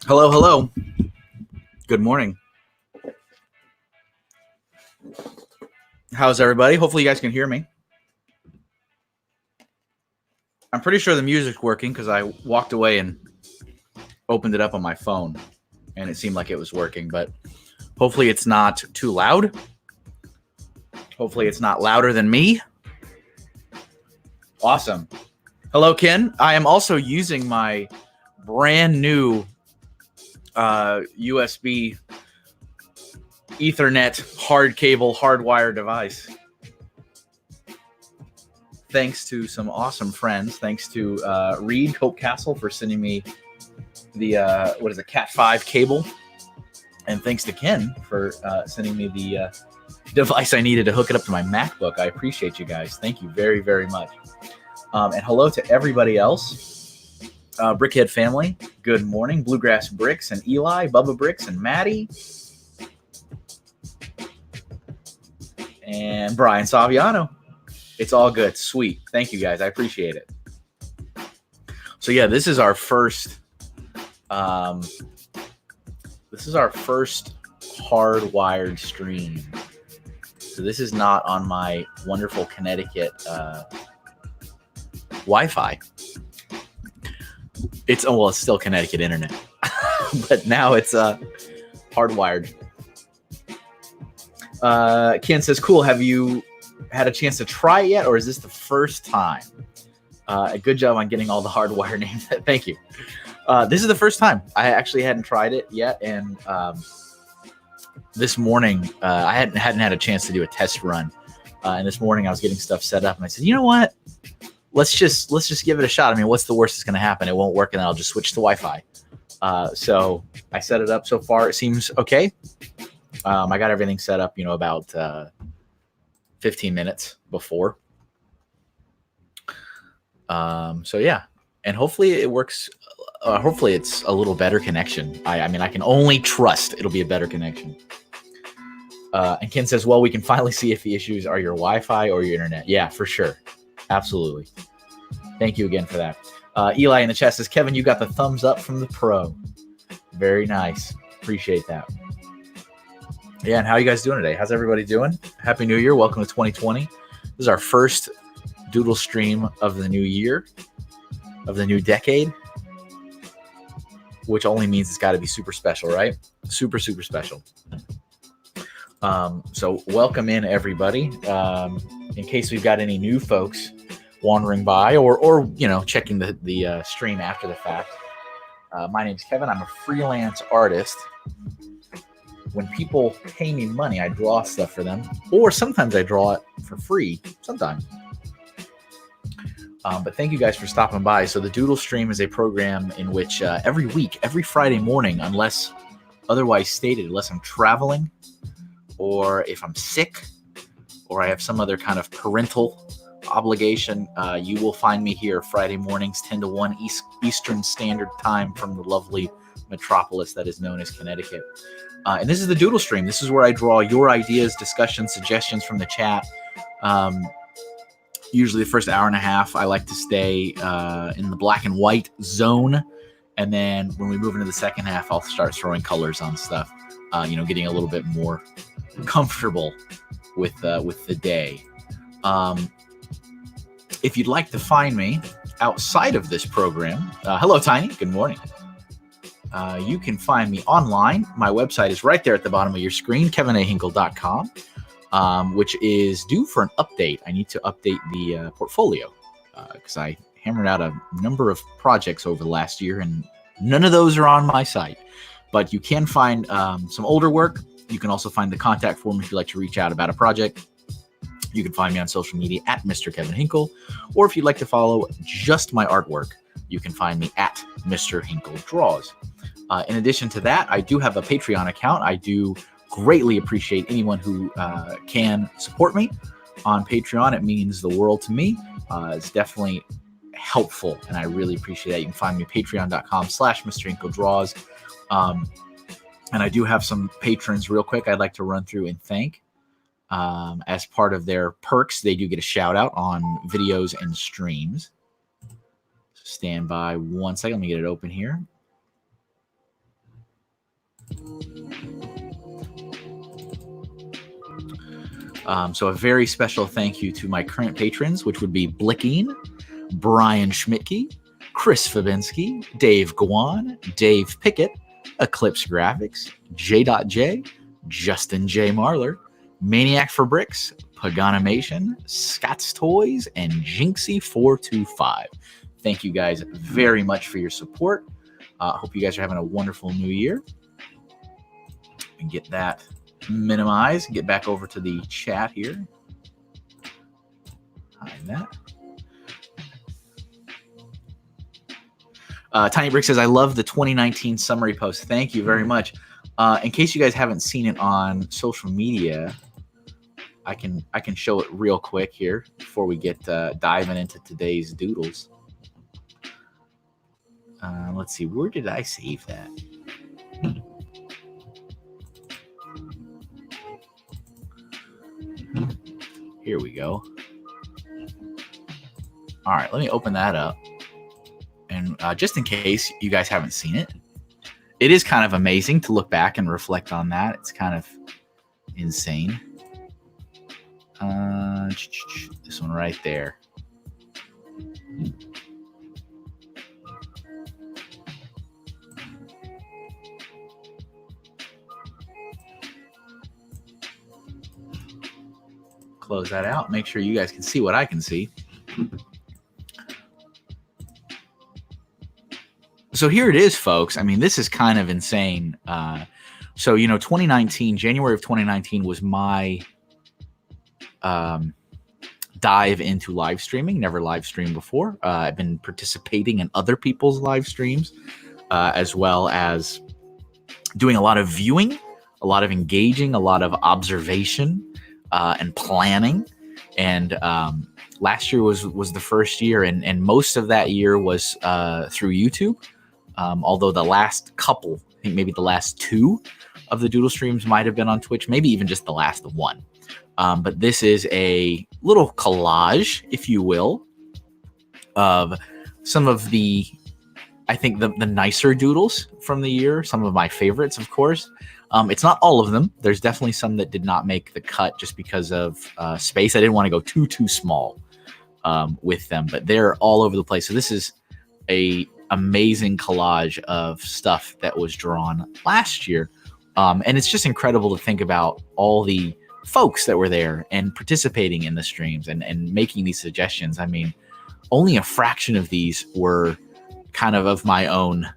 Hello, hello. Good morning. How's everybody? Hopefully you guys can hear me. I'm pretty sure the music's working because I walked away and opened it up on my phone and it seemed like it was working, but hopefully it's not too loud. Hopefully it's not louder than me. Awesome. Hello, Ken. I am also using my brand new USB Ethernet hard cable hardwire device. Thanks to some awesome friends. Thanks to Reed Hope Castle for sending me the Cat 5 cable, and thanks to Ken for sending me the device I needed to hook it up to my MacBook. I appreciate you guys. Thank you very, very much. And hello to everybody else. Brickhead family, good morning. Bluegrass Bricks and Eli, Bubba Bricks and Maddie, and Brian Saviano. It's all good. Sweet. Thank you guys. I appreciate it. So yeah, this is our first hardwired stream. So this is not on my wonderful Connecticut Wi-Fi. It's still Connecticut internet, but now it's hardwired. Ken says, cool. Have you had a chance to try it yet, or is this the first time? A good job on getting all the hardwire names. Thank you. This is the first time. I actually hadn't tried it yet, and this morning, I hadn't had a chance to do a test run. And this morning I was getting stuff set up and I said, you know what? Let's just give it a shot. I mean, what's the worst that's going to happen? It won't work and then I'll just switch to Wi-Fi. So I set it up. So far it seems okay. I got everything set up, about 15 minutes before. So yeah, and hopefully it works. Hopefully it's a little better connection. I mean, I can only trust it'll be a better connection. And Ken says, well, we can finally see if the issues are your Wi-Fi or your internet. Yeah, for sure. Absolutely. Thank you again for that. Eli in the chat says, Kevin, you got the thumbs up from the pro. Very nice. Appreciate that. Yeah, and how are you guys doing today? How's everybody doing? Happy New Year. Welcome to 2020. This is our first Doodle stream of the new year, of the new decade, which only means it's got to be super special, right? Super, super special. So welcome in, everybody. In case we've got any new folks wandering by or checking the stream after the fact. My name's Kevin. I'm a freelance artist. When people pay me money, I draw stuff for them, or sometimes I draw it for free. Sometimes. But thank you guys for stopping by. So the Doodle stream is a program in which every week, every Friday morning, unless otherwise stated, unless I'm traveling or if I'm sick or I have some other kind of parental obligation, you will find me here Friday mornings, 10 to 1 Eastern Standard Time from the lovely metropolis that is known as Connecticut. And this is the Doodle stream. This is where I draw your ideas, discussions, suggestions from the chat. Usually the first hour and a half, I like to stay in the black and white zone. And then when we move into the second half, I'll start throwing colors on stuff, getting a little bit more comfortable with the day. If you'd like to find me outside of this program, hello, Tiny. Good morning. You can find me online. My website is right there at the bottom of your screen, kevinhinkle.com. Which is due for an update. I need to update the portfolio because I hammered out a number of projects over the last year, and none of those are on my site. But you can find some older work. You can also find the contact form if you'd like to reach out about a project. You can find me on social media at Mr. Kevin Hinkle, or if you'd like to follow just my artwork, you can find me at MrHinkleDraws. In addition to that, I do have a Patreon account. I do greatly appreciate anyone who can support me on Patreon. It means the world to me. It's definitely helpful, and I really appreciate that. You can find me at patreon.com/MrHinkleDraws. And I do have some patrons real quick I'd like to run through and thank. As part of their perks, they do get a shout out on videos and streams. So stand by 1 second. Let me get it open here. So a very special thank you to my current patrons, which would be Blickeen, Brian Schmidtke, Chris Fabinski, Dave Guan, Dave Pickett, Eclipse Graphics, J.J, Justin J. Marler, Maniac for Bricks, Paganimation, Scott's Toys, and Jinxie425. Thank you guys very much for your support. Hope you guys are having a wonderful new year. And get that minimized. Get back over to the chat here. Hide that. Tiny Brick says, I love the 2019 summary post. Thank you very much. In case you guys haven't seen it on social media, I can show it real quick here before we get diving into today's doodles. Let's see, where did I save that? Here we go. All right, let me open that up. And just in case you guys haven't seen it, it is kind of amazing to look back and reflect on that. It's kind of insane. This one right there. Close that out. Make sure you guys can see what I can see. So here it is, folks. I mean, this is kind of insane. So, 2019, January of 2019 was my dive into live streaming. Never live streamed before. I've been participating in other people's live streams, as well as doing a lot of viewing, a lot of engaging, a lot of observation, and planning. And last year was the first year, and most of that year was through YouTube. Although the last couple, I think maybe the last two of the Doodle streams might have been on Twitch, maybe even just the last one. But this is a little collage, if you will, of some of the, I think, the nicer doodles from the year. Some of my favorites, of course. It's not all of them. There's definitely some that did not make the cut just because of space. I didn't want to go too small with them, but they're all over the place. So this is a amazing collage of stuff that was drawn last year. And it's just incredible to think about all the folks that were there and participating in the streams and making these suggestions. I mean, only a fraction of these were kind of my own,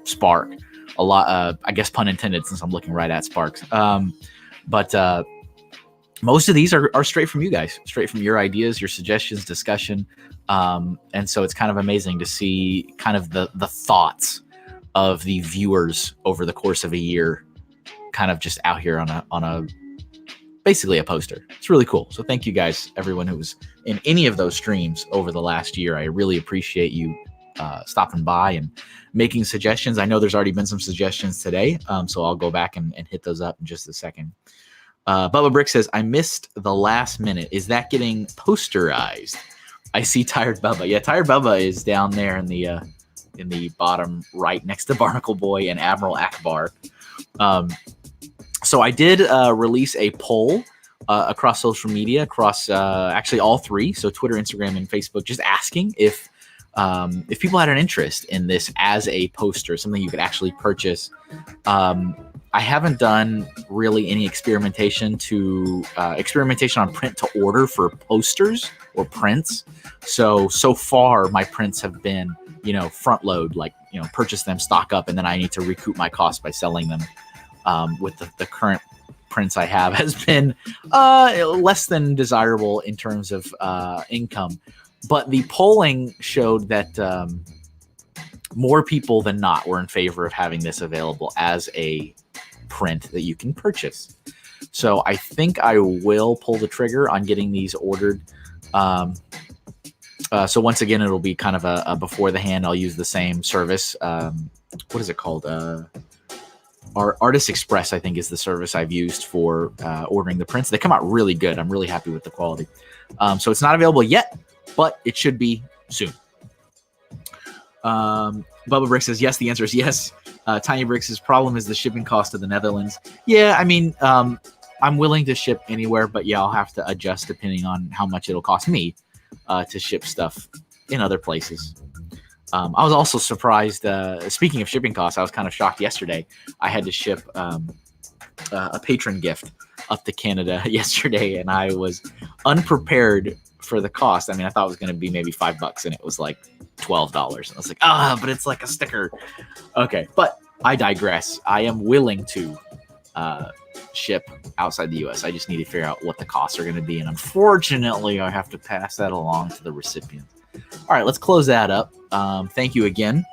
spark. A lot, I guess, pun intended, since I'm looking right at sparks. But most of these are straight from you guys, straight from your ideas, your suggestions, discussion. And so it's kind of amazing to see kind of the thoughts of the viewers over the course of a year, kind of just out here on a basically a poster. It's really cool. So thank you guys, everyone who was in any of those streams over the last year. I really appreciate you stopping by and making suggestions. I know there's already been some suggestions today, so I'll go back and hit those up in just a second. Bubba Brick says, I missed the last minute. Is that getting posterized? I see Tired Bubba. Yeah, Tired Bubba is down there in the bottom right next to Barnacle Boy and Admiral Akbar. So I did release a poll across social media, across actually all three, so Twitter, Instagram, and Facebook, just asking if people had an interest in this as a poster, something you could actually purchase. I haven't done really any experimentation on print to order for posters or prints. So far my prints have been, front load, like, purchase them, stock up, and then I need to recoup my costs by selling them. With the current prints I have has been less than desirable in terms of income. But the polling showed that more people than not were in favor of having this available as a print that you can purchase. So I think I will pull the trigger on getting these ordered. So once again, it'll be kind of a before the hand. I'll use the same service. What is it called? Our Artist Express, I think, is the service I've used for ordering the prints. They come out really good. I'm really happy with the quality. So it's not available yet, but it should be soon. Bubba Brick says, yes, the answer is yes. Tiny Bricks' problem is the shipping cost of the Netherlands. Yeah, I mean, I'm willing to ship anywhere, but yeah, I'll have to adjust depending on how much it'll cost me to ship stuff in other places. I was also surprised, speaking of shipping costs, I was kind of shocked yesterday. I had to ship a patron gift up to Canada yesterday, and I was unprepared for the cost. I mean, I thought it was going to be maybe $5, and it was like $12. And I was like, but it's like a sticker. Okay, but I digress. I am willing to ship outside the U.S. I just need to figure out what the costs are going to be, and unfortunately, I have to pass that along to the recipient. All right, let's close that up. Thank you again,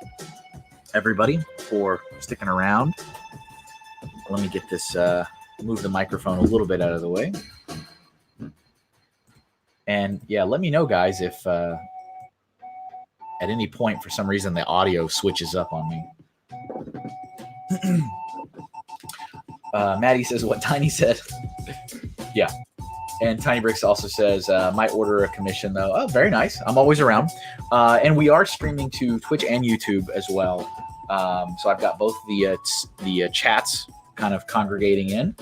everybody, for sticking around. Let me get this, move the microphone a little bit out of the way. And yeah, let me know, guys, if at any point, for some reason, the audio switches up on me. Maddie says what Tiny said. Yeah. And Tiny Bricks also says, might order a commission, though. Oh, very nice. I'm always around. And we are streaming to Twitch and YouTube as well. So I've got both the chats kind of congregating in.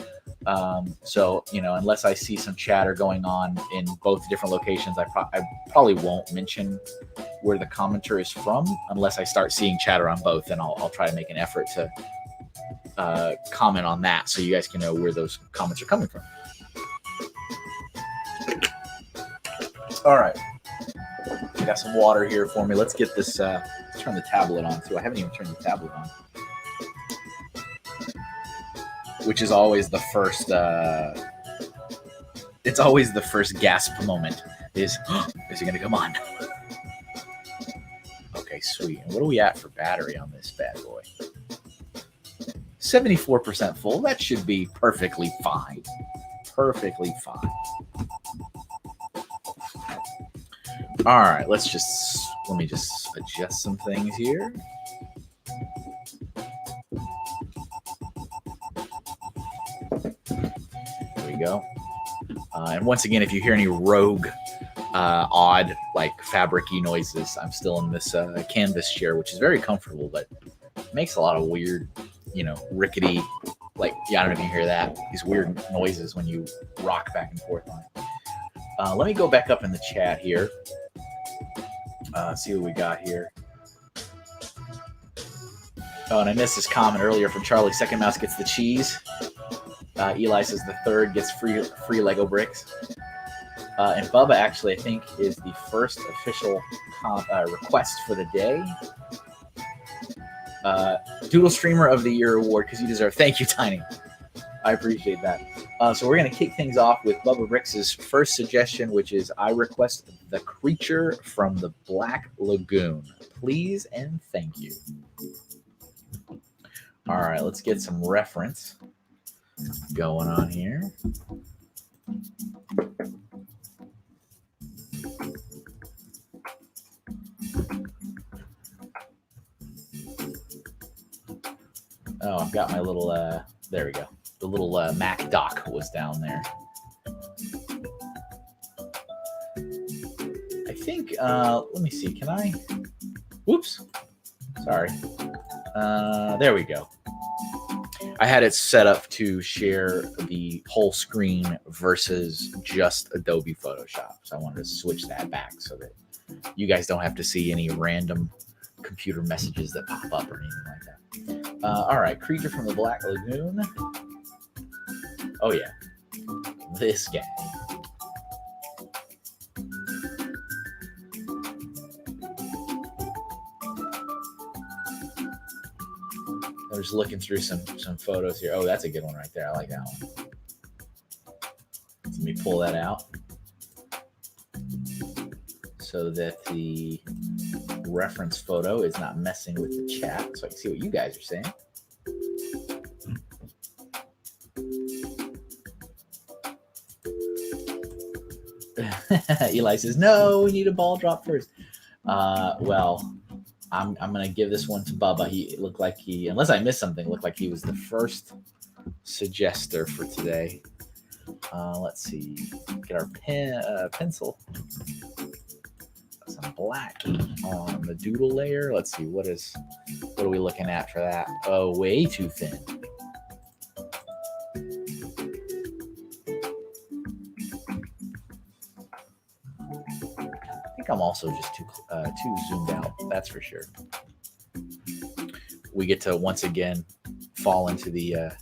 So, unless I see some chatter going on in both different locations, I probably won't mention where the commenter is from unless I start seeing chatter on both. And I'll try to make an effort to comment on that so you guys can know where those comments are coming from. All right, I got some water here for me. Let's get this turn the tablet on too. I haven't even turned the tablet on, which is always the first. It's always the first gasp moment. Is it going to come on? Okay, sweet. And what are we at for battery on this bad boy? 74% full. That should be perfectly fine. Perfectly fine. All right, let me just adjust some things here. There we go. And once again, if you hear any rogue, odd, like fabric-y noises, I'm still in this canvas chair, which is very comfortable, but makes a lot of weird, rickety, like, yeah, I don't know if you hear that. These weird noises when you rock back and forth on it. Let me go back up in the chat here. See what we got here. Oh, and I missed this comment earlier from Charlie. Second mouse gets the cheese. Eli says the third gets free Lego bricks. And Bubba actually, I think, is the first official request for the day. Doodle Streamer of the Year award, because you deserve. Thank you, Tiny. I appreciate that. So we're going to kick things off with Bubba Brix's first suggestion, which is I request the creature from the Black Lagoon. Please and thank you. All right, let's get some reference going on here. Oh, I've got my little, there we go. The little Mac dock was down there. I think, let me see, can I? Whoops. Sorry. There we go. I had it set up to share the whole screen versus just Adobe Photoshop. So I wanted to switch that back so that you guys don't have to see any random computer messages that pop up or anything like that. All right, creature from the Black Lagoon. Oh yeah, this guy. I'm just looking through some photos here. Oh, that's a good one right there. I like that one. Let me pull that out so that the reference photo is not messing with the chat, so I can see what you guys are saying. Eli says, no, we need a ball drop first. Well, I'm going to give this one to Bubba. It looked like unless I missed something, looked like he was the first suggester for today. Let's see. Get our pencil. Some black on the doodle layer. Let's see. What are we looking at for that? Oh, way too thin. I think I'm also just too zoomed out. That's for sure. We get to once again fall into the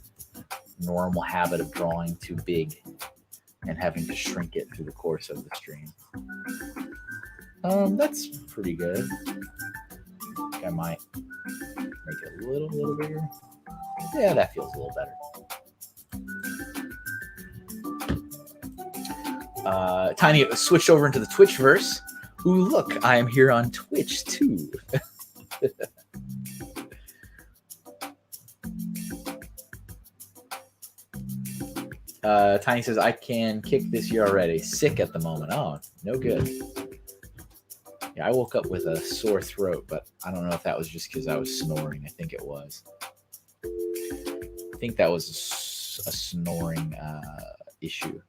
normal habit of drawing too big and having to shrink it through the course of the stream. That's pretty good. I might make it a little bigger. Yeah, that feels a little better. Tiny switched over into the Twitchverse. Ooh, look, I am here on Twitch too. Tiny says, I can kick this year already. Sick at the moment. Oh, no good. Yeah, I woke up with a sore throat, but I don't know if that was just because I was snoring. I think it was. I think that was a snoring issue.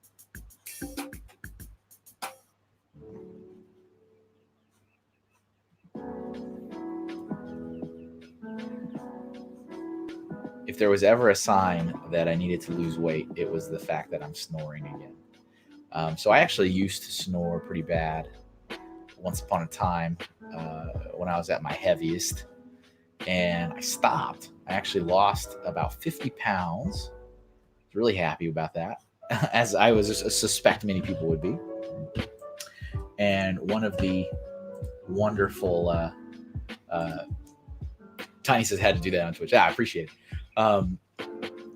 If there was ever a sign that I needed to lose weight, it was the fact that I'm snoring again. So I actually used to snore pretty bad once upon a time when I was at my heaviest, and I stopped. I actually lost about 50 pounds. Really happy about that, as I suspect many people would be. And one of the wonderful Tiny says had to do that on Twitch. I appreciate it.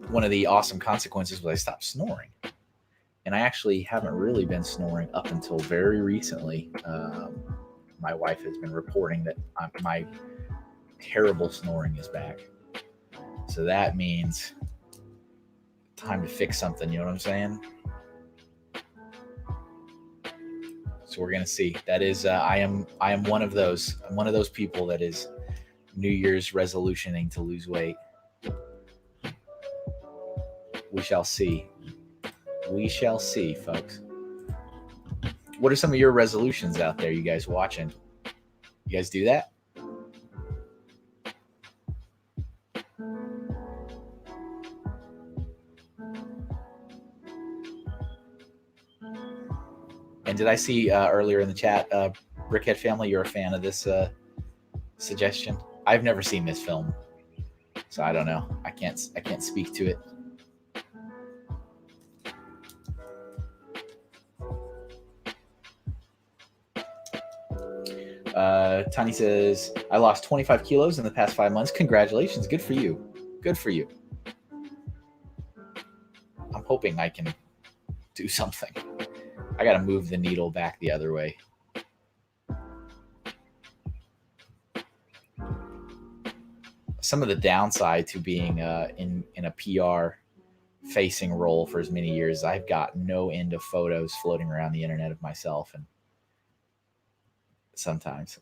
One of the awesome consequences was I stopped snoring. And I actually haven't really been snoring up until very recently. My wife has been reporting that my terrible snoring is back. So that means time to fix something. You know what I'm saying? So we're gonna see. That is, I am one of those. I'm one of those people that is New Year's resolutioning to lose weight. We shall see. We shall see, folks. What are some of your resolutions out there, you guys watching? You guys do that? And did I see earlier in the chat, Brickhead Family, you're a fan of this suggestion? I've never seen this film, so I don't know. I can't speak to it. Tiny says, I lost 25 kilos in the past 5 months. Congratulations. Good for you. Good for you. I'm hoping I can do something. I got to move the needle back the other way. Some of the downside to being in a PR facing role for as many years, I've got no end of photos floating around the internet of myself, and sometimes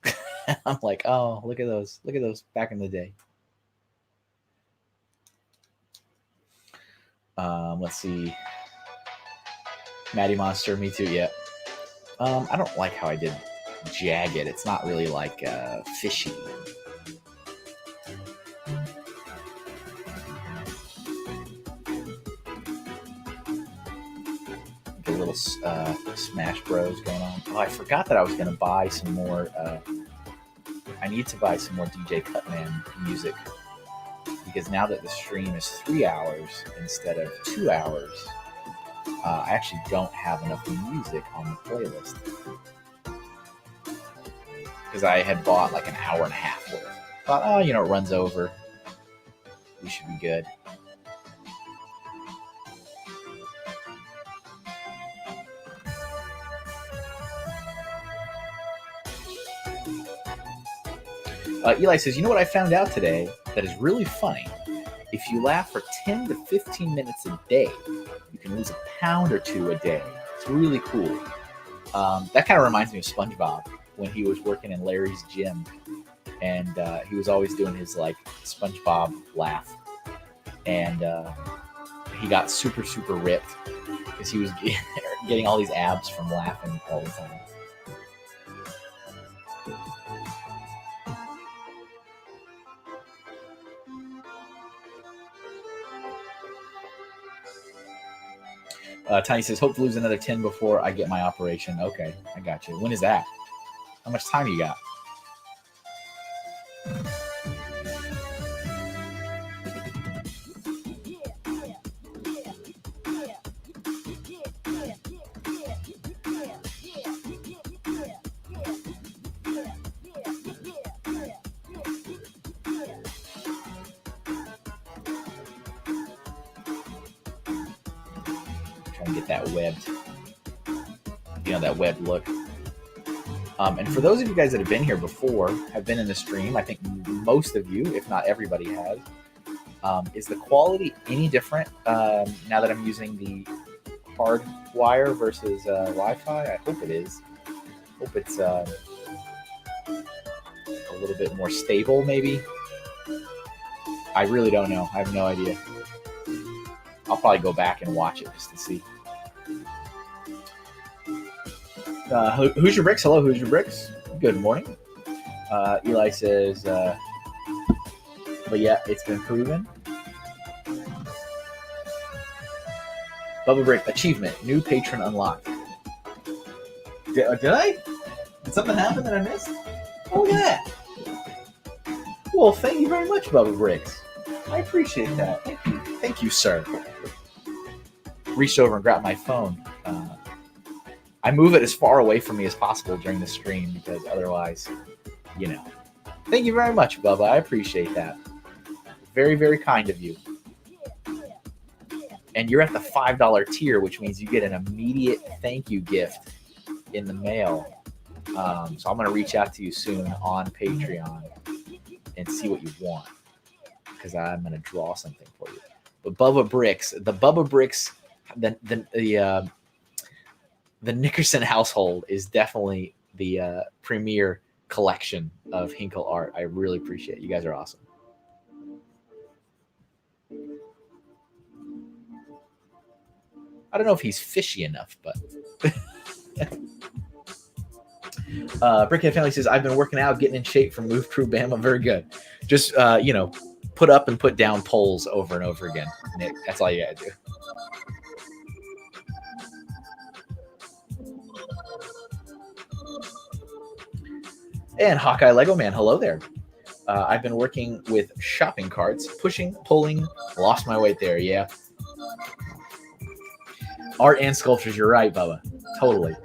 I'm like, oh, look at those back in the day. Let's see. Maddie Monster, me too. Yeah. I don't like how I did jagged. It's not really like fishy. The little Smash Bros going on. Oh, I forgot that I was going to buy some more. I need to buy some more DJ CUTMAN music, because now that the stream is 3 hours instead of 2 hours, I actually don't have enough music on the playlist, because I had bought like an hour and a half worth. Thought, oh, it runs over. We should be good. Eli says, you know what I found out today that is really funny? If you laugh for 10 to 15 minutes a day, you can lose a pound or 2 a day. It's really cool. That kind of reminds me of SpongeBob when he was working in Larry's gym, and he was always doing his like SpongeBob laugh, and he got super, super ripped because he was getting all these abs from laughing all the time. Tiny says, hope to lose another 10 before I get my operation. Okay, I got you. When is that? How much time you got? Get that webbed, that webbed look. And for those of you guys that have been here before, have been in the stream, I think most of you, if not everybody, has. Is the quality any different now that I'm using the hard wire versus Wi-Fi? I hope it is. Hope it's a little bit more stable, maybe. I really don't know. I have no idea. I'll probably go back and watch it just to see. Who's your bricks? Hello, who's your bricks? Good morning. Eli says, but yeah, it's been proven. Bubba Brick achievement, new patron unlocked. Did I? Did something happen that I missed? Oh, look at that. Well, thank you very much, Bubba Bricks. I appreciate that. Thank you, sir. Reached over and grabbed my phone. I move it as far away from me as possible during the stream because otherwise, Thank you very much, Bubba. I appreciate that. Very, very kind of you. And you're at the $5 tier, which means you get an immediate thank you gift in the mail. So I'm going to reach out to you soon on Patreon and see what you want, because I'm going to draw something for you. But Bubba Bricks, the Nickerson household is definitely the premier collection of Hinkle art. I really appreciate it. You guys are awesome. I don't know if he's fishy enough, but Brickhead Family says, I've been working out, getting in shape for Move Crew Bama. Very good. Just, put up and put down polls over and over again, Nick. That's all you got to do. And Hawkeye Lego Man, hello there. I've been working with shopping carts, pushing, pulling, lost my weight there. Yeah. Art and sculptures, you're right, Bubba. Totally.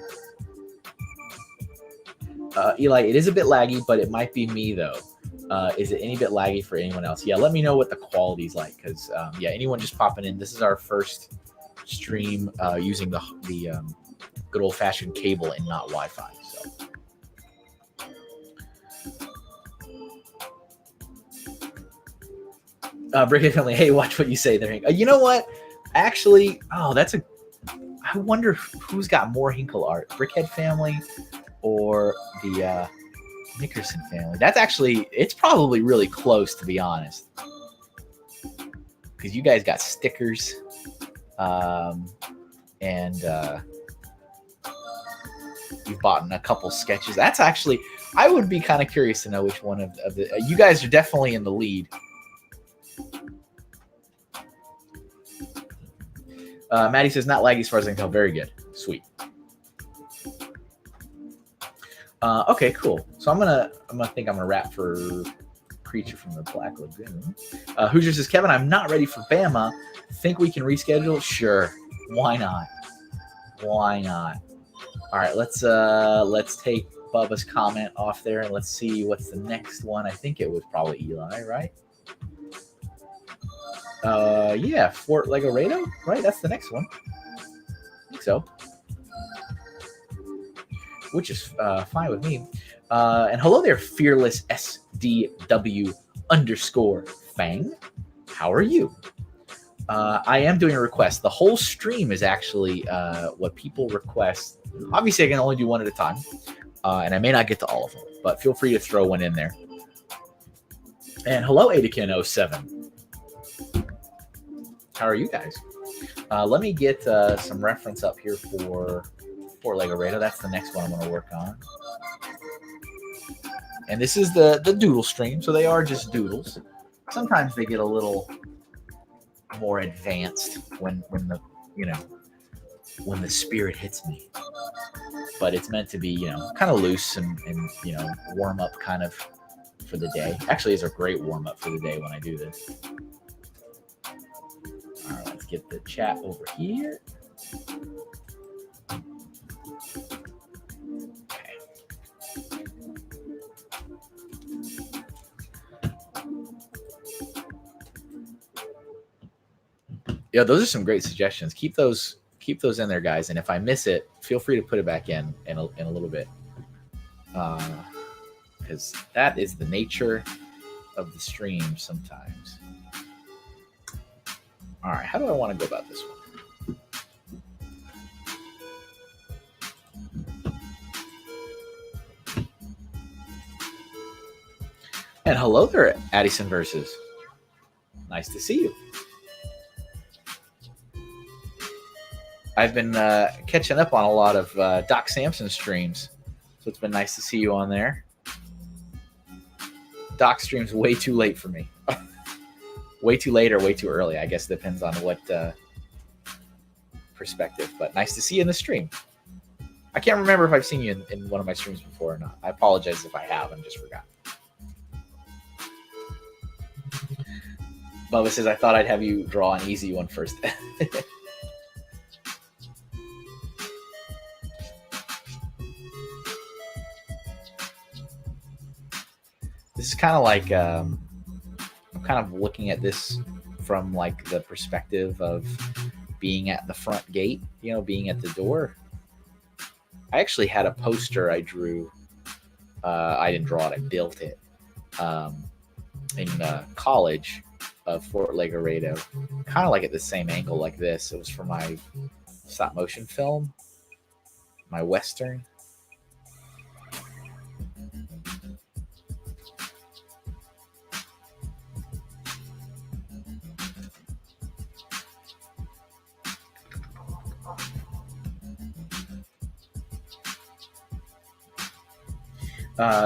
Eli, it is a bit laggy, but it might be me, though. Is it any bit laggy for anyone else? Yeah, let me know what the quality's like, because, anyone just popping in, this is our first stream using the good old-fashioned cable and not Wi-Fi. So. Brickhead Family, hey, watch what you say there. You know what? Actually, I wonder who's got more Hinkle art, Brickhead Family or the Nickerson family. It's probably really close, to be honest, because you guys got stickers, and you've bought a couple sketches. That's actually, I would be kind of curious to know which one of the you guys are definitely in the lead. Maddie says, not laggy as far as I can tell. Very good. Sweet. Okay, cool. So I'm gonna wrap for Creature from the Black Lagoon. Hoosier says, Kevin, I'm not ready for Bama. Think we can reschedule? Sure. Why not? Why not? All right, let's take Bubba's comment off there and let's see what's the next one. I think it was probably Eli, right? Yeah, Fort Legorado, right? That's the next one. I think so. Which is fine with me. And hello there, Fearless SDW _Fang. How are you? I am doing a request. The whole stream is actually what people request. Obviously, I can only do one at a time, and I may not get to all of them, but feel free to throw one in there. And hello, Adakin07. How are you guys? Let me get some reference up here for Legorado. That's the next one I'm going to work on. And this is the doodle stream, so they are just doodles. Sometimes they get a little more advanced when the spirit hits me. But it's meant to be, kind of loose and warm up kind of for the day. Actually, it's a great warm up for the day when I do this. All right, let's get the chat over here. Okay. Yeah, those are some great suggestions. Keep those in there, guys. And if I miss it, feel free to put it back in a little bit, because that is the nature of the stream sometimes. All right, how do I want to go about this one? And hello there, Addison Versus. Nice to see you. I've been catching up on a lot of Doc Samson streams, so it's been nice to see you on there. Doc streams way too late for me. Way too late or way too early, I guess. Depends on what perspective. But nice to see you in the stream. I can't remember if I've seen you in one of my streams before or not. I apologize if I have and just forgot. Bubba says, I thought I'd have you draw an easy one first. This is kind of like I'm kind of looking at this from like the perspective of being at the front gate, you know, being at the door. I actually had a poster I drew. I didn't draw it, I built it in college of Fort Laredo, kind of like at the same angle like this. It was for my stop motion film, my Western.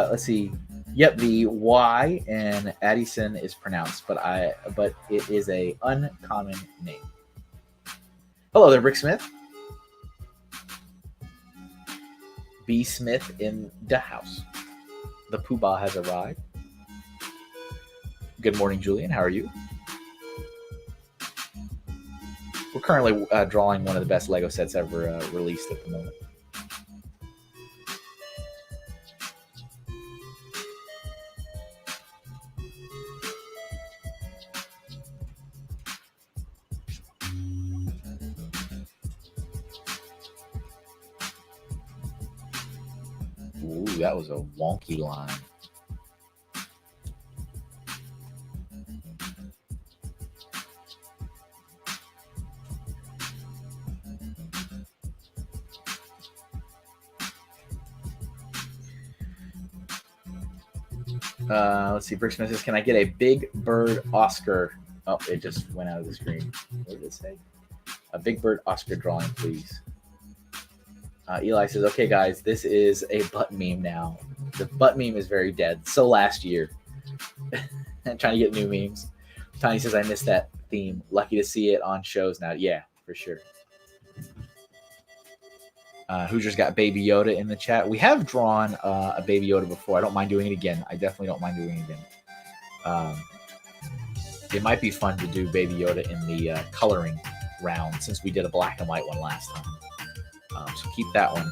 Let's see. Yep, the Y in Addison is pronounced, but it is a uncommon name. Hello there, Rick Smith. B. Smith in the house. The Poobah has arrived. Good morning, Julian. How are you? We're currently drawing one of the best Lego sets ever released at the moment. Ooh, that was a wonky line. Let's see. Brick Smith says, "Can I get a Big Bird Oscar?" Oh, it just went out of the screen. What did it say? A Big Bird Oscar drawing, please. Eli says, "Okay, guys, this is a butt meme now. The butt meme is very dead. So last year, I'm trying to get new memes." Tiny says, "I missed that theme. Lucky to see it on shows now." Yeah, for sure. Hoosiers got Baby Yoda in the chat. We have drawn a Baby Yoda before. I don't mind doing it again. I definitely don't mind doing it again. It might be fun to do Baby Yoda in the coloring round since we did a black and white one last time. So keep that one.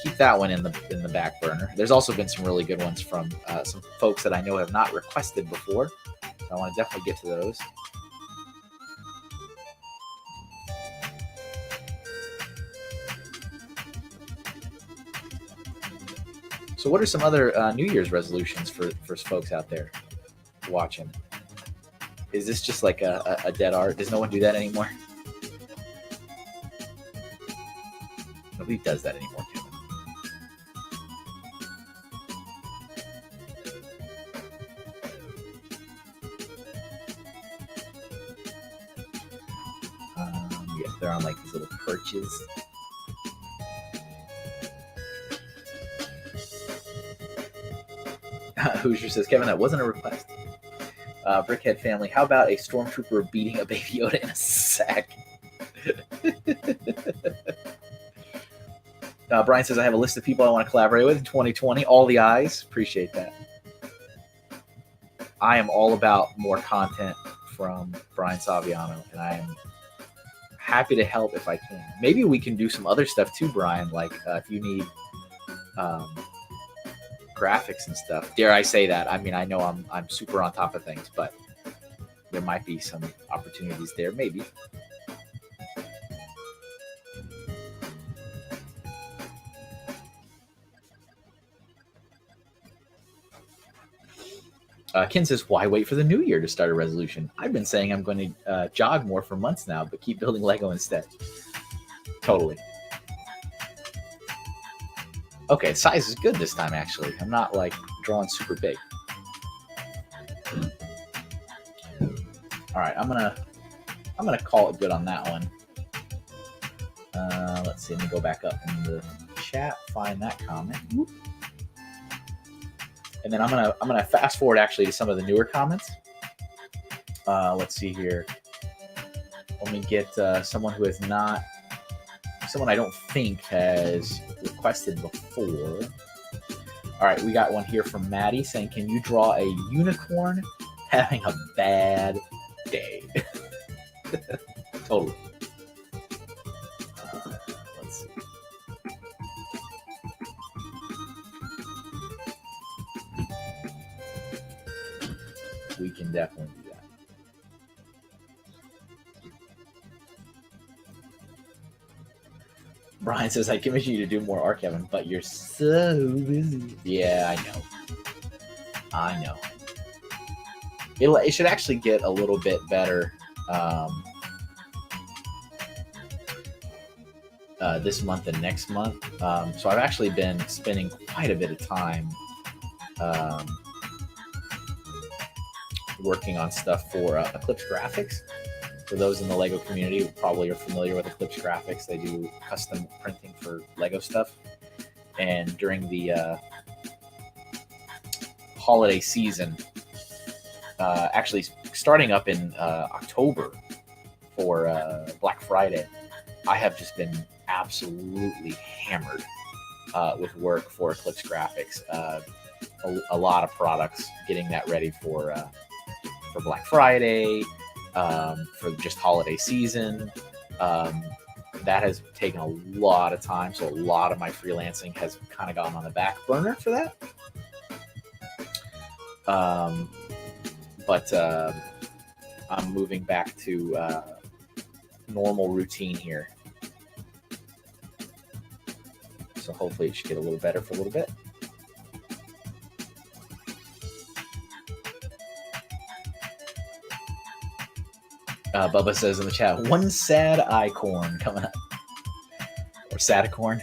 Keep that one in the back burner. There's also been some really good ones from some folks that I know have not requested before. So I want to definitely get to those. So what are some other New Year's resolutions for folks out there watching? Is this just like a dead art? Does no one do that anymore? Nobody does that anymore, Kevin. Yeah, they're on like these little perches. Hoosier says, "Kevin, that wasn't a request." Brickhead family, how about a stormtrooper beating a Baby Yoda in a sack? Brian says, "I have a list of people I want to collaborate with in 2020. All the eyes." Appreciate that. I am all about more content from Brian Saviano, and I am happy to help if I can. Maybe we can do some other stuff too, Brian, like if you need graphics and stuff. Dare I say that? I mean, I know I'm super on top of things, but there might be some opportunities there, maybe. Ken says, "Why wait for the new year to start a resolution? I've been saying I'm going to jog more for months now, but keep building Lego instead." Totally. Okay, size is good this time, actually. I'm not like drawing super big. All right, I'm gonna call it good on that one. Let's see. Let me go back up in the chat, find that comment, and then I'm gonna fast forward actually to some of the newer comments. Let's see here. Let me get someone who has not, someone I don't think has requested before. All right, we got one here from Maddie saying, "Can you draw a unicorn having a bad day?" Totally. Let's see. can definitely do that. Brian says, I commission you to do more art, Kevin, but you're so busy. Yeah, I know. It should actually get a little bit better this month and next month. So I've actually been spending quite a bit of time working on stuff for Eclipse Graphics. For those in the Lego community who probably are familiar with Eclipse Graphics, they do custom printing for Lego stuff. And during the holiday season, actually starting up in October for Black Friday, I have just been absolutely hammered with work for Eclipse Graphics. A lot of products, getting that ready for Black Friday, for just holiday season. That has taken a lot of time, so a lot of my freelancing has kind of gone on the back burner for that. But I'm moving back to normal routine here. So hopefully it should get a little better for a little bit. Bubba says in the chat, one sad icorn coming up. Or sadicorn.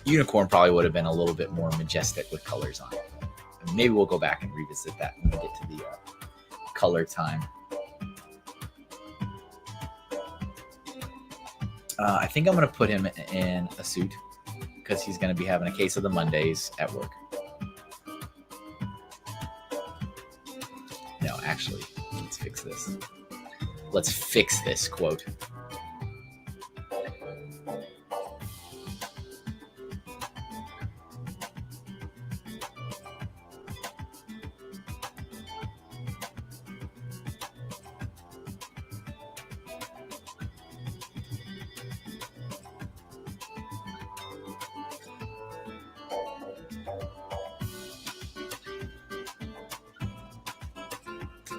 Unicorn probably would have been a little bit more majestic with colors on it. Maybe we'll go back and revisit that when we get to the color time. I think I'm going to put him in a suit because he's going to be having a case of the Mondays at work. No, actually, let's fix this. Let's fix this quote.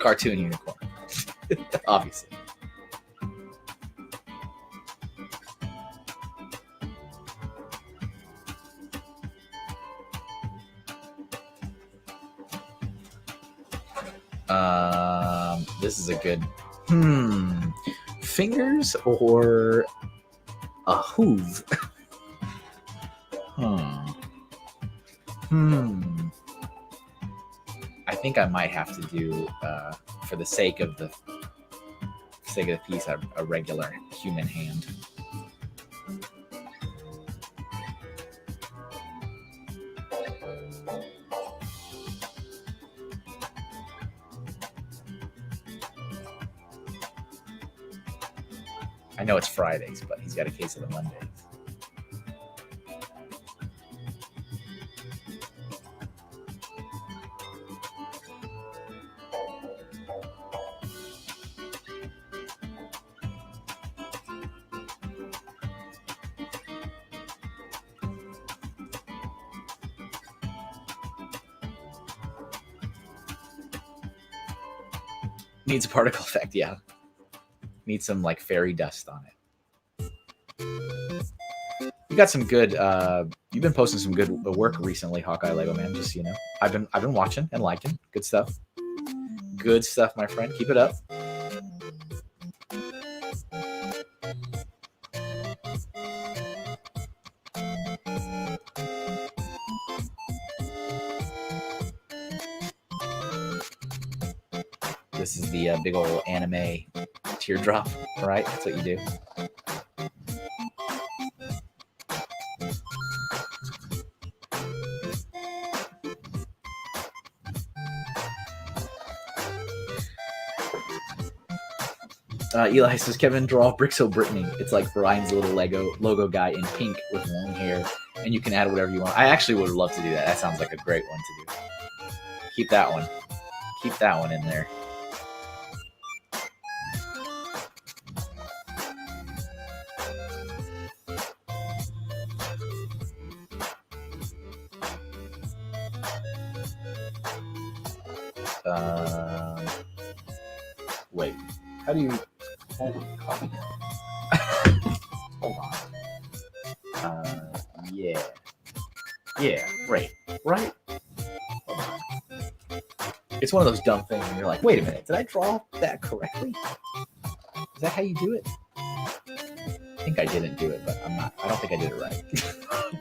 Cartoon unicorn, obviously. This is a good fingers or a hoof. I think I might have to do, for the sake of the piece, a regular human hand. I know it's Fridays, but he's got a case of the Mondays. Needs a particle effect, yeah. Needs some like fairy dust on it. You got some good. You've been posting some good work recently, Hawkeye Lego Man. Just so you know, I've been watching and liking. Good stuff. Good stuff, my friend. Keep it up. This is the big old anime teardrop, right? That's what you do. Eli says, Kevin, draw Brixo Brittany. It's like Brian's little Lego logo guy in pink with long hair, and you can add whatever you want. I actually would love to do that. That sounds like a great one to do. Keep that one. Keep that one in there. Wait, how do you hold a copy? Hold on. Yeah. Yeah, right. Right? Hold on. It's one of those dumb things when you're like, wait a minute, did I draw that correctly? Is that how you do it? I think I didn't do it, but I don't think I did it right.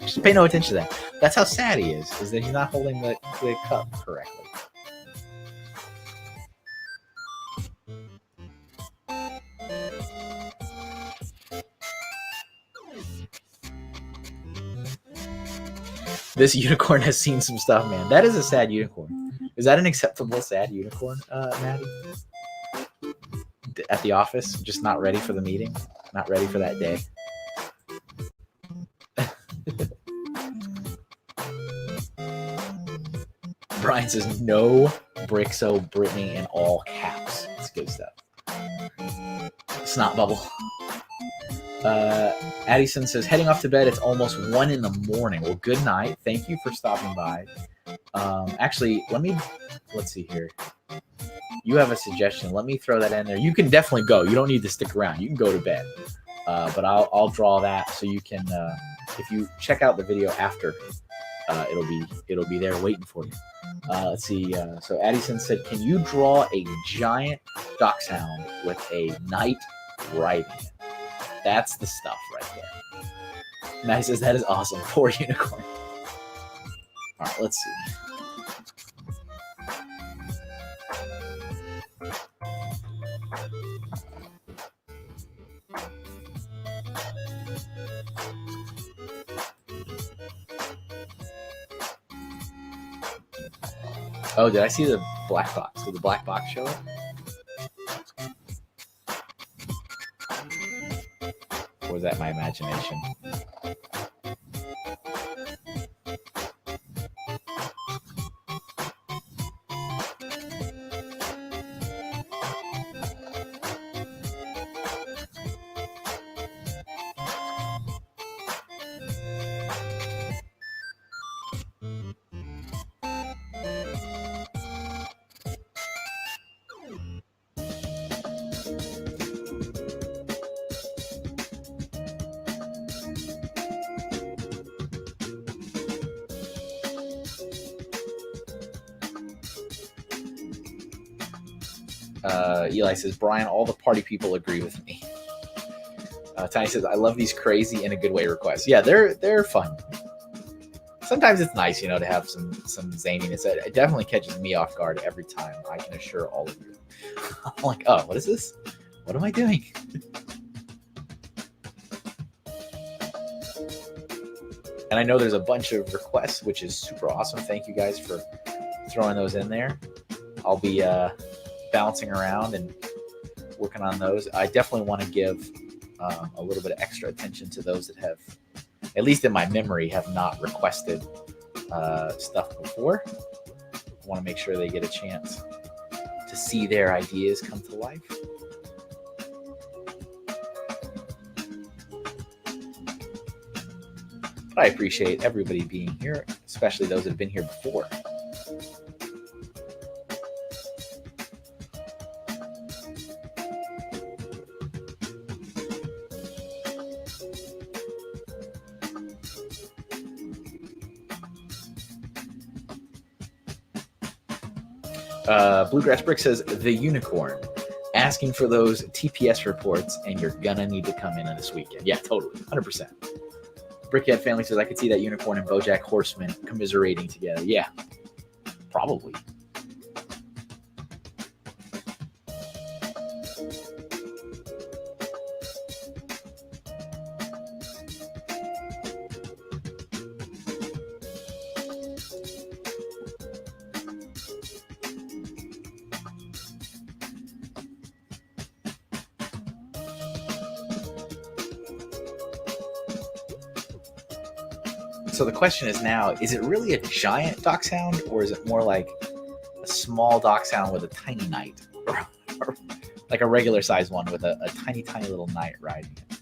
Just pay no attention to that. That's how sad he is that he's not holding the cup correctly. This unicorn has seen some stuff, man. That is a sad unicorn. Is that an acceptable sad unicorn, Maddie? At the office, just not ready for the meeting, not ready for that day. Brian says, no Brixo Brittany in all caps. It's good stuff. Snot bubble. Addison says, heading off to bed. It's almost 1 a.m. Well, good night. Thank you for stopping by. Actually, let's see here. You have a suggestion. Let me throw that in there. You can definitely go. You don't need to stick around. You can go to bed. But I'll draw that so you can, if you check out the video after, it'll be there waiting for you. Let's see. So Addison said, can you draw a giant dachshund with a knight riding it? That's the stuff right there. Maddie says, that is awesome. Poor unicorn. All right, let's see. Oh, did I see the black box? Did the black box show up? Or was that my imagination? Eli says, Brian, all the party people agree with me. Tiny says, I love these crazy in a good way requests. Yeah, they're fun. Sometimes it's nice, to have some zaniness. It definitely catches me off guard every time. I can assure all of you. I'm like, oh, what is this? What am I doing? And I know there's a bunch of requests, which is super awesome. Thank you guys for throwing those in there. I'll be bouncing around and working on those. I definitely want to give a little bit of extra attention to those that have, at least in my memory, have not requested stuff before. I want to make sure they get a chance to see their ideas come to life. But I appreciate everybody being here, especially those that have been here before. Bluegrass Brick says, the unicorn, asking for those TPS reports, and you're gonna need to come in this weekend. Yeah, totally, 100%. Brickhead Family says, I could see that unicorn and BoJack Horseman commiserating together. Yeah, probably. So the question is now, is it really a giant dachshund, or is it more like a small dachshund with a tiny knight? Or like a regular sized one with a tiny, tiny little knight riding it?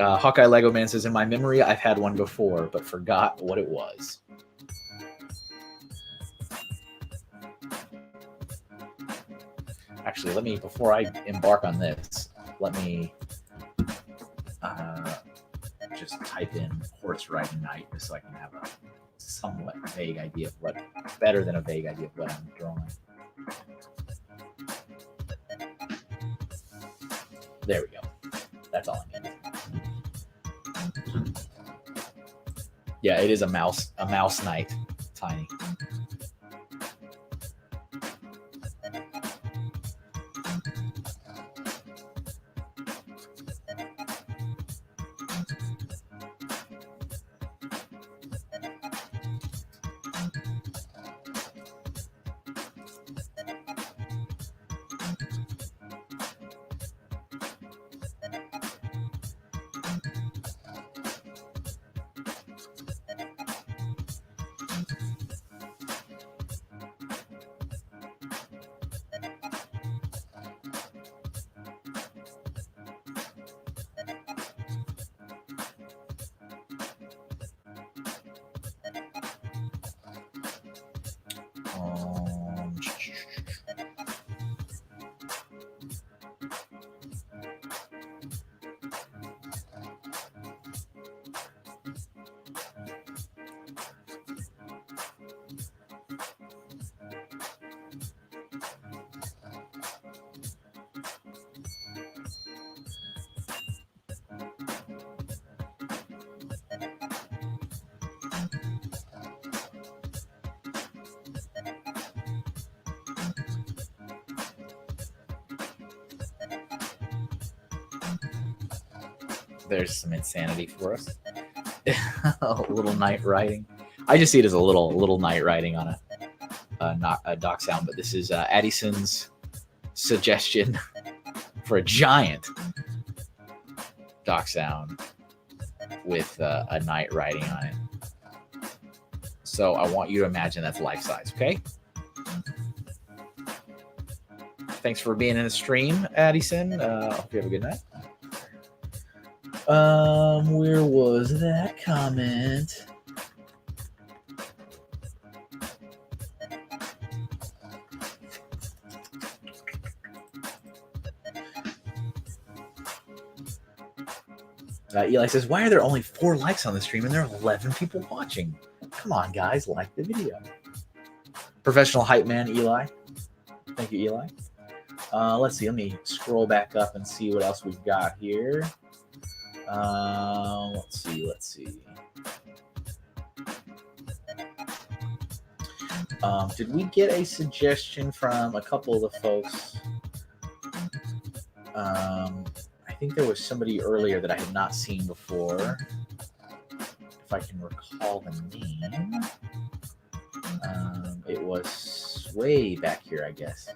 Hawkeye Lego Man says, in my memory, I've had one before, but forgot what it was. Actually, let me, before I embark on this, let me just type in horse riding knight just so I can have a somewhat vague idea of what, better than a vague idea of what I'm drawing. There we go. That's all I need. Yeah, it is a mouse knight, tiny. There's some insanity for us. A little knight riding. I just see it as a little knight riding on a dachshund, but this is Addison's suggestion for a giant dachshund with a knight riding on it. So I want you to imagine that's life size, okay? Thanks for being in the stream, Addison. Hope you have a good night. Where was that comment? Eli says, why are there only 4 likes on the stream and there are 11 people watching? Come on, guys, like the video. Professional hype man, Eli. Thank you, Eli. Let's see. Let me scroll back up and see what else we've got here. Let's see. Did we get a suggestion from a couple of the folks? I think there was somebody earlier that I had not seen before. If I can recall the name. It was way back here, I guess.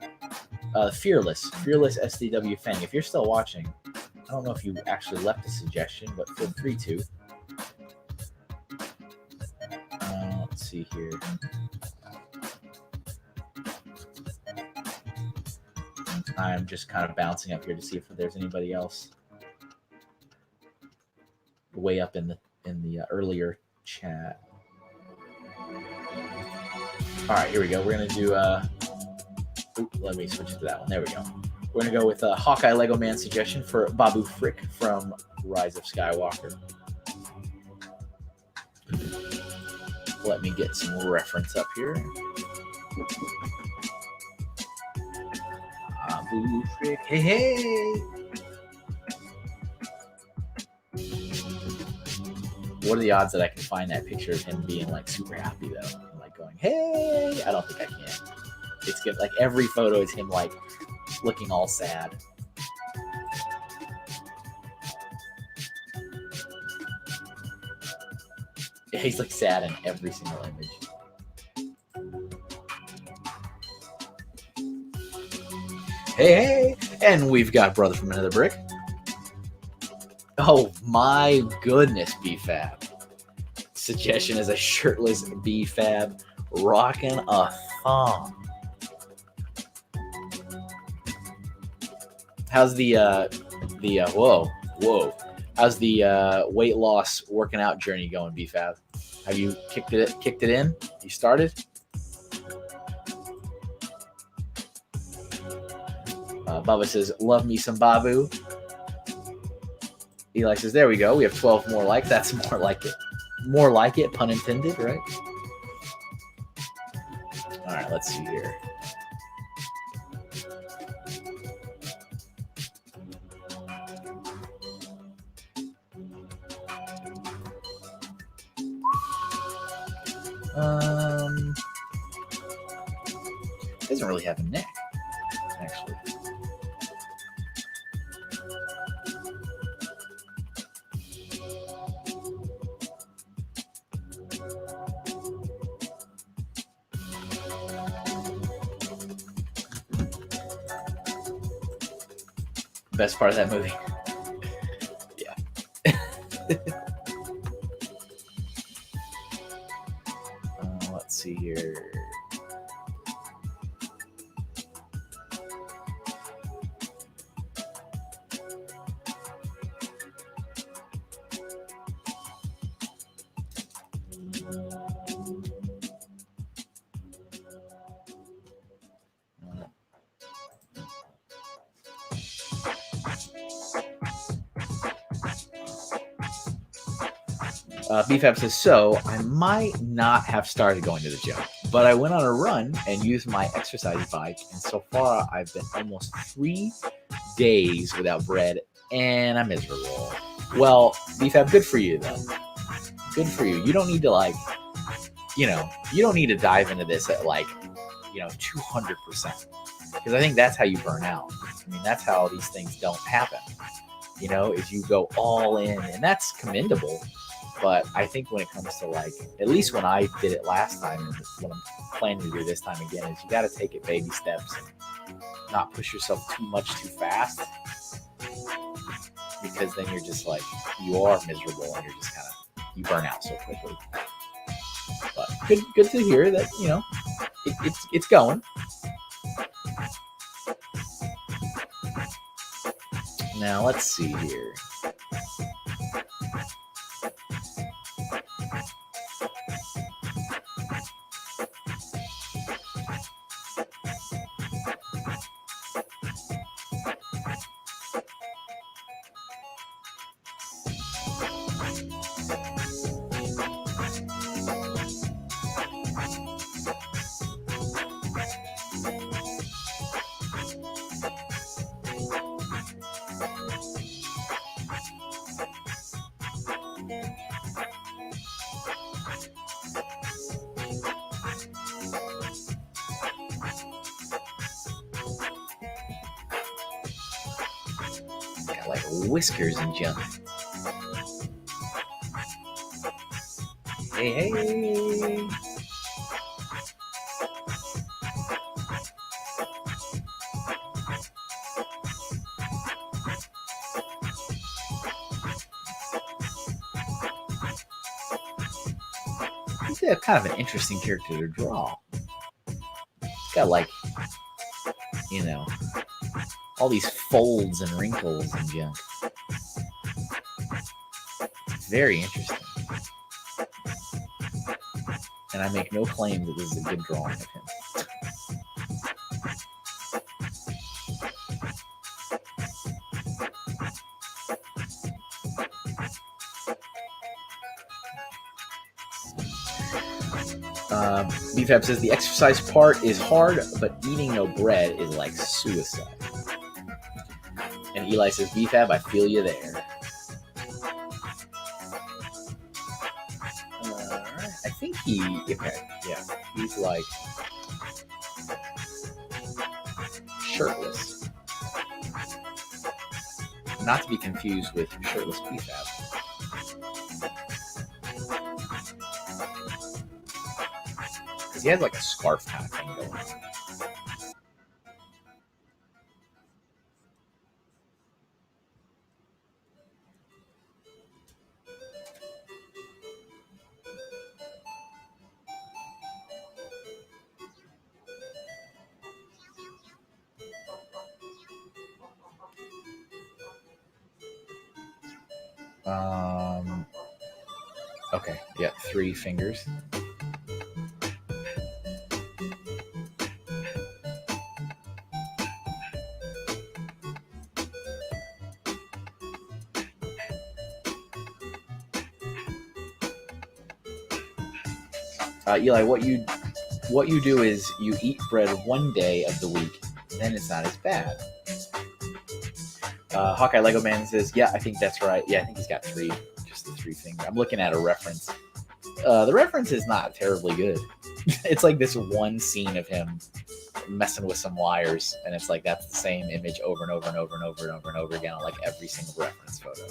Fearless SDW Fang. If you're still watching, I don't know if you actually left a suggestion, but feel free to. Let's see here. I'm just kind of bouncing up here to see if there's anybody else way up in the earlier chat. All right, here we go. We're gonna do. Let me switch to that one. There we go. We're gonna go with Hawkeye Lego Man suggestion for Babu Frick from Rise of Skywalker. Let me get some reference up here. Babu Frick, hey! what are the odds that I can find that picture of him being like super happy though? Like going, hey, I don't think I can. It's good. Like every photo is him like looking all sad. He's like sad in every single image. Hey, and we've got Brother from Another Brick. Oh my goodness, B-Fab. Suggestion is a shirtless B-Fab rocking a thong. How's the whoa. How's the weight loss working out journey going, B-Fab? Have you kicked it in? You started? Bubba says, love me some Babu. Eli says, there we go. We have 12 more likes. That's more like it. More like it, pun intended, right? All right, let's see here. Doesn't really have a neck, actually. Best part of that movie. Yeah. Let's see here. BFAB says, so I might not have started going to the gym, but I went on a run and used my exercise bike, and so far I've been almost 3 days without bread, and I'm miserable. Well, BFAB, good for you, then. Good for you. You don't need to, you don't need to dive into this at, 200%. Because I think that's how you burn out. I mean, that's how these things don't happen. Is you go all in, and that's commendable. But I think when it comes to at least when I did it last time, and what I'm planning to do this time again, is you got to take it baby steps and not push yourself too much too fast, because then you're just you are miserable and you're just you burn out so quickly. But good to hear that it's going. Now let's see here. Whiskers and junk. Hey. He's kind of an interesting character to draw. He's got all these folds and wrinkles and junk. Very interesting. And I make no claim that this is a good drawing of him. BFAB says the exercise part is hard, but eating no bread is like suicide. And Eli says, BFAB, I feel you there. think he's like shirtless. Not to be confused with shirtless BFAB. Because he has like a scarf kind of thing going on. Okay, yeah, 3 fingers. Eli, what you do is you eat bread one day of the week, then it's not as bad. Hawkeye Lego Man says, yeah, I think that's right. Yeah, I think he's got 3, just the 3 finger. I'm looking at a reference. The reference is not terribly good. It's like this one scene of him messing with some wires, and it's like that's the same image over and over and over and over and over and over again on like every single reference photo.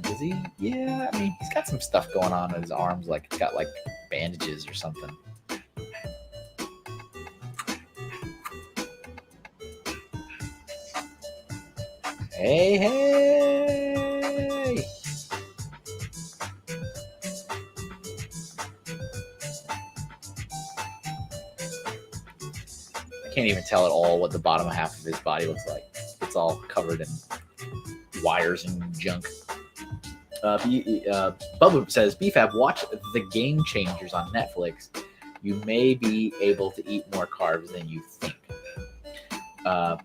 Does he? Yeah, I mean, he's got some stuff going on in his arms, like it's got like bandages or something. Hey, hey! I can't even tell at all what the bottom half of his body looks like. It's all covered in wires and junk. Bubba says, BFAB, watch The Game Changers on Netflix. You may be able to eat more carbs than you think.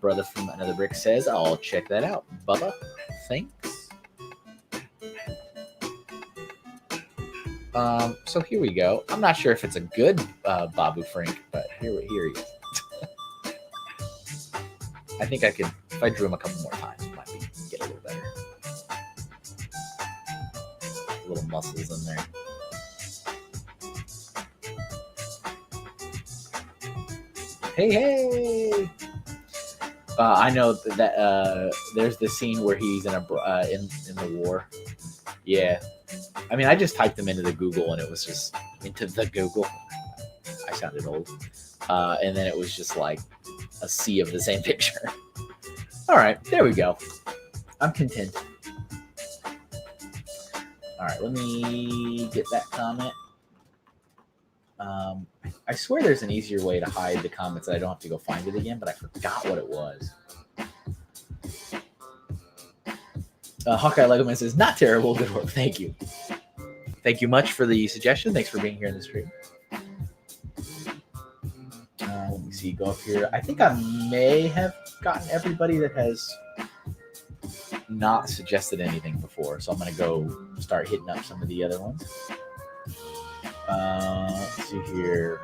Brother from Another Brick says, I'll check that out. Bubba, thanks. So here we go. I'm not sure if it's a good Babu Frink, but here he is. I think I could, if I drew him a couple more times, it might get a little better. Little muscles in there. Hey! I know that there's the scene where he's in the war. Yeah, I mean, I just typed them into the Google, and it was just into the Google. I sounded old, and then it was just like a sea of the same picture. All right, there we go. I'm content. All right, let me get that comment. I swear there's an easier way to hide the comments that I don't have to go find it again, but I forgot what it was. Hawkeye Legoman says, not terrible, good work. Thank you. Thank you much for the suggestion. Thanks for being here in the stream. Let me see, go up here. I think I may have gotten everybody that has not suggested anything before, so I'm going to go start hitting up some of the other ones. Let's see here.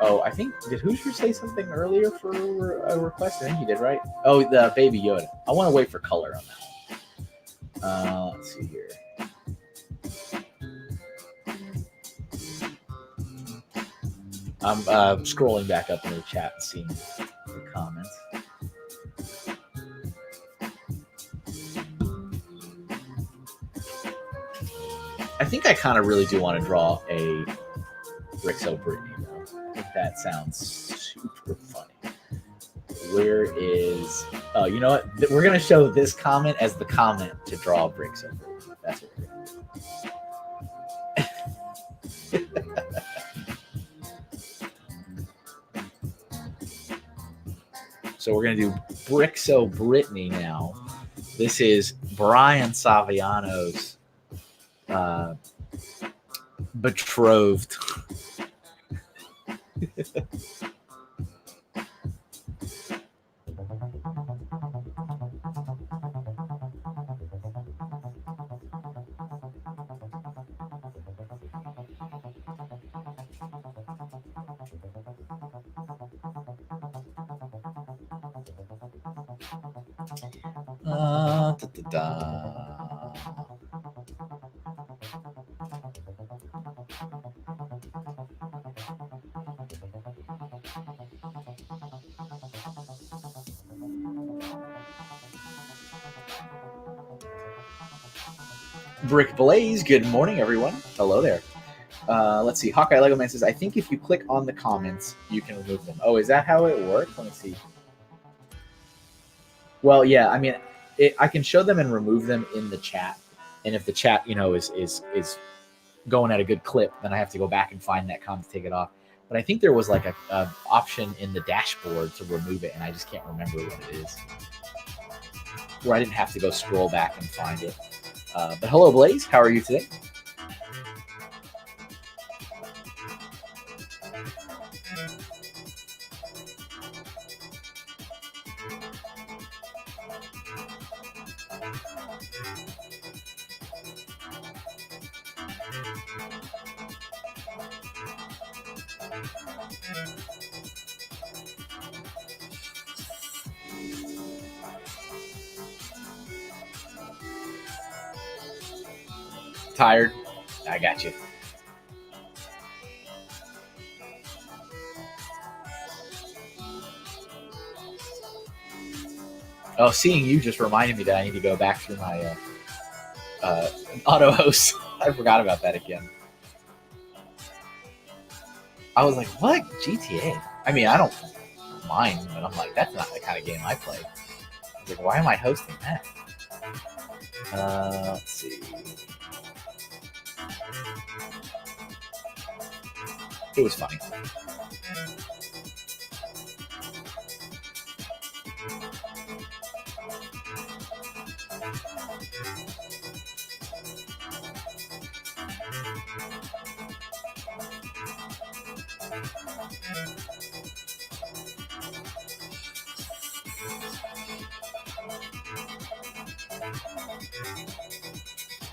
Oh, I think, did Hoosier say something earlier for a request? I think he did, right? Oh, the Baby Yoda. I want to wait for color on that one. Let's see here. I'm scrolling back up in the chat and seeing the comments. I think I kind of really do want to draw a Brixo Brittany, though. I think that sounds super funny. Where is... Oh, you know what? We're going to show this comment as the comment to draw Brixo Brittany. That's what we're going to do. So we're going to do Brixo Brittany now. This is Brian Saviano's Betrothed. Brick Blaze, good morning, everyone. Hello there. Let's see. Hawkeye Lego Man says, I think if you click on the comments, you can remove them. Oh, is that how it works? Let me see. Well, yeah, I mean, I can show them and remove them in the chat. And if the chat, is going at a good clip, then I have to go back and find that comment to take it off. But I think there was like a option in the dashboard to remove it, and I just can't remember what it is. Where I didn't have to go scroll back and find it. But hello, Blaze. How are you today? Tired? I got you. Oh, seeing you just reminded me that I need to go back through my auto host. I forgot about that again. I was like, what? GTA? I mean, I don't mind, but I'm like, that's not the kind of game I play. I was like, why am I hosting that? Let's see. It was funny.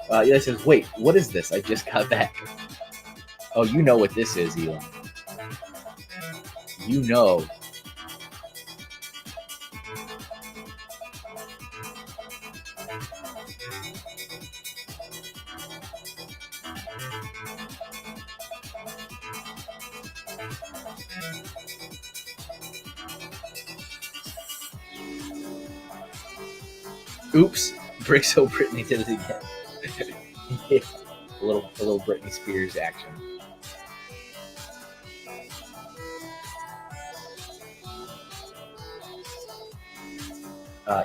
Eli says, wait, what is this? I just got back. Oh, you know what this is, Eli. You know. Oops, Brixo Brittany did it again. Yeah, a little Britney Spears action.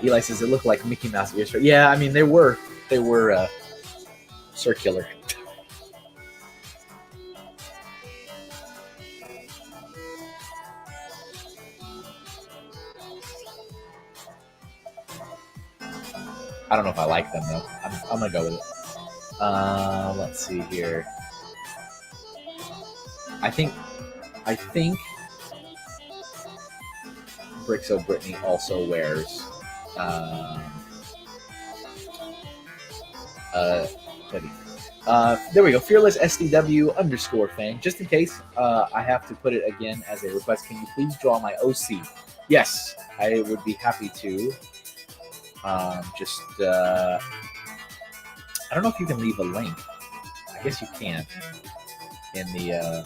Eli says it looked like Mickey Mouse ears. Yeah, I mean they were circular. I don't know if I like them though. I'm gonna go with it. Let's see here. I think Brixo Brittany also wears there we go. Fearless SDW _ fan. Just in case I have to put it again as a request, can you please draw my OC? Yes, I would be happy to. I don't know if you can leave a link. I guess you can in the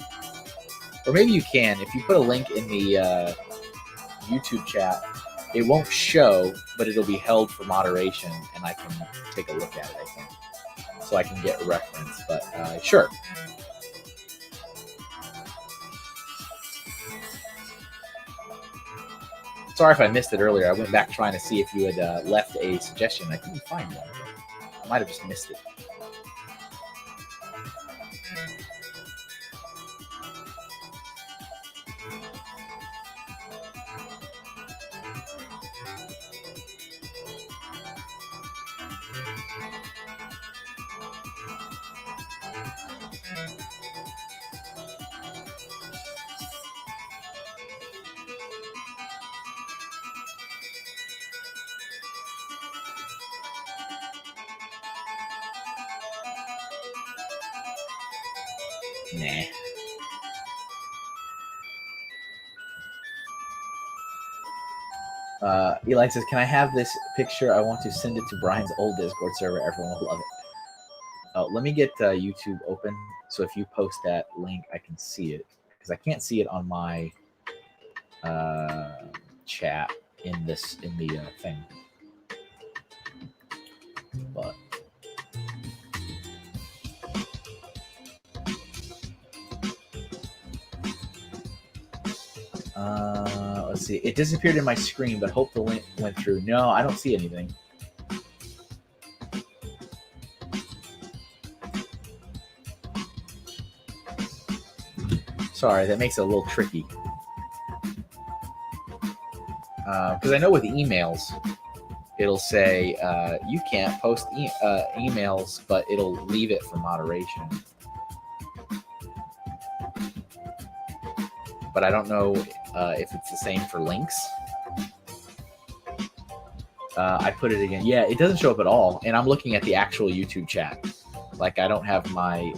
or maybe you can if you put a link in the YouTube chat. It won't show, but it'll be held for moderation, and I can take a look at it, I think, so I can get a reference. But sure. Sorry if I missed it earlier. I went back trying to see if you had left a suggestion. I couldn't find one. I might have just missed it. Nah. Eli says, "Can I have this picture? I want to send it to Brian's old Discord server. Everyone will love it." Oh, let me get YouTube open. So if you post that link, I can see it because I can't see it on my chat in the thing. But let's see. It disappeared in my screen, but hope the link went through. No, I don't see anything. Sorry, that makes it a little tricky. Because I know with emails, it'll say you can't post emails, but it'll leave it for moderation. But I don't know if it's the same for links. I put it again. Yeah, it doesn't show up at all. And I'm looking at the actual YouTube chat. Like I don't have my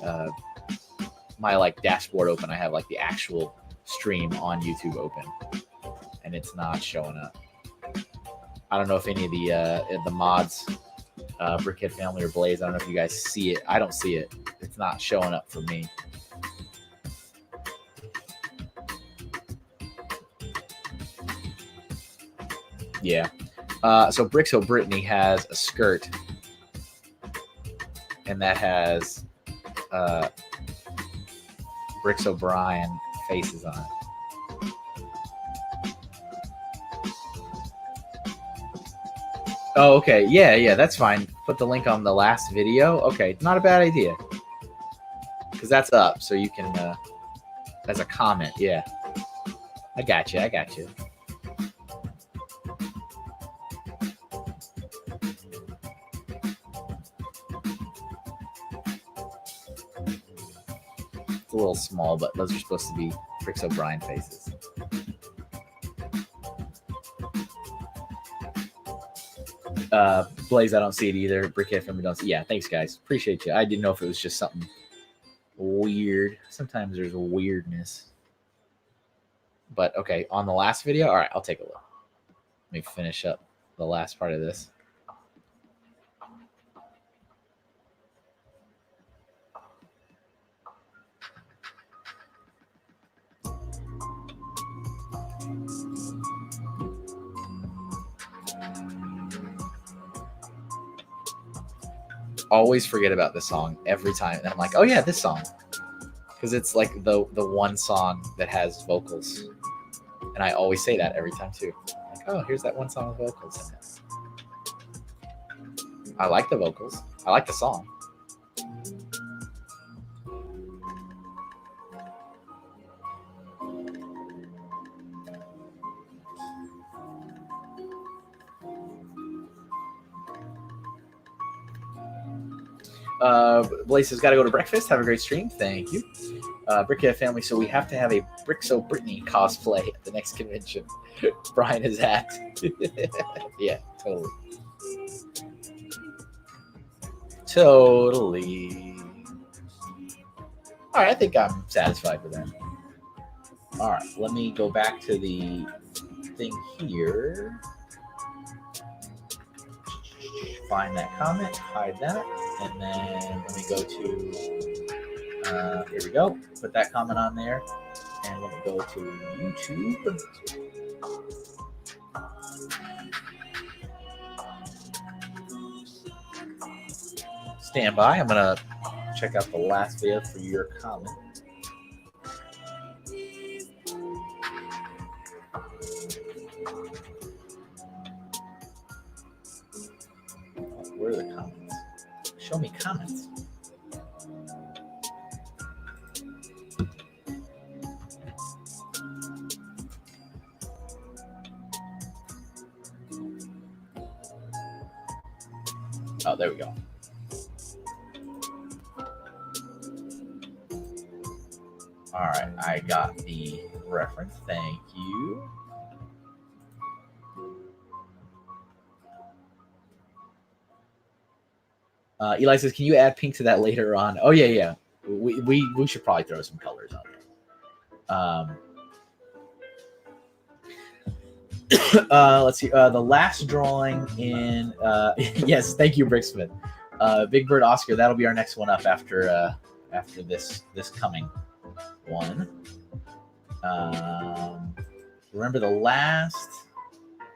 my like dashboard open. I have like the actual stream on YouTube open, and it's not showing up. I don't know if any of the mods, Brickhead Family or Blaze, I don't know if you guys see it. I don't see it. It's not showing up for me. Yeah. So Brixo Brittany has a skirt, and that has Brix O'Brien faces on it. Oh, okay. Yeah, that's fine. Put the link on the last video. Okay, not a bad idea. Because that's up, so you can, as a comment, yeah. I got you. It's a little small, but those are supposed to be Brix O'Brien faces. Blaze, I don't see it either. Brickhead Family don't see it. Yeah, thanks, guys. Appreciate you. I didn't know if it was just something weird. Sometimes there's a weirdness. But, okay, on the last video? All right, I'll take a look. Let me finish up the last part of this. Always forget about this song every time. And I'm like, oh yeah, this song. Because it's like the one song that has vocals. And I always say that every time too. Like, oh, here's that one song with vocals in it. I like the vocals. I like the song. Blaze has got to go to breakfast. Have a great stream. Thank you. Brickhead Family. So we have to have a Brixo Brittany cosplay at the next convention. Brian is at. Yeah, totally. Totally. All right, I think I'm satisfied with that. All right, let me go back to the thing here. Find that comment, hide that, and then let me go to, here we go, put that comment on there, and let me go to YouTube. Stand by, I'm going to check out the last video for your comment. Where are the comments? Show me comments. Oh, there we go. All right, I got the reference. Thank you. Eli says, can you add pink to that later on? Oh, yeah. We should probably throw some colors on there. Let's see. The last drawing in yes, thank you, Bricksmith. Big Bird Oscar. That'll be our next one up after this coming one. Remember the last.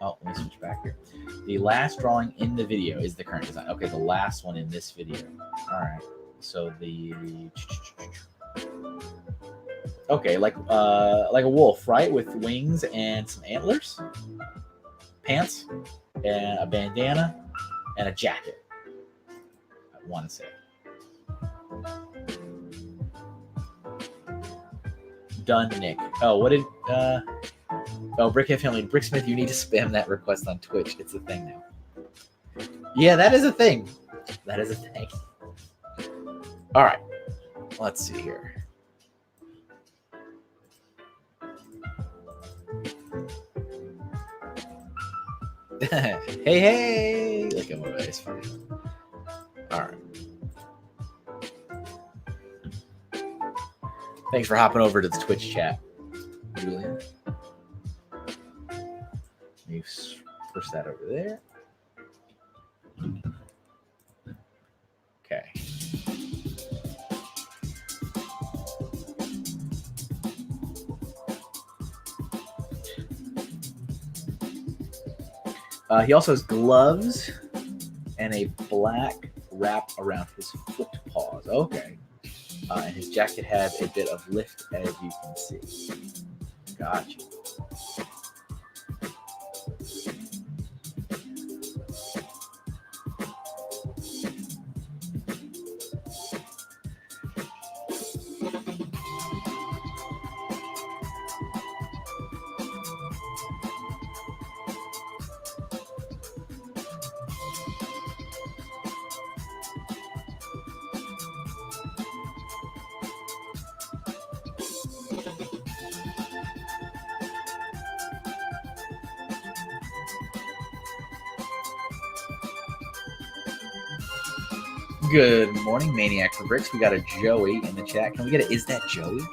Oh, let me switch back here. The last drawing in the video is the current design. Okay, the last one in this video. All right. So okay, like a wolf, right, with wings and some antlers, pants, and a bandana, and a jacket. I want to say. Done, Nick. Oh, what did Brickhead Family, Bricksmith, you need to spam that request on Twitch. It's a thing now. Yeah, that is a thing. That is a thing. All right. Let's see here. hey. Look at my face. Funny. All right. Thanks for hopping over to the Twitch chat, Julian. You push that over there. Okay. He also has gloves and a black wrap around his foot paws. Okay. And his jacket had a bit of lift, as you can see. Gotcha. Good morning, Maniac for Bricks. We got a Joey in the chat. Can we get a Is That Joey? Can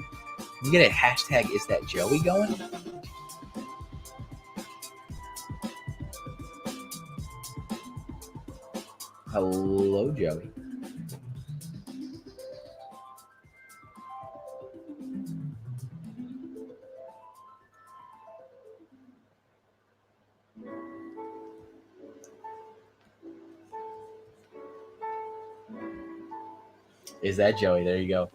we get a hashtag Is That Joey going? Hello, Joey. Is That Joey? There you go.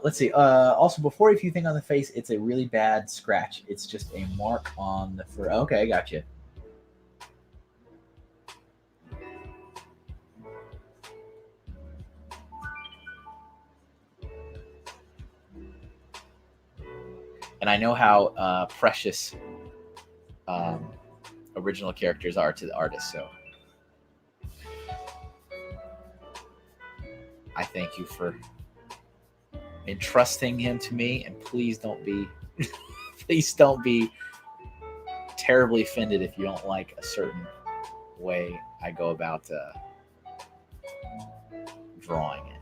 Let's see. Also, before if you think on the face, it's a really bad scratch. It's just a mark on the fur. Okay, I got you. And I know how precious original characters are to the artist, so I thank you for entrusting him to me, and please don't be terribly offended if you don't like a certain way I go about drawing it.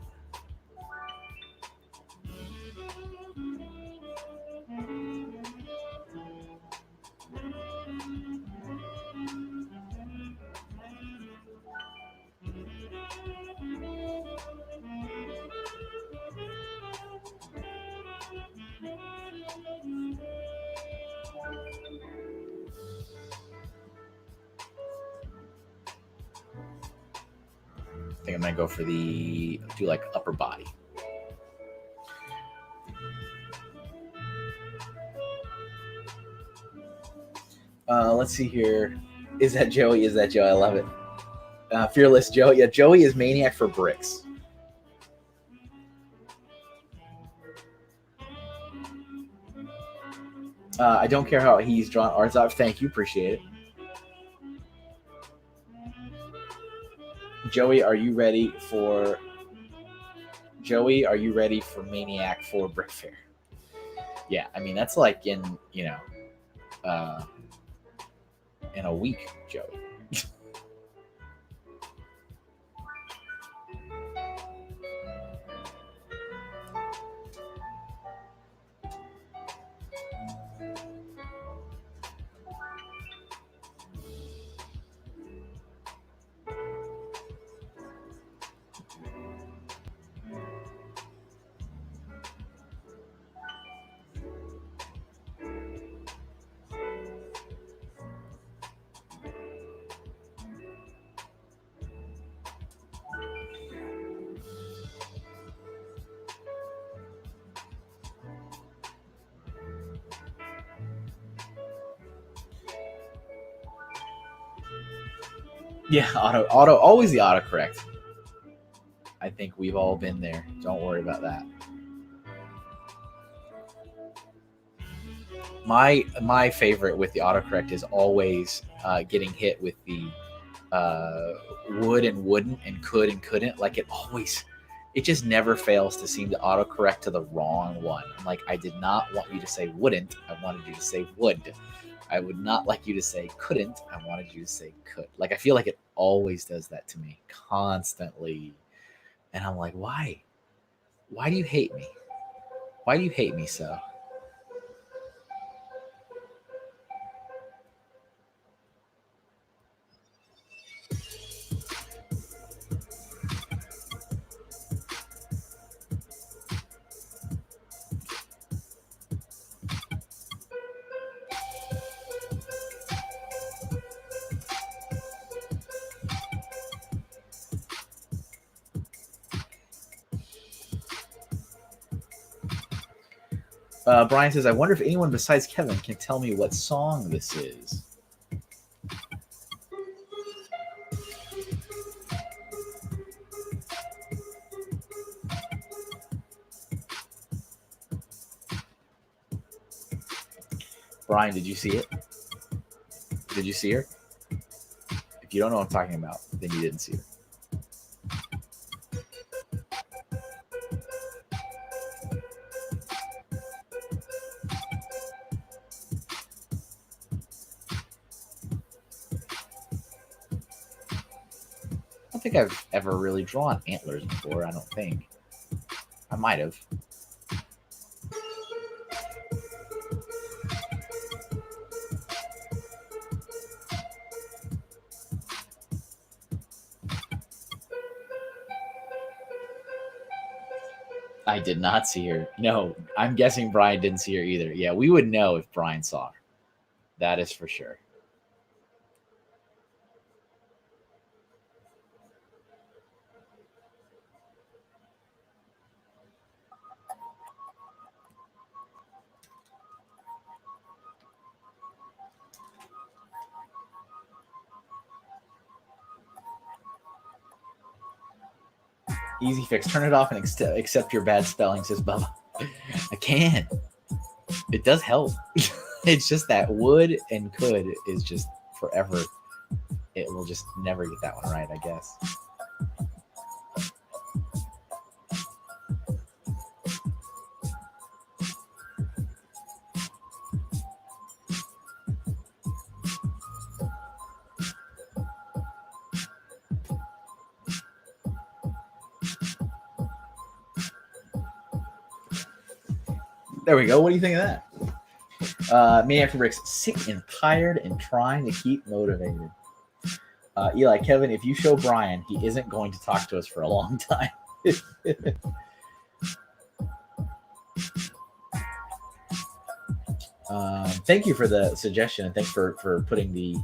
I think I'm gonna go for do like upper body. Let's see here. Is That Joey? Is That Joey? I love it. Fearless Joey. Yeah, Joey is Maniac for Bricks. I don't care how he's drawn arts out. Thank you. Appreciate it. Joey, are you ready for Maniac for Brick Fair? Yeah, I mean that's like in a week, Joey. Yeah, auto, always the autocorrect. I think we've all been there. Don't worry about that. My favorite with the autocorrect is always getting hit with the would and wouldn't and could and couldn't. Like it just never fails to seem to autocorrect to the wrong one. I'm like, I did not want you to say wouldn't. I wanted you to say would. I would not like you to say couldn't. I wanted you to say could. Like, I feel like it always does that to me constantly. And I'm like, why? Why do you hate me? Why do you hate me so? Brian says, I wonder if anyone besides Kevin can tell me what song this is. Brian, did you see it? Did you see her? If you don't know what I'm talking about, then you didn't see her. I don't think I've ever really drawn antlers before. I don't think. I might have. I did not see her. No, I'm guessing Brian didn't see her either. Yeah, we would know if Brian saw her. That is for sure. Easy fix. Turn it off and accept your bad spelling, says Bubba. I can. It does help. It's just that would and could is just forever. It will just never get that one right, I guess. There we go. What do you think of that? Me after Rick's sick and tired and trying to keep motivated. Eli, Kevin, if you show Brian, he isn't going to talk to us for a long time. Thank you for the suggestion, and thanks for putting the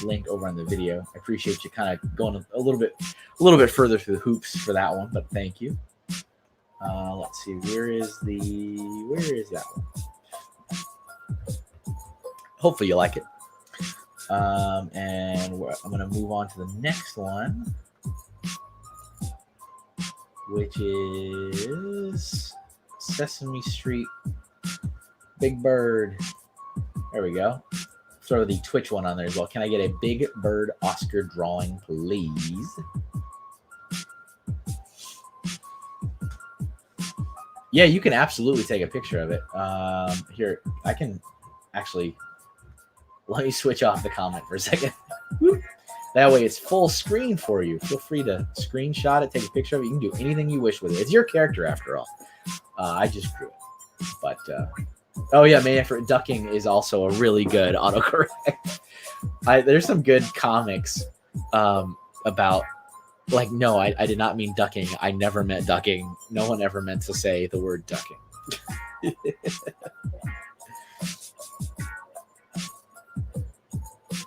link over on the video. I appreciate you kind of going a little bit further through the hoops for that one, but thank you. Let's see, where is that one? Hopefully you like it. And I'm going to move on to the next one, which is Sesame Street Big Bird. There we go. Throw the Twitch one on there as well. Can I get a Big Bird Oscar drawing, please? Yeah, you can absolutely take a picture of it. Here, I can actually... Let me switch off the comment for a second. That way it's full screen for you. Feel free to screenshot it, take a picture of it. You can do anything you wish with it. It's your character after all. I just drew it. But, oh yeah, Man for Ducking is also a really good autocorrect. There's some good comics about, like, no, I did not mean ducking. I never meant ducking. No one ever meant to say the word ducking.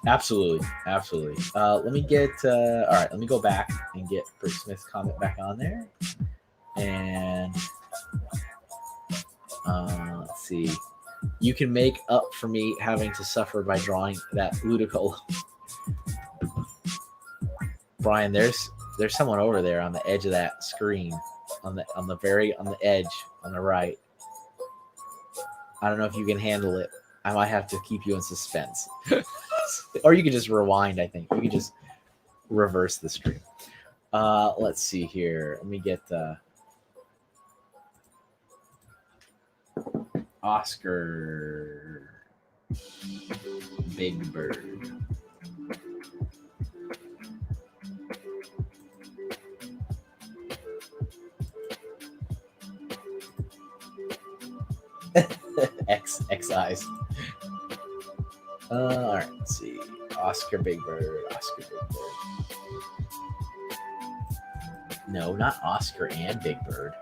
Absolutely. Let me get all right, let me go back and get Brick Smith's comment back on there. And let's see. You can make up for me having to suffer by drawing that Ludicolo. Brian, there's someone over there on the edge of that screen, on the edge on the right. I don't know if you can handle it. I might have to keep you in suspense. Or you could just rewind, I think. You could just reverse the stream. Let's see here. Let me get Oscar Big Bird. X eyes. All right, let's see. Oscar Big Bird. Oscar Big Bird. No, not Oscar and Big Bird.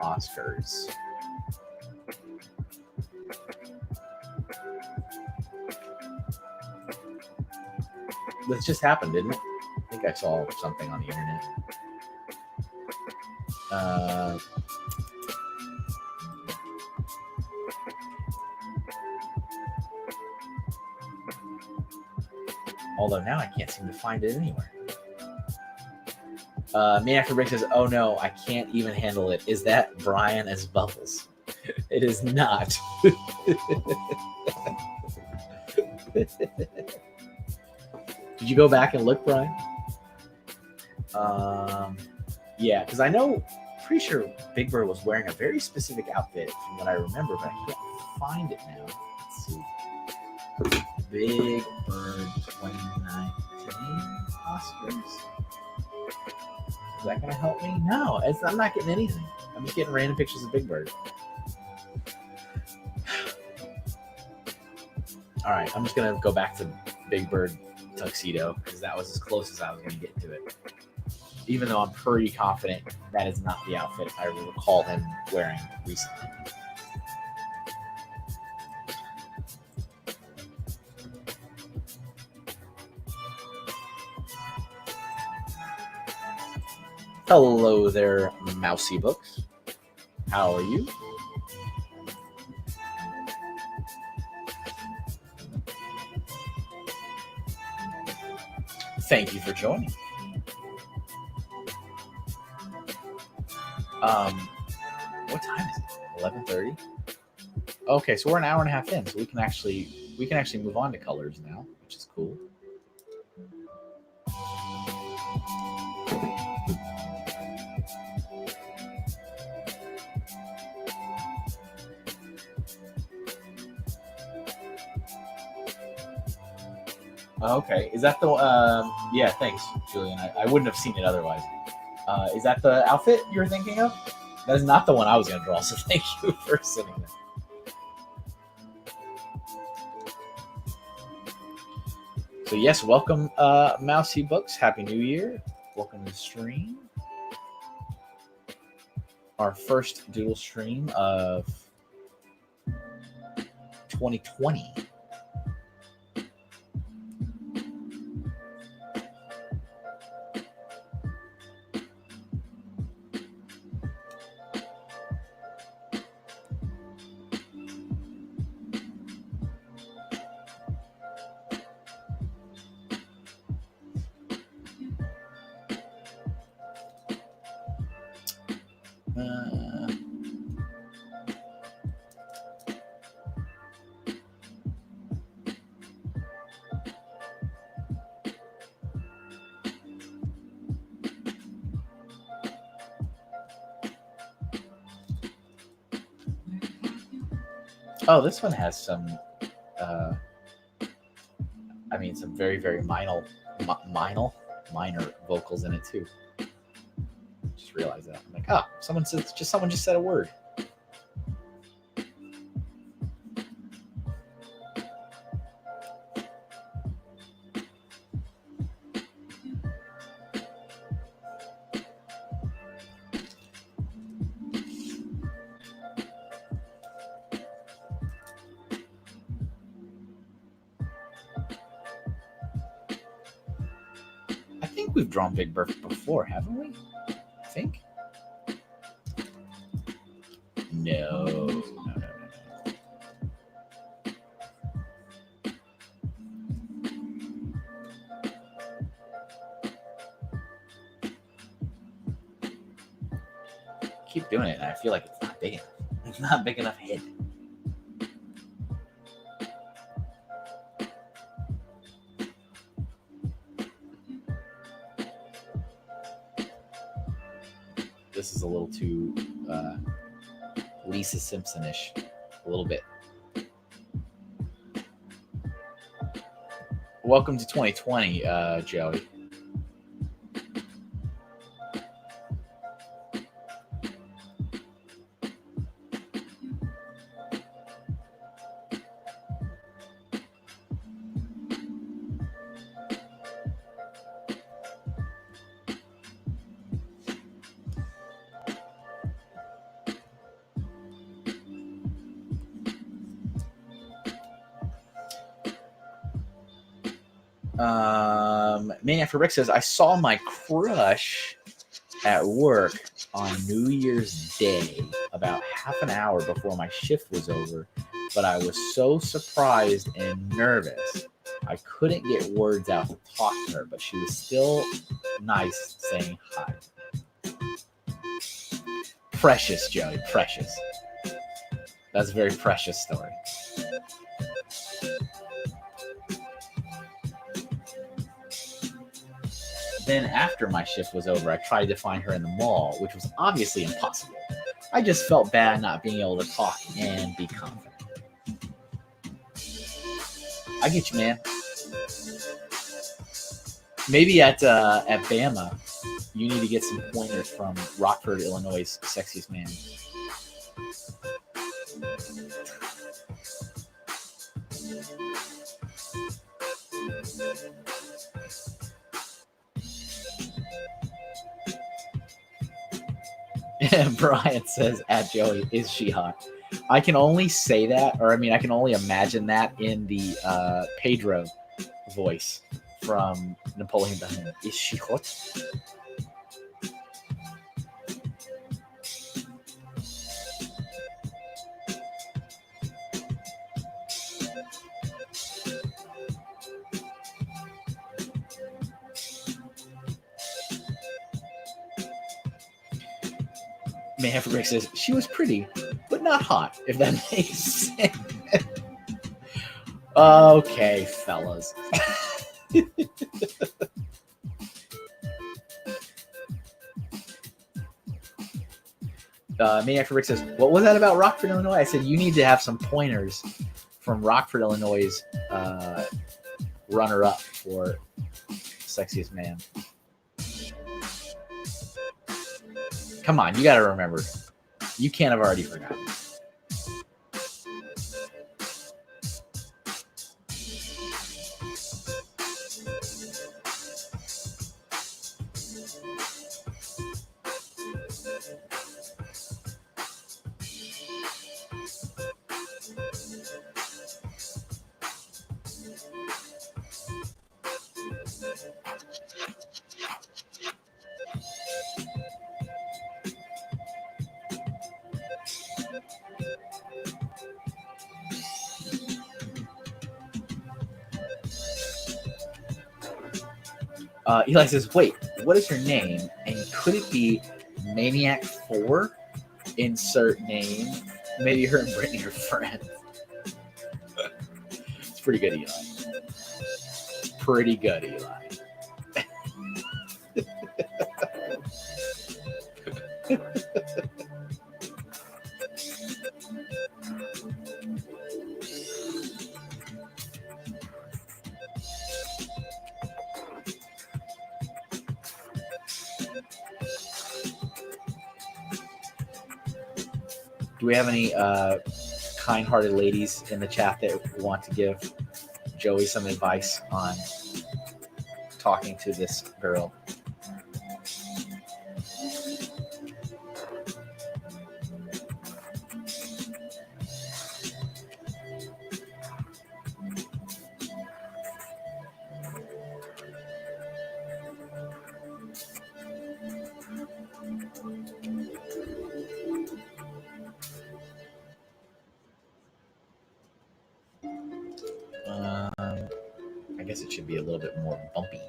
Oscars. This just happened, didn't it? I think I saw something on the internet. Although now I can't seem to find it anywhere. Me After Break says, "Oh no, I can't even handle it. Is that Brian as Bubbles?" It is not. Did you go back and look, Brian? Yeah, because I know, pretty sure Big Bird was wearing a very specific outfit from what I remember, but I can't find it now. Let's see. Big Bird 2019 Oscars. Is that going to help me? No, I'm not getting anything. I'm just getting random pictures of Big Bird. All right, I'm just going to go back to Big Bird tuxedo because that was as close as I was going to get to it. Even though I'm pretty confident that is not the outfit I recall him wearing recently. Hello there, Mousy Books. How are you? Thank you for joining. What time is it? 11:30. Okay, so we're an hour and a half in, so we can actually move on to colors now, which is cool. Okay, is that the? Yeah, thanks, Julian. I wouldn't have seen it otherwise. Is that the outfit you were thinking of? That is not the one I was going to draw. So thank you for sending that. So yes, welcome, Mousy Books. Happy New Year. Welcome to the stream. Our first Doodle stream of 2020. Oh, this one has some, some very, very minor vocals in it too. Just realized that. I'm like, someone just said a word. We've drawn Big Bird before, haven't we? I think. No. doing it, and I feel like it's not big enough. It's not big enough head. This is a little too Lisa Simpson-ish, a little bit. Welcome to 2020, Joey. Maniac for Rick says, I saw my crush at work on New Year's Day about half an hour before my shift was over, but I was so surprised and nervous I couldn't get words out to talk to her, but she was still nice, saying hi. Precious, Joey, precious. That's a very precious story. Then after my shift was over, I tried to find her in the mall, which was obviously impossible. I just felt bad not being able to talk and be confident. I get you, man. Maybe at Bama, you need to get some pointers from Rockford, Illinois' Sexiest Man. And Brian says, at Joey, is she hot? I can only say that, or I mean, I can only imagine that in the Pedro voice from Napoleon Dynamite. Is she hot? Man for Rick says, she was pretty, but not hot, if that makes sense. Okay, fellas. Maniac for Rick says, what was that about Rockford, Illinois? I said, you need to have some pointers from Rockford, Illinois' runner-up for Sexiest Man. Come on, you got to remember. You can't have already forgotten. Eli says, wait, what is her name? And could it be Maniac 4? Insert name. Maybe her and Brittany are friends. It's pretty good, Eli. Pretty good, Eli. Do we have any kind-hearted ladies in the chat that want to give Joey some advice on talking to this girl? I guess it should be a little bit more bumpy.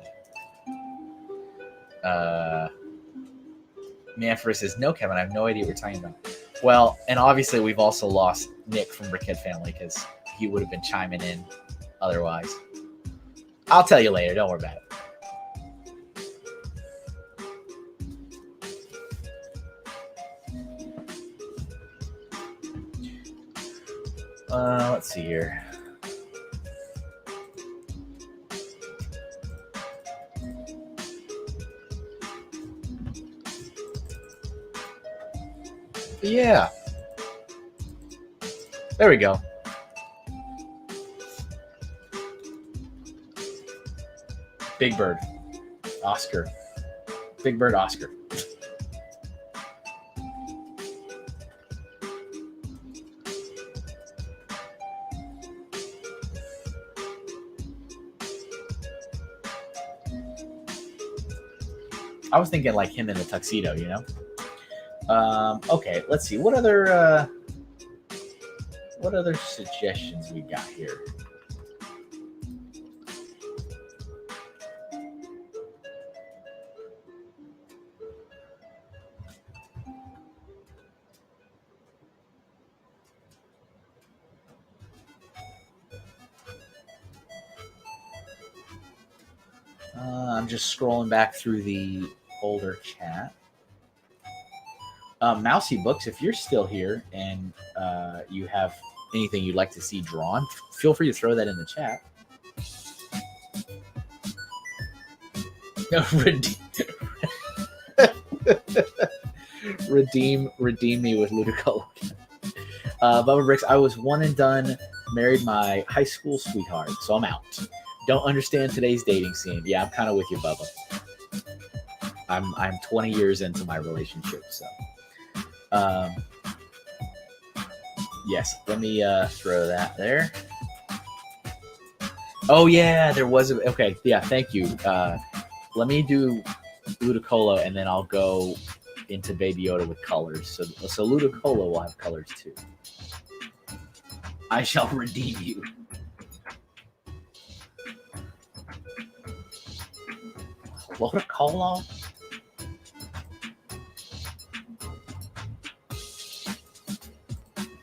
Manfred says, no, Kevin, I have no idea what you're talking about. Well, and obviously we've also lost Nick from Brickhead Family because he would have been chiming in otherwise. I'll tell you later. Don't worry about it. Let's see here. Yeah. There we go. Big Bird. Oscar. Big Bird Oscar. I was thinking like him in the tuxedo, you know? Okay, let's see. What other suggestions we got here? I'm just scrolling back through the older chat. Mousy Books, if you're still here and you have anything you'd like to see drawn, feel free to throw that in the chat. redeem me with Ludicolo. Bubba Bricks, I was one and done, married my high school sweetheart, so I'm out. Don't understand today's dating scene. Yeah, I'm kind of with you, Bubba. I'm 20 years into my relationship, so yes, let me throw that there. Oh yeah, there was okay. Yeah, thank you. Let me do Ludicolo, and then I'll go into Baby Yoda with colors. So Ludicolo will have colors too. I shall redeem you. Ludicolo?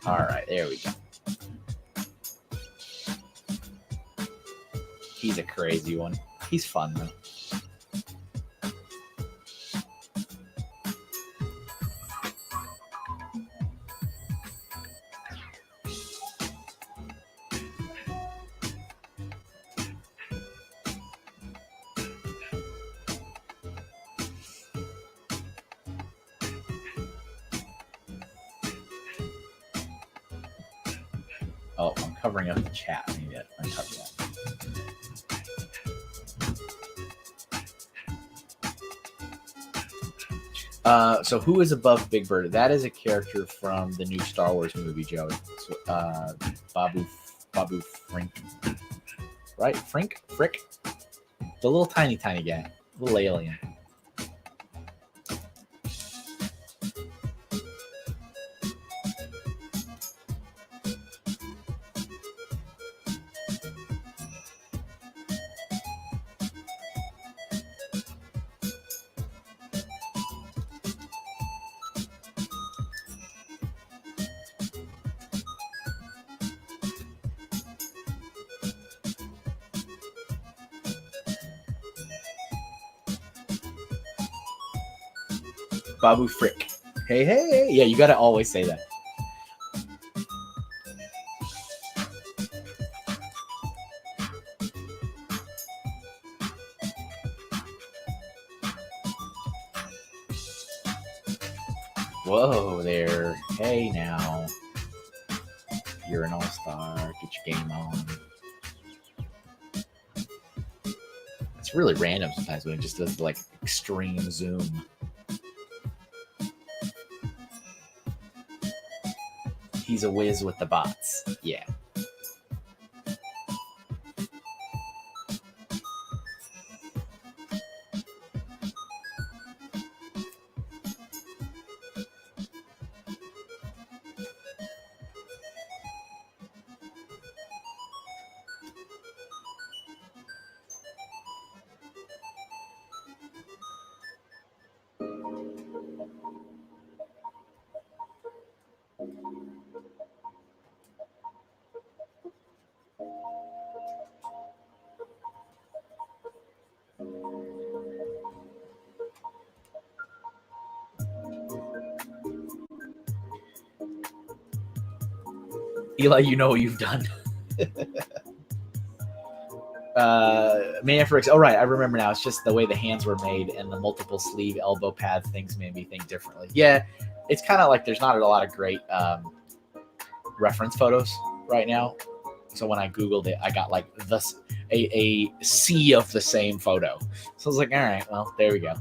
All right, there we go. He's a crazy one. He's fun though. Oh, I'm covering up the chat. I need to uncover that. So who is above Big Bird? That is a character from the new Star Wars movie, Joey. So, Babu Frink. Right? Frick? The little tiny guy. Little alien. Babu Frick. Hey. Yeah, you got to always say that. Whoa there. Hey now. You're an all-star. Get your game on. It's really random sometimes when it just does like extreme zoom. He's a whiz with the bots. Yeah. Eli, you know what you've done. Maniac for Bricks. Oh, right. I remember now. It's just the way the hands were made and the multiple sleeve elbow pad things made me think differently. Yeah, it's kind of like there's not a lot of great reference photos right now. So when I Googled it, I got like a sea of the same photo. So I was like, all right, well, there we go.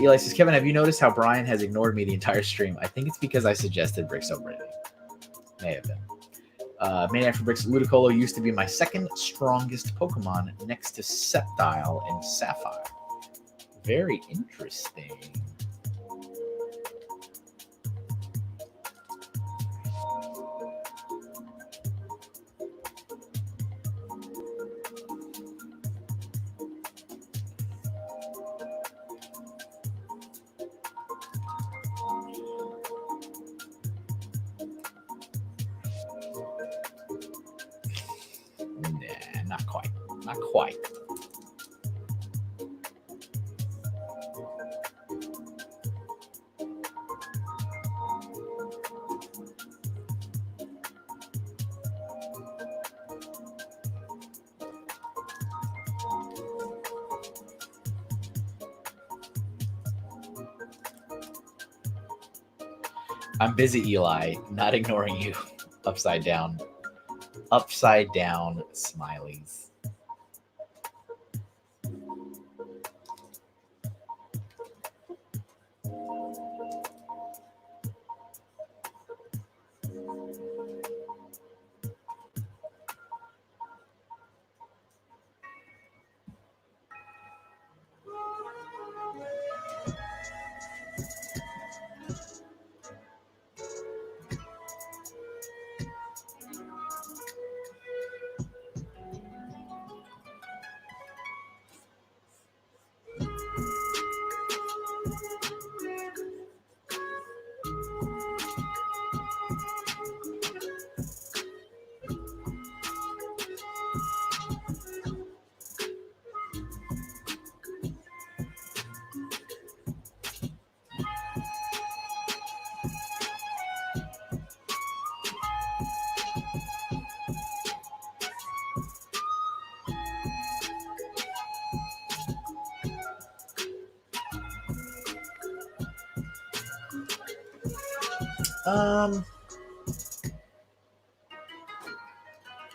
Eli says, Kevin, have you noticed how Brian has ignored me the entire stream? I think it's because I suggested Bricks over anything. May have been. Maniac for Bricks, Ludicolo used to be my second strongest Pokemon next to Sceptile and Sapphire. Very interesting. Not quite. Not quite. I'm busy, Eli. Not ignoring you. Upside down. Upside down smileys.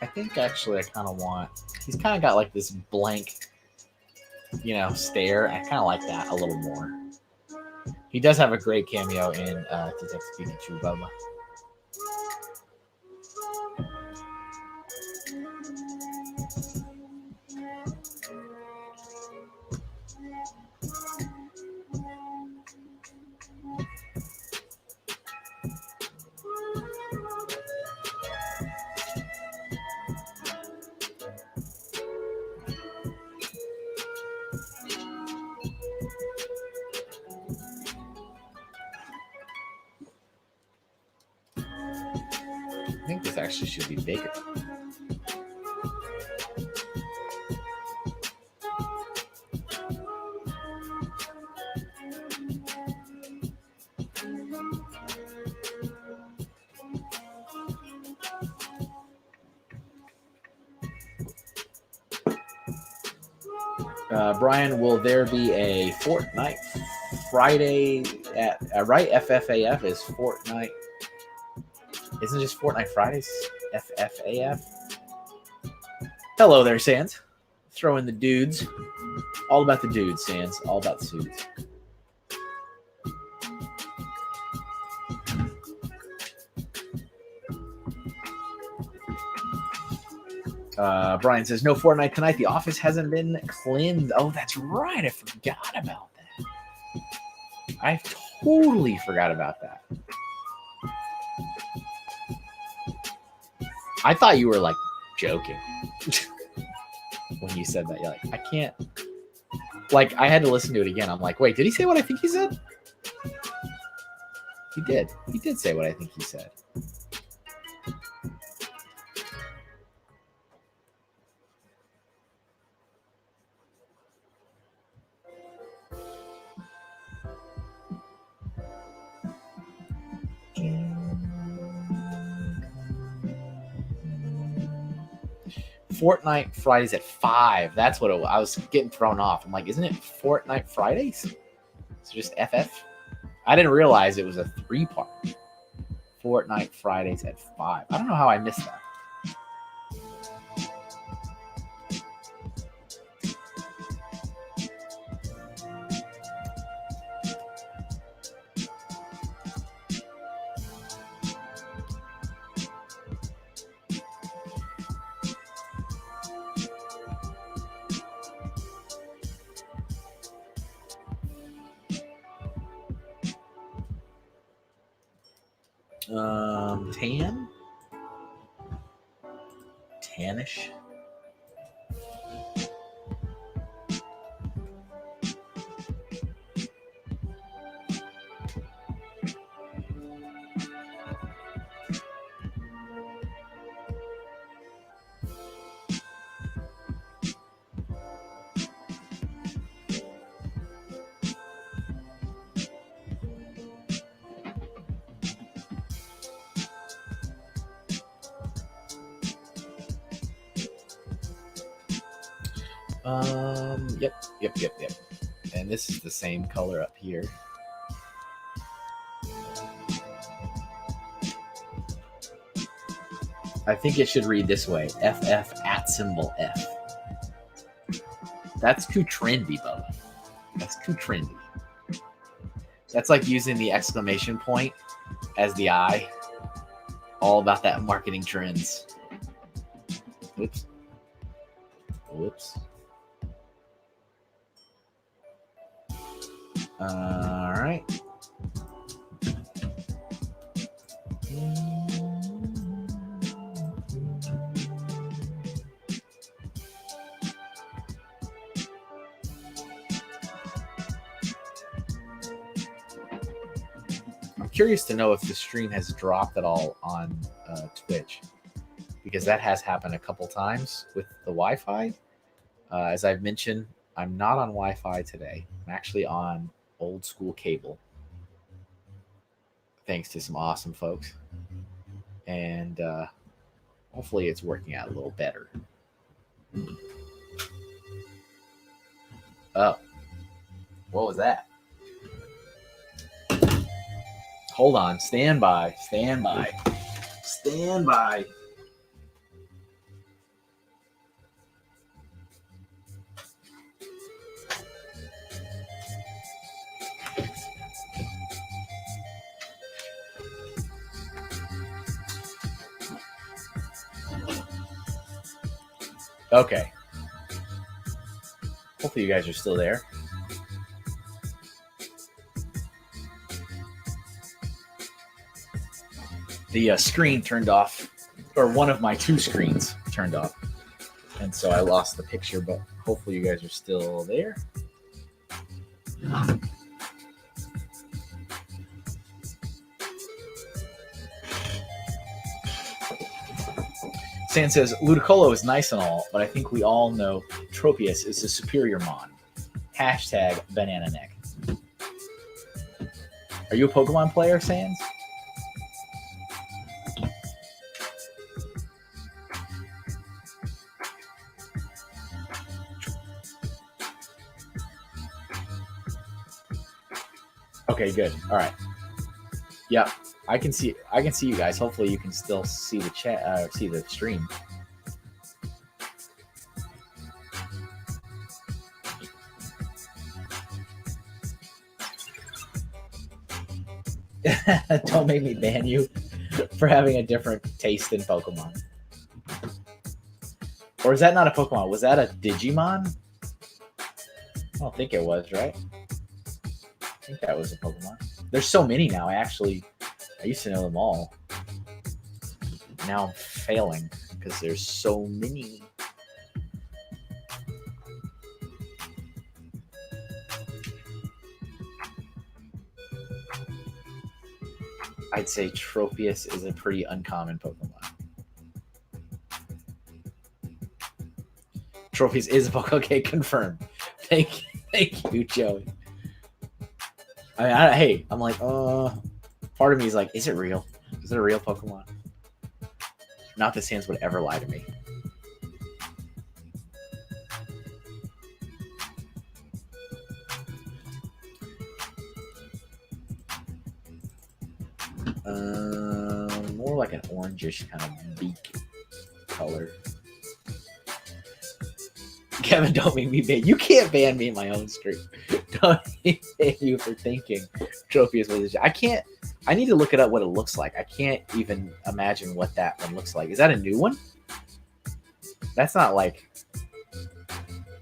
I think actually I kind of want. He's kind of got like this blank, stare. I kind of like that a little more. He does have a great cameo in Detective Pikachu, Bubba. I think this actually should be bigger. Brian, will there be a Fortnite Friday at right? FFAF is Fortnite. Isn't it just Fortnite Fridays? FFAF. Hello there, Sans. Throw in the dudes. All about the dudes, Sans. All about the dudes. Brian says, no Fortnite tonight. The office hasn't been cleansed. Oh, that's right. I forgot about that. I totally forgot about that. I thought you were like joking when you said that. You're like, I can't. Like, I had to listen to it again. I'm like, wait, did he say what I think he said? He did. He did say what I think he said. Fortnite Fridays at 5. That's what it was. I was getting thrown off. I'm like, isn't it Fortnite Fridays? It's just FF. I didn't realize it was a 3-part. Fortnite Fridays at 5. I don't know how I missed that. Tan? Tannish? Yep. And this is the same color up here. I think it should read this way. FF at symbol F. That's too trendy, Bubba. That's too trendy. That's like using the exclamation point as the I. All about that marketing trends. Whoops. All right. I'm curious to know if the stream has dropped at all on Twitch, because that has happened a couple times with the Wi-Fi. As I've mentioned, I'm not on Wi-Fi today. I'm actually on old school cable, thanks to some awesome folks. And hopefully it's working out a little better. Oh, what was that? Hold on. Stand by. Okay. Hopefully you guys are still there. The screen turned off, or one of my 2 screens turned off. And so I lost the picture, but hopefully you guys are still there. San says, Ludicolo is nice and all, but I think we all know Tropius is the superior mon. Hashtag banana neck. Are you a Pokemon player, Sans? Okay, good. All right. Yeah, I can see you guys. Hopefully, you can still see the chat, see the stream. Don't make me ban you for having a different taste in Pokemon. Or is that not a Pokemon? Was that a Digimon? I don't think it was, right? I think that was a Pokemon. There's so many now. I used to know them all. Now I'm failing because there's so many. I'd say Tropius is a pretty uncommon Pokemon. Tropius is a Pokemon. Okay, confirmed. Thank you, Joey. I mean, hey, I'm like, part of me is like, is it real? Is it a real Pokemon? Not that Sans would ever lie to me. More like an orangish kind of beak color. Kevin, don't make me ban. You can't ban me in my own stream. Don't ban you for thinking Tropius was. I can't. I need to look it up what it looks like. I can't even imagine what that one looks like. Is that a new one? That's not like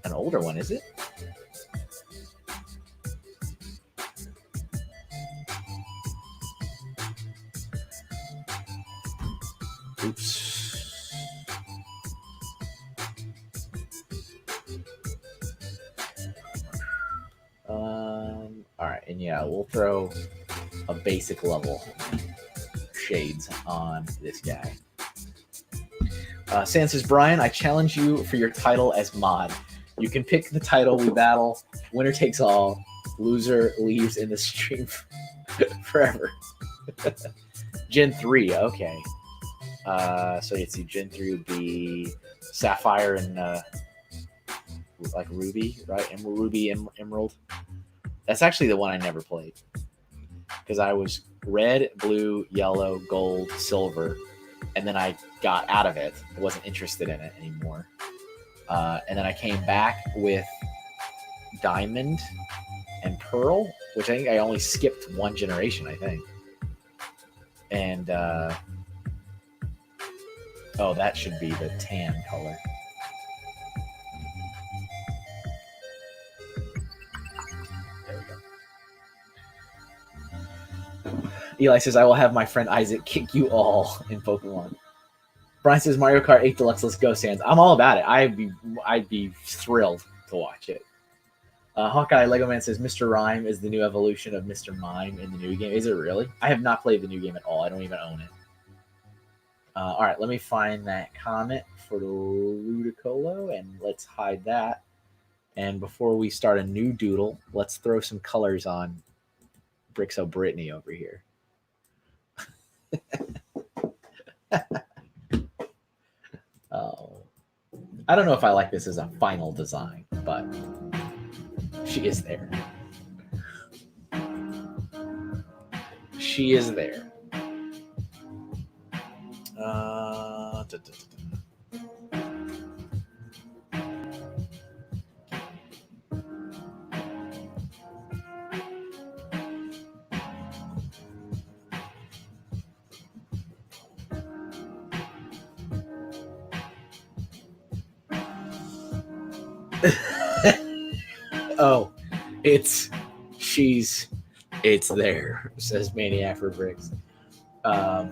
an older one, is it? Oops. All right, and yeah, we'll throw a basic level shades on this guy. Sans says, Brian, I challenge you for your title as mod. You can pick the title, we battle, winner takes all, loser leaves in the stream forever. Gen 3, okay. So you'd see Gen 3 would be Sapphire and like Ruby, right? Ruby, Emerald. That's actually the one I never played. Because I was red, blue, yellow, gold, silver, and then I got out of it. I wasn't interested in it anymore. And then I came back with Diamond and Pearl, which I think I only skipped one generation, I think. And, oh, that should be the tan color. Eli says, I will have my friend Isaac kick you all in Pokemon. Brian says, Mario Kart 8 Deluxe, let's go, Sans. I'm all about it. I'd be thrilled to watch it. Hawkeye Lego Man says, Mr. Rhyme is the new evolution of Mr. Mime in the new game. Is it really? I have not played the new game at all. I don't even own it. All right, let me find that comment for Ludicolo, and let's hide that. And before we start a new doodle, let's throw some colors on Brixo Brittany over here. Oh, I don't know if I like this as a final design, but she is there. She is there. Oh, it's there, says Maniac for Bricks. Brian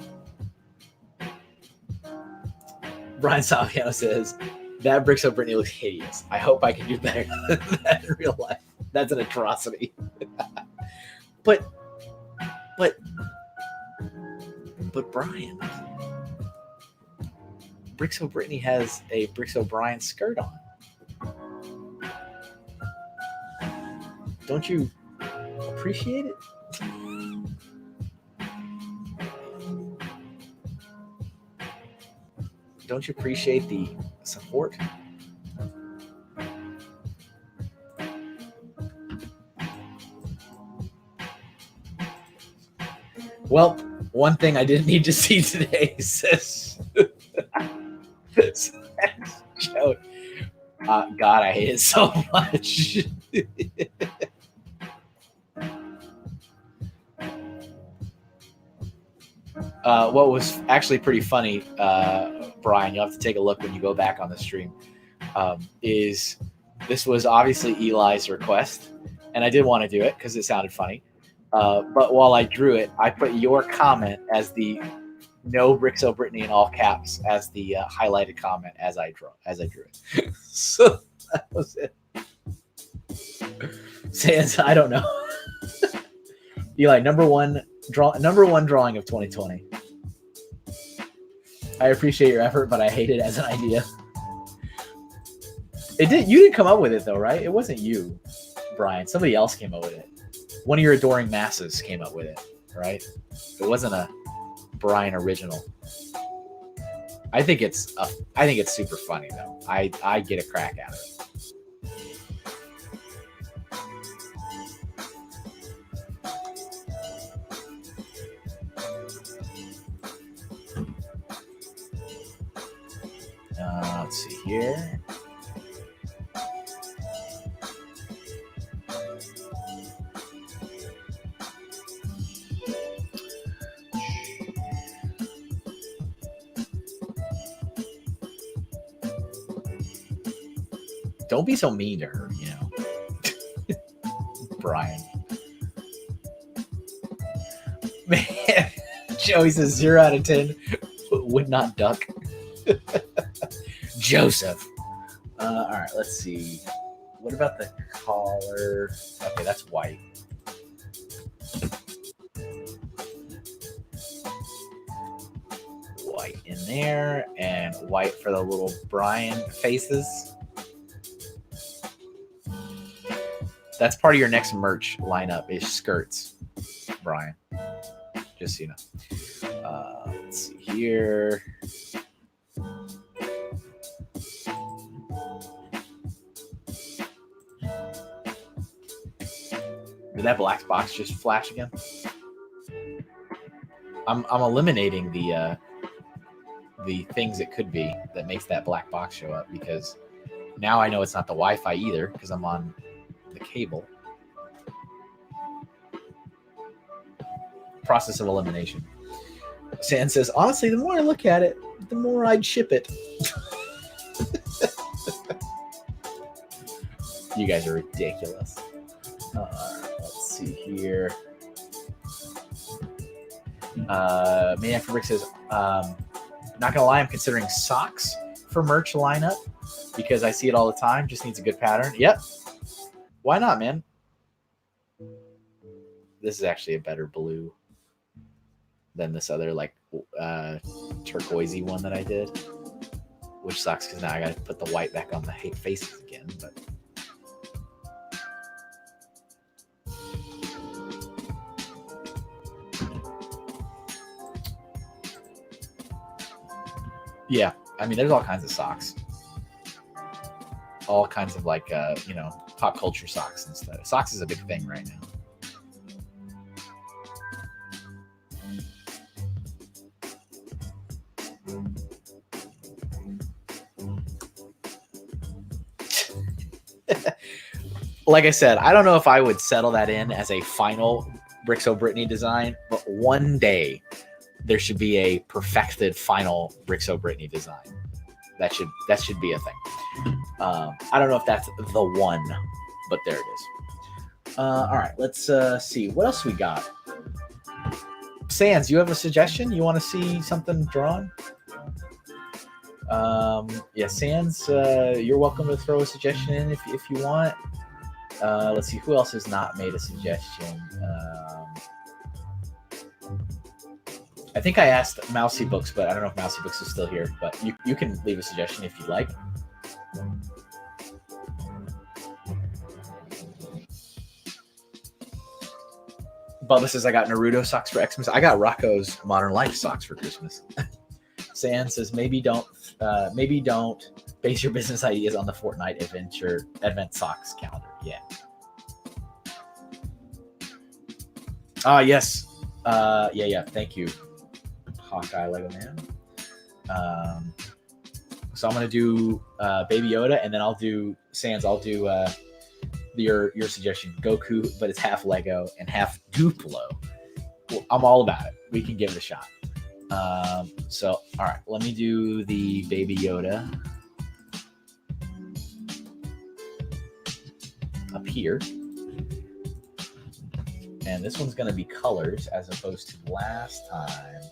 Saviano says, that Brixo Brittany looks hideous. I hope I can do better than that in real life. That's an atrocity. But Brian, Brixo Brittany has a Brixo Brian skirt on. Don't you appreciate it? Don't you appreciate the support? Well, one thing I didn't need to see today says Joe. God, I hate it so much. What was actually pretty funny, Brian, you'll have to take a look when you go back on the stream, is this was obviously Eli's request, and I did want to do it because it sounded funny. But while I drew it, I put your comment as the no Brixo Brittany in all caps as the highlighted comment as I drew it. So that was it. Sans, I don't know. Eli, number one drawing of 2020. I appreciate your effort, but I hate it as an idea. You didn't come up with it though, right? It wasn't you, Brian. Somebody else came up with it. One of your adoring masses came up with it, right? It wasn't a Brian original. I think it's super funny though. I get a crack out of it. Let's see here. Don't be so mean to her, you know. Brian. Man, Joey says 0 out of 10 would not duck. Joseph. All right, let's see. What about the collar? Okay, that's white. White in there, and white for the little Brian faces. That's part of your next merch lineup is skirts, Brian. Just so you know. Let's see here. Did that black box just flash again? I'm eliminating the things it could be that makes that black box show up, because now I know it's not the Wi-Fi either because I'm on the cable. Process of elimination. San says, honestly, the more I look at it, the more I'd ship it. You guys are ridiculous. Let's see here. Maniac Fabric says, not gonna lie, I'm considering socks for merch lineup because I see it all the time. Just needs a good pattern. Yep. Why not, man? This is actually a better blue than this other like turquoisey one that I did, which sucks because now I got to put the white back on the hate faces again. But yeah, I mean, there's all kinds of socks, all kinds of like pop culture socks and stuff. Socks is a big thing right now. Like I said, I don't know if I would settle that in as a final Brixo Brittany design, but one day there should be a perfected final Brixo Brittany design. That should be a thing. I don't know if that's the one, but there it is. All right, let's see what else we got. Sans, you have a suggestion? You want to see something drawn? Yeah, Sans, you're welcome to throw a suggestion in if you want. Let's see who else has not made a suggestion. I think I asked Mousy Books, but I don't know if Mousy Books is still here. But you can leave a suggestion if you'd like. Bubba says I got Naruto socks for Xmas. I got Rocco's Modern Life socks for Christmas. San says maybe don't base your business ideas on the Fortnite event socks calendar. Yeah. Yes. Yeah. Thank you, Hawkeye Lego Man. So I'm gonna do Baby Yoda, and then I'll do Sans. I'll do your suggestion, Goku, but it's half Lego and half Duplo. Well, I'm all about it. We can give it a shot. So all right, let me do the Baby Yoda up here. And this one's going to be colors as opposed to last time.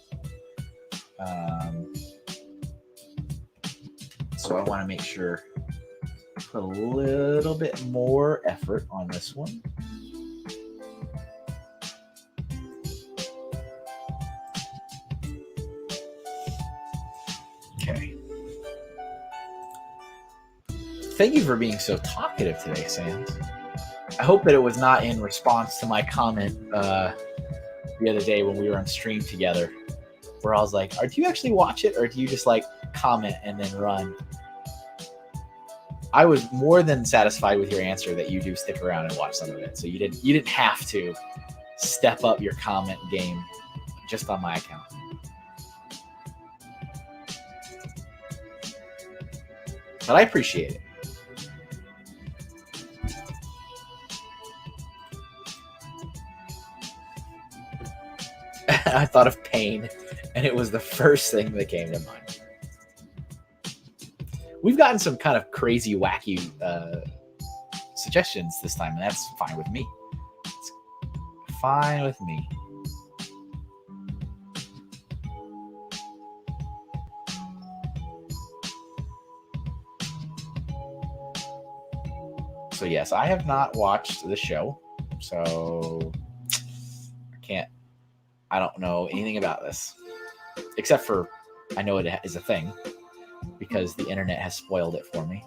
So I want to make sure I put a little bit more effort on this one. Okay. Thank you for being so talkative today, Sans. I hope that it was not in response to my comment the other day when we were on stream together, where I was like, do you actually watch it, or do you just like comment and then run? I was more than satisfied with your answer that you do stick around and watch some of it. So you didn't have to step up your comment game just on my account. But I appreciate it. I thought of pain, and it was the first thing that came to mind. We've gotten some kind of crazy, wacky suggestions this time, and that's fine with me. It's fine with me. So yes, I have not watched the show, so I don't know anything about this, except for I know it is a thing because the internet has spoiled it for me.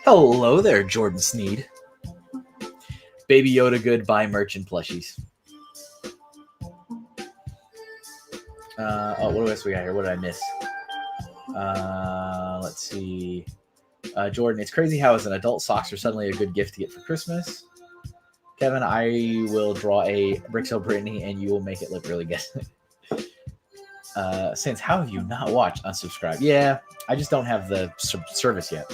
Hello there, Jordan Sneed. Baby Yoda Goodbye Merchant plushies. What else we got here? What did I miss? Let's see. Jordan, it's crazy how as an adult socks are suddenly a good gift to get for Christmas. Kevin, I will draw a Brickshell Brittany and you will make it look really good. Sans, how have you not watched Unsubscribe? Yeah, I just don't have the service yet.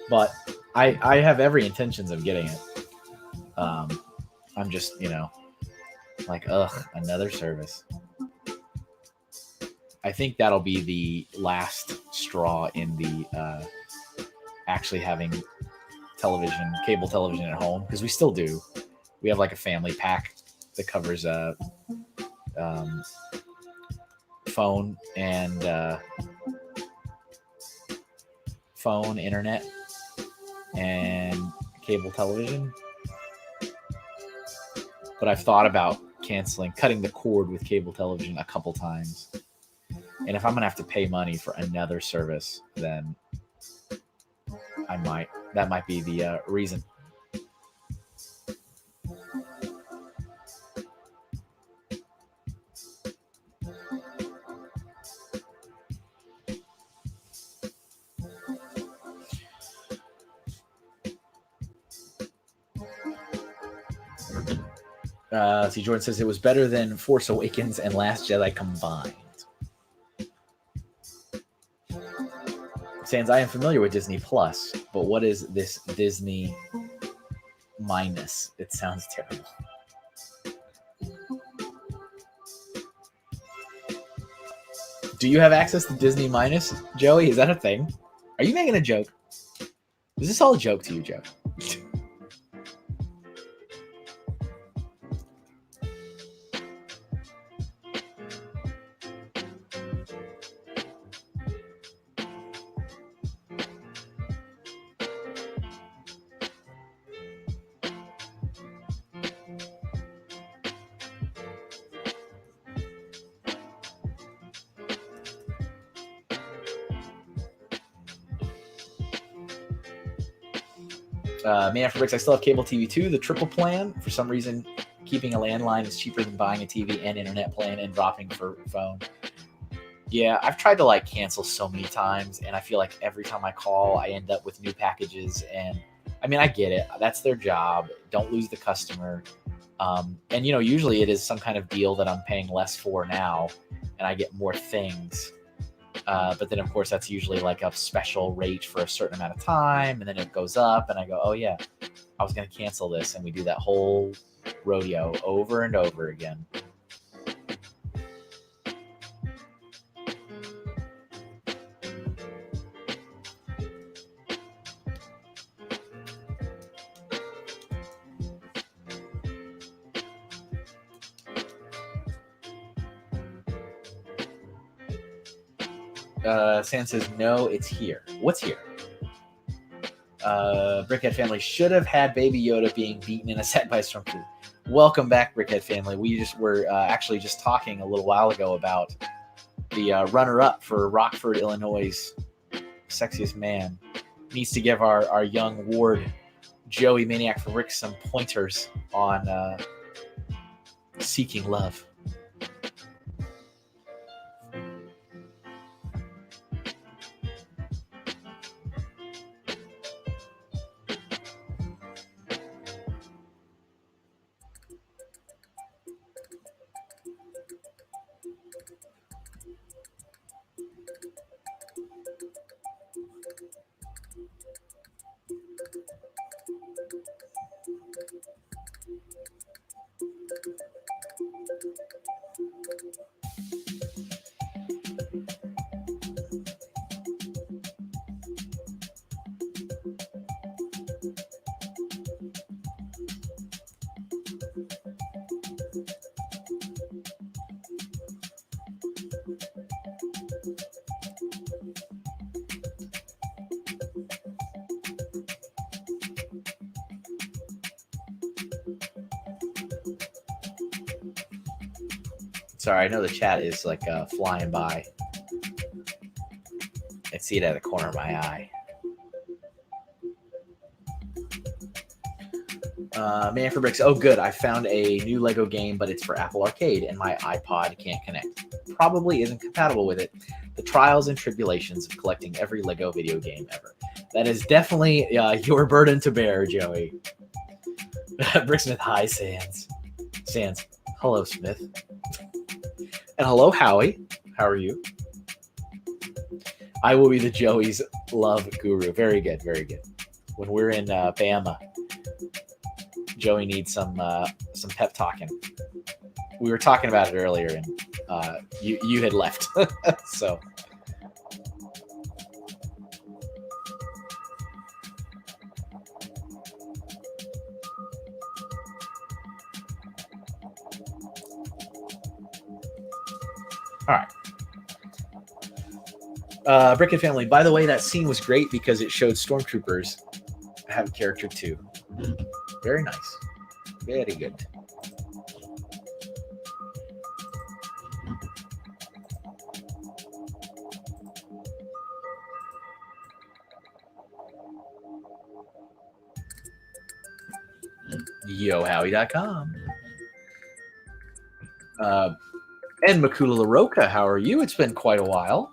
But I have every intentions of getting it. I'm just, like, another service. I think that'll be the last straw in the actually having cable television at home, because we still do. We have like a family pack that covers phone and phone, internet, and cable television. But I've thought about cutting the cord with cable television a couple times. And if I'm going to have to pay money for another service, then that might be the reason. See, Jordan says it was better than Force Awakens and Last Jedi combined. Sans, I am familiar with Disney Plus, but what is this Disney minus? It sounds terrible. Do you have access to Disney Minus, Joey? Is that a thing? Are you making a joke? Is this all a joke to you, Joe? Man for Bricks, I still have cable TV too, the triple plan. For some reason, keeping a landline is cheaper than buying a TV and internet plan and dropping for phone. Yeah, I've tried to like cancel so many times, and I feel like every time I call, I end up with new packages. And I mean, I get it. That's their job. Don't lose the customer. And, you know, usually it is some kind of deal that I'm paying less for now, and I get more things. But then, of course, that's usually like a special rate for a certain amount of time, and then it goes up, and I go, oh, yeah, I was going to cancel this, and we do that whole rodeo over and over again. San says, no, it's here. What's here? Brickhead family should have had Baby Yoda being beaten in a set by Stormtrooper. Welcome back, Brickhead family. We just were actually just talking a little while ago about the runner-up for Rockford, Illinois' sexiest man. Needs to give our young ward, Joey Maniac for Rick, some pointers on seeking love. Sorry, I know the chat is like flying by. I see it out of the corner of my eye. Man for Bricks. Oh, good. I found a new Lego game, but it's for Apple Arcade, and my iPod can't connect. Probably isn't compatible with it. The trials and tribulations of collecting every Lego video game ever. That is definitely your burden to bear, Joey. Bricksmith, hi, Sans. Sans, hello, Smith. And hello, Howie. How are you? I will be the Joey's love guru. Very good, very good. When we're in Bama, Joey needs some pep talking. We were talking about it earlier, and you had left. So. All right. Brickhead family, by the way, that scene was great because it showed stormtroopers have character too. Very nice. Very good. YoHowie.com. And Makula LaRocca, how are you? It's been quite a while.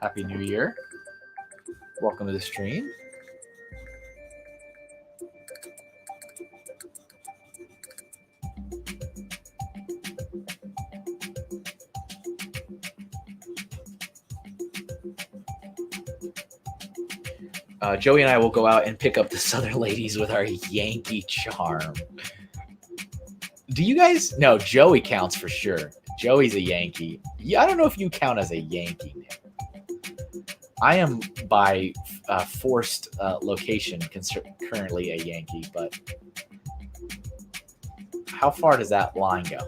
Happy New Year. Welcome to the stream. Joey and I will go out and pick up the Southern ladies with our Yankee charm. Do you guys? No, Joey counts for sure. Joey's a Yankee. Yeah, I don't know if you count as a Yankee, Nick. I am by forced location currently a Yankee, but how far does that line go?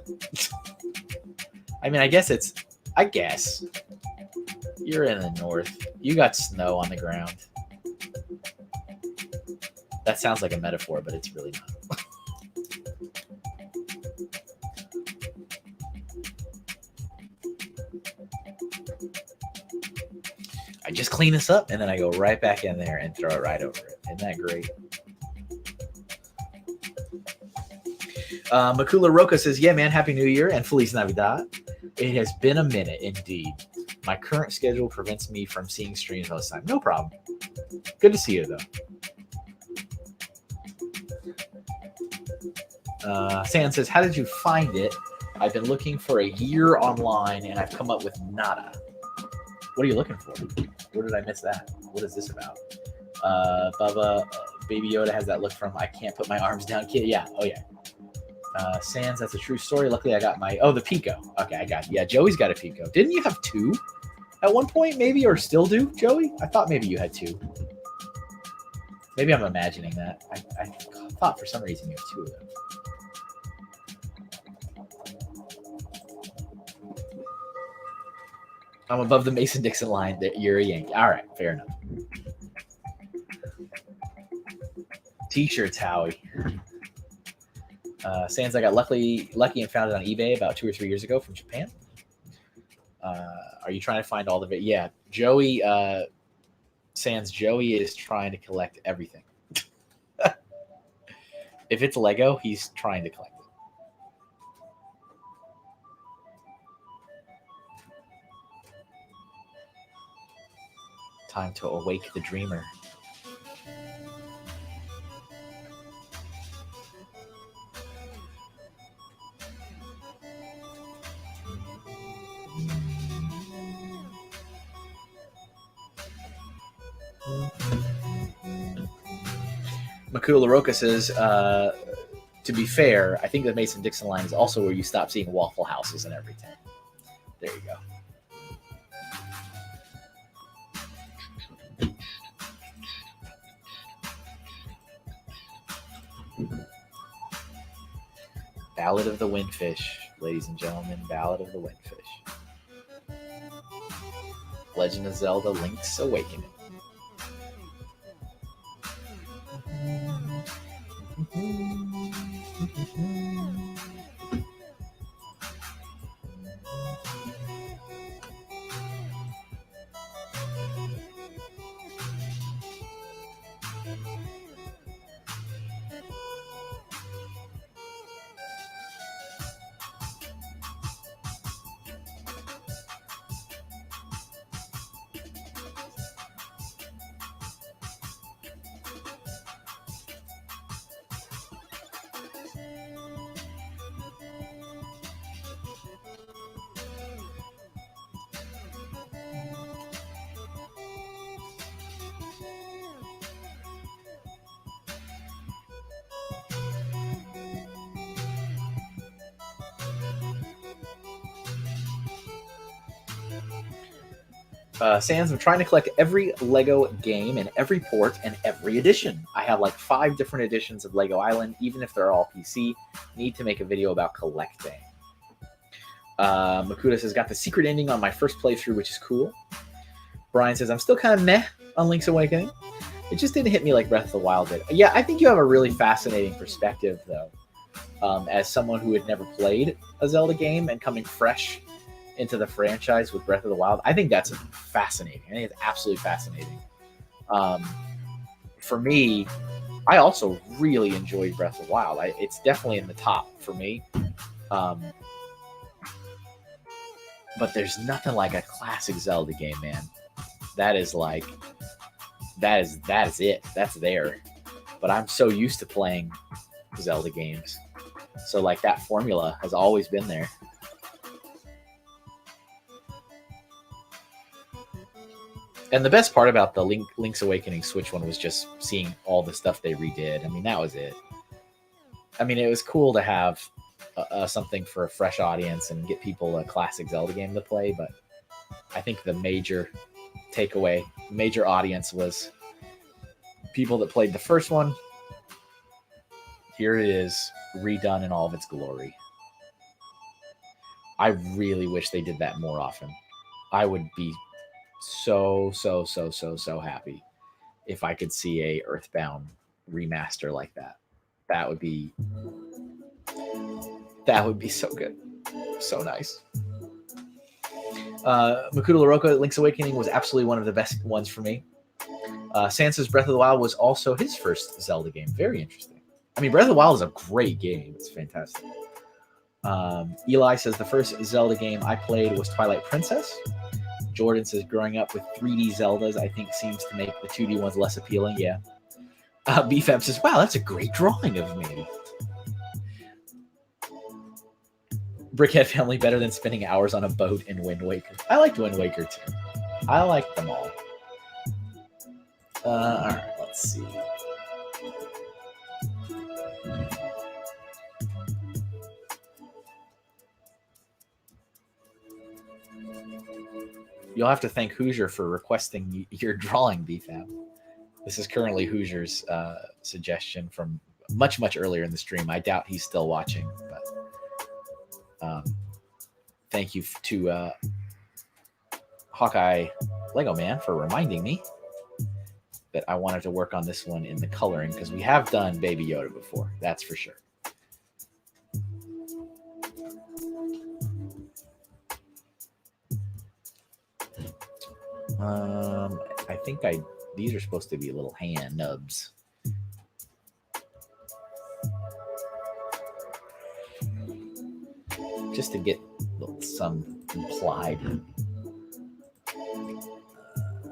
I mean, I guess you're in the north. You got snow on the ground. That sounds like a metaphor, but it's really not. I just clean this up and then I go right back in there and throw it right over it. Isn't that great? Makula Roca says, yeah, man, Happy New Year and Feliz Navidad. It has been a minute indeed. My current schedule prevents me from seeing streams all the time. No problem. Good to see you, though. San says, how did you find it? I've been looking for a year online and I've come up with nada. What are you looking for? Where did I miss that? What is this about? Bubba, Baby Yoda has that look from I can't put my arms down kid. Yeah. Oh, yeah. Sans, that's a true story. Luckily, I got the Pico. Okay, I got it. Yeah, Joey's got a Pico. Didn't you have two at one point, maybe, or still do, Joey? I thought maybe you had two. Maybe I'm imagining that. I thought for some reason you have two of them. I'm above the Mason-Dixon line. That you're a Yankee. All right, fair enough. T-shirts, Howie. Sans, I got lucky and found it on eBay about 2 or 3 years ago from Japan. Are you trying to find all the it? Yeah, Joey. Sans, Joey is trying to collect everything. If it's Lego, he's trying to collect it. Time to awake the dreamer. Makula Roca says, to be fair, I think the Mason-Dixon line is also where you stop seeing Waffle Houses and everything. There you go. Ballad of the Windfish, ladies and gentlemen. Ballad of the Windfish. Legend of Zelda: Link's Awakening. Sans, I'm trying to collect every Lego game and every port and every edition. I have like 5 different editions of Lego Island, even if they're all PC. Need to make a video about collecting. Makuda says, got the secret ending on my first playthrough, which is cool. Brian says, I'm still kind of meh on Link's Awakening. It just didn't hit me like Breath of the Wild did. Yeah, I think you have a really fascinating perspective, though, as someone who had never played a Zelda game and coming fresh into the franchise with Breath of the Wild. I think that's fascinating. I think it's absolutely fascinating. For me, I also really enjoyed Breath of the Wild. It's definitely in the top for me. But there's nothing like a classic Zelda game, man. That is it. That's there. But I'm so used to playing Zelda games. So like that formula has always been there. And the best part about the Link's Awakening Switch one was just seeing all the stuff they redid. I mean, that was it. I mean, it was cool to have something for a fresh audience and get people a classic Zelda game to play. But I think the major takeaway, major audience was people that played the first one. Here it is, redone in all of its glory. I really wish they did that more often. I would be so happy if I could see a Earthbound remaster like that. That would be so good. So nice. Makuta LaRocca, Link's Awakening was absolutely one of the best ones for me. Sansa's Breath of the Wild was also his first Zelda game. Very interesting. I mean, Breath of the Wild is a great game. It's fantastic. Eli says, the first Zelda game I played was Twilight Princess. Jordan says, growing up with 3D Zeldas, I think seems to make the 2D ones less appealing. Yeah. BFAB says, wow, that's a great drawing of me. Brickhead Family better than spending hours on a boat in Wind Waker. I liked Wind Waker too. I liked them all. All right, let's see. You'll have to thank Hoosier for requesting your drawing, BFAB. This is currently Hoosier's suggestion from much earlier in the stream. I doubt he's still watching, but thank you to Hawkeye Lego Man for reminding me that I wanted to work on this one in the coloring, because we have done Baby Yoda before, that's for sure. I think these are supposed to be little hand nubs. Just to get some implied.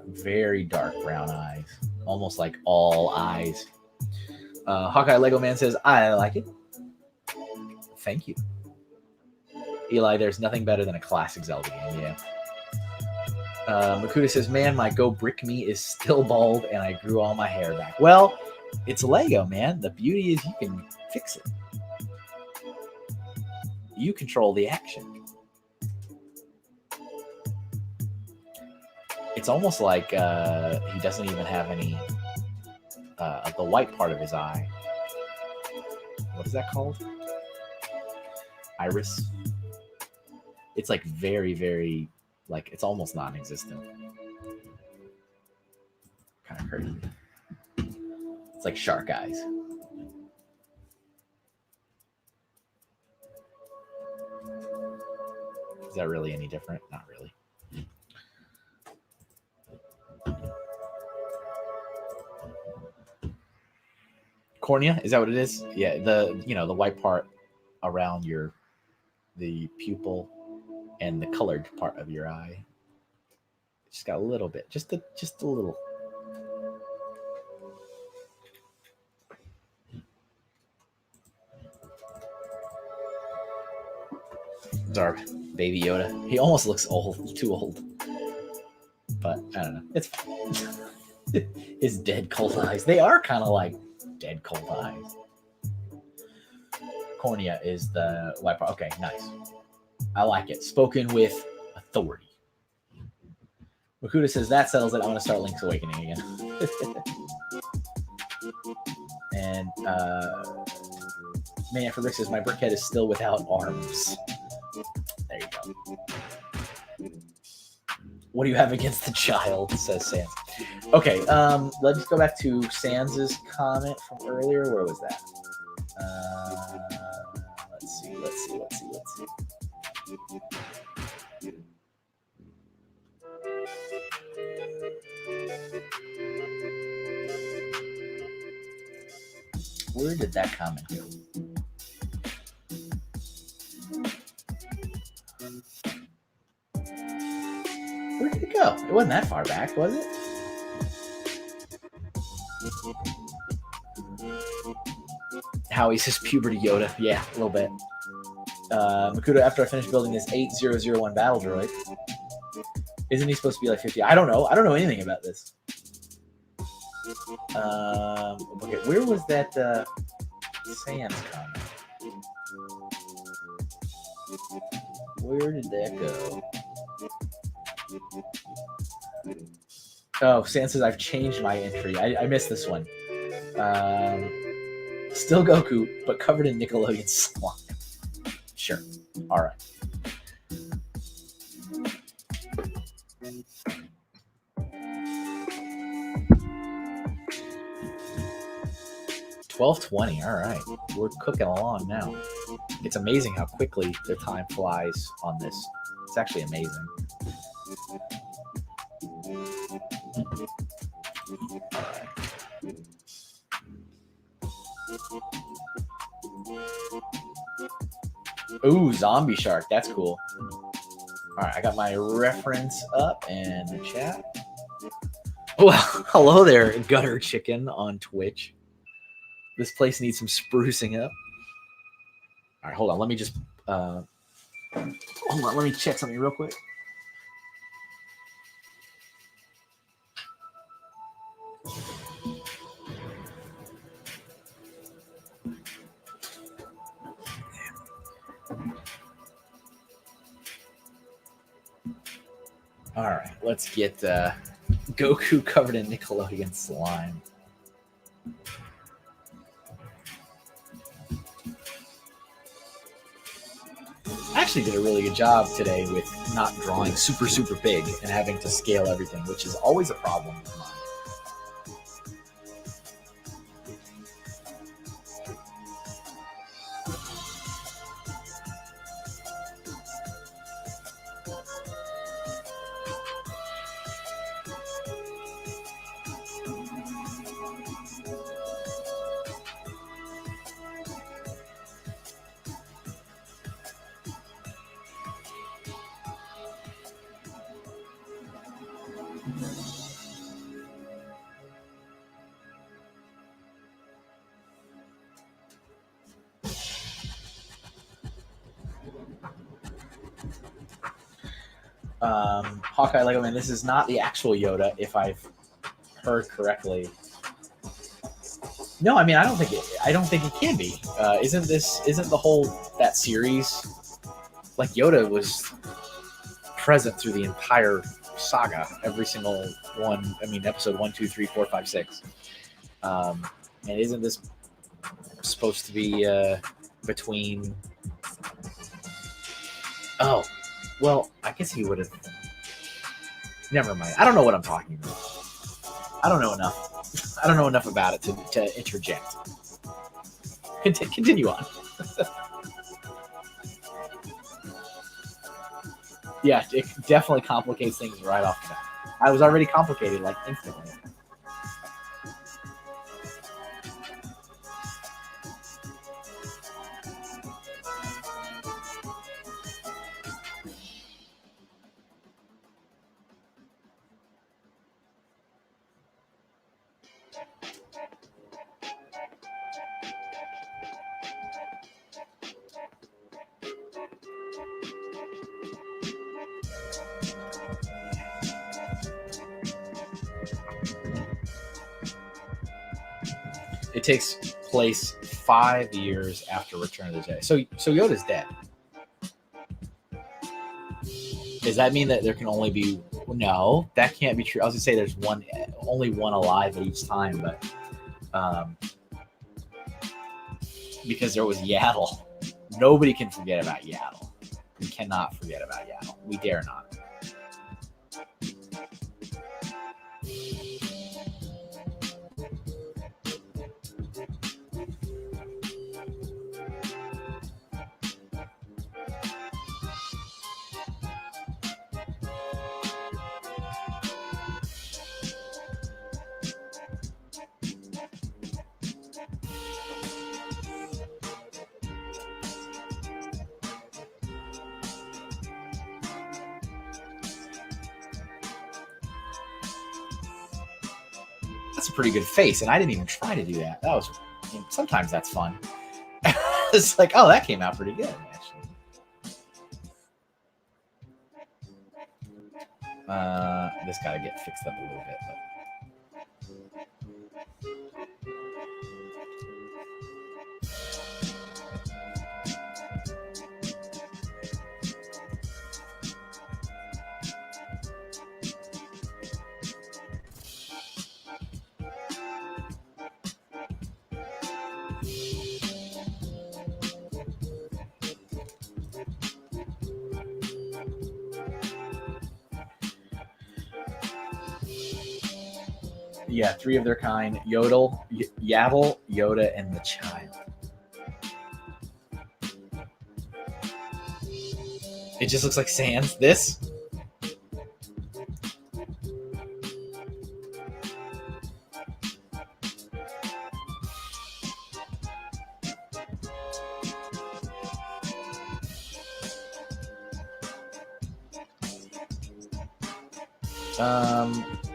Very dark brown eyes. Almost like all eyes. Hawkeye Lego Man says, I like it. Thank you. Eli, there's nothing better than a classic Zelda game, yeah. Makuta says, man, my Go Brick Me is still bald and I grew all my hair back. Well, it's Lego, man. The beauty is you can fix it. You control the action. It's almost like he doesn't even have any of the white part of his eye. What is that called? Iris. It's like very, like it's almost non-existent. Kind of crazy. It's like shark eyes. Is that really any different? Not really. Cornea, is that what it is? Yeah, the white part around the pupil and the colored part of your eye. Just got a little bit, just a little. It's our baby Yoda. He almost looks old, too old. But I don't know. It's fine. His dead cold eyes. They are kind of like dead cold eyes. Cornea is the white part. Okay, nice. I like it. Spoken with authority. Makuta says, that settles it. I want to start Link's Awakening again. And Man for Rick says, my brickhead is still without arms. There you go. What do you have against the child? Says Sans. Okay, let's go back to Sans's comment from earlier. Where was that? Let's see. Where did that comment go? Where did it go? It wasn't that far back, was it? Howie says puberty Yoda. Yeah, a little bit. Makuta, after I finish building this 8001 battle droid, isn't he supposed to be like 50? I don't know. I don't know anything about this. Okay, where was that Sans comment? Where did that go? Oh, Stan says I've changed my entry. I missed this one. Still Goku, but covered in Nickelodeon slime. Sure. All right. $12:20. All right, we're cooking along now. It's amazing how quickly the time flies on this. It's actually amazing. Ooh, Zombie Shark. That's cool. All right, I got my reference up in the chat. Well, hello there, Gutter Chicken on Twitch. This place needs some sprucing up. All right, hold on. Let me just hold on. Let me check something real quick. All right, let's get Goku covered in Nickelodeon slime. I actually did a really good job today with not drawing super big and having to scale everything, which is always a problem of mine. Hawkeye Lego Man, this is not the actual Yoda, if I've heard correctly. No, I mean I don't think it can be. Isn't the whole that series, like Yoda was present through the entire saga, every single one. I mean, episode 1, 2, 3, 4, 5, 6. And isn't this supposed to be between? Oh, well, I guess he would have. Never mind. I don't know what I'm talking about. I don't know enough. I don't know enough about it to interject. Continue on. Yeah, it definitely complicates things right off the bat. I was already complicated like instantly. It takes place 5 years after Return of the Jedi. So Yoda's dead. Does that mean that there can only be? No, that can't be true. I was gonna say there's only one alive at each time, but because there was Yaddle, nobody can forget about Yaddle. We cannot forget about Yaddle. We dare not. That's a pretty good face, and I didn't even try to do that. That was sometimes that's fun. It's like, oh, that came out pretty good, actually. This got to get fixed up a little bit, but. Yeah, 3 of their kind: Yodel, Yaddle, Yoda, and the Child. It just looks like Sans. This.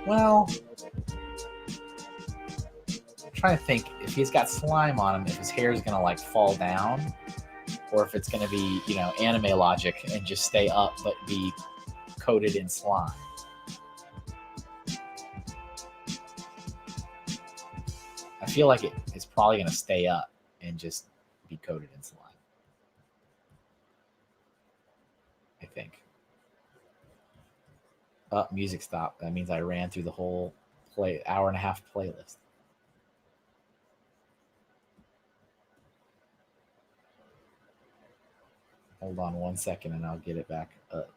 Well, I'm trying to think if he's got slime on him, if his hair is gonna like fall down, or if it's gonna be, you know, anime logic and just stay up but be coated in slime. I feel like it's probably gonna stay up and just be coated in slime. I think. Music stopped. That means I ran through the whole hour and a half playlist. Hold on 1 second and I'll get it back up.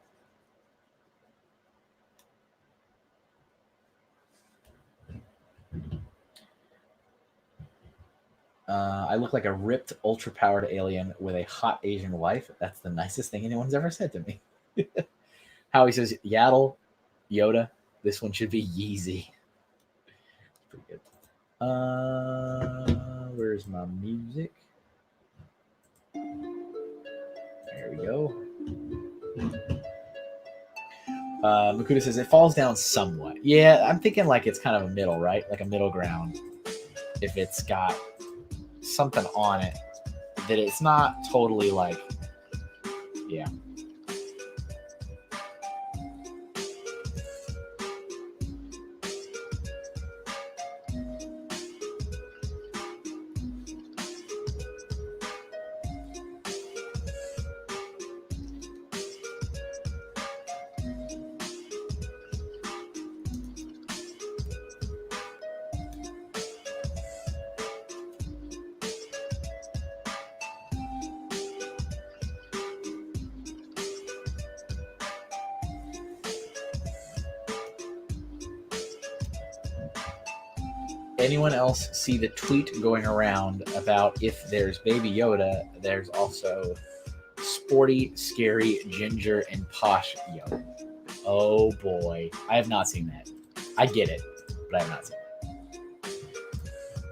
I look like a ripped, ultra-powered alien with a hot Asian wife. That's the nicest thing anyone's ever said to me. Howie says, Yaddle, Yoda. This one should be Yeezy. Pretty good. Where's my music? There we go. Makuta says, it falls down somewhat. Yeah, I'm thinking like it's kind of a middle, right? Like a middle ground. If it's got something on it that it's not totally like, yeah. Anyone else see the tweet going around about if there's Baby Yoda, there's also sporty, scary, ginger, and posh Yoda? Oh boy. I have not seen that. I get it, but I have not seen it.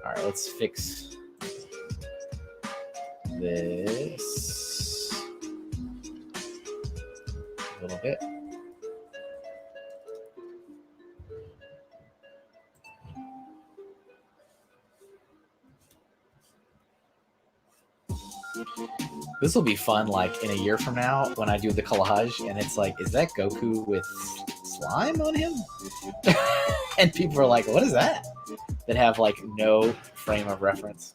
All right, let's fix this a little bit. This will be fun, like in a year from now when I do the collage and it's like, is that Goku with slime on him? And people are like, what is that? That have like no frame of reference.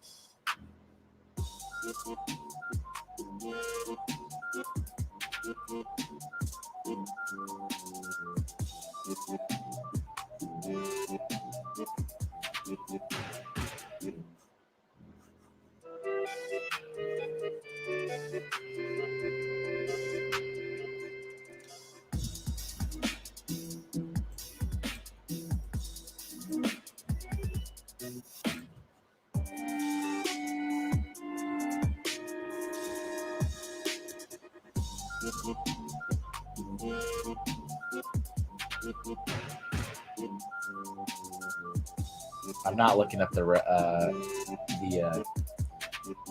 I'm not looking up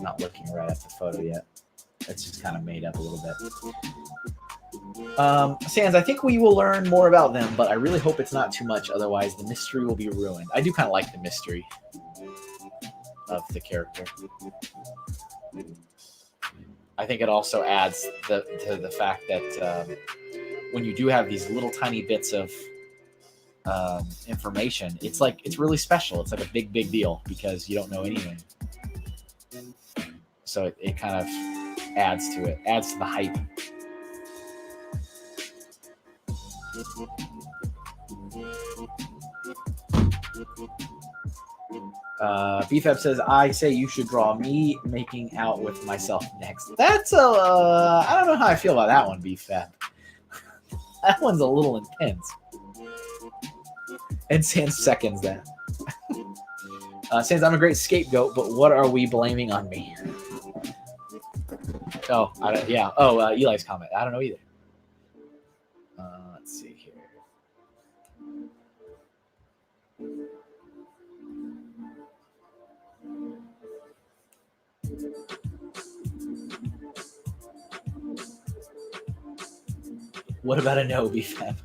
not looking right at the photo yet. It's just kind of made up a little bit. Sans, I think we will learn more about them, but I really hope it's not too much. Otherwise, the mystery will be ruined. I do kind of like the mystery of the character. I think it also adds to the fact that when you do have these little tiny bits of information, it's really special. It's like a big deal because you don't know anything. So it kind of adds to it, adds to the hype. BFAB says, I say you should draw me making out with myself next. That's I don't know how I feel about that one, BFAB. That one's a little intense. And Sans seconds that. Sans, I'm a great scapegoat, but what are we blaming on me? Oh, yeah. Oh, Eli's comment. I don't know either. Let's see here. What about a no, BFAB?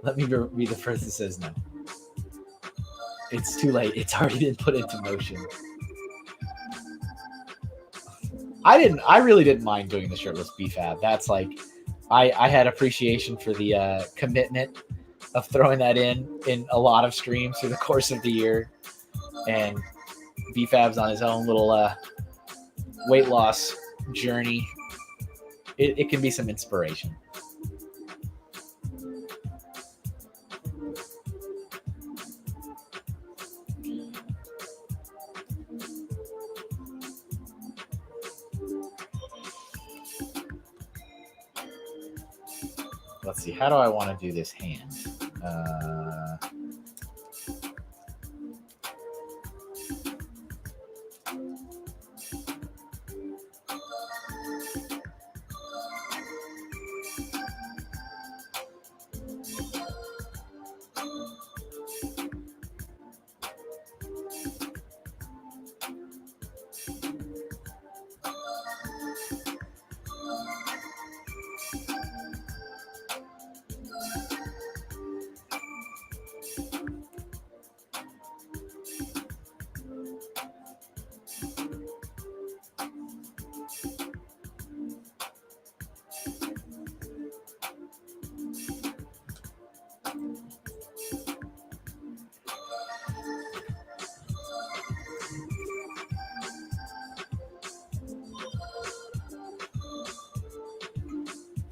Let me be the first that says no. It's too late. It's already been put into motion. I really didn't mind doing the shirtless BFAB. That's like, I had appreciation for the commitment of throwing that in a lot of streams through the course of the year. And BFAB's on his own little weight loss journey. It can be some inspiration. Let's see. How do I want to do this hand?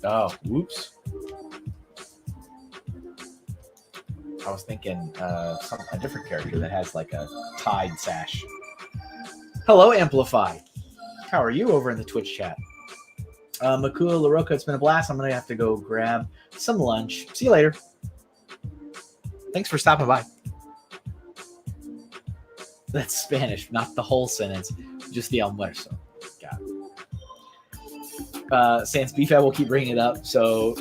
Oh, whoops. I was thinking a different character that has like a tied sash. Hello, Amplify. How are you over in the Twitch chat? Makua LaRocca, it's been a blast. I'm going to have to go grab some lunch. See you later. Thanks for stopping by. That's Spanish, not the whole sentence, just the almuerzo. Got it. Sans BFAB will keep bringing it up. So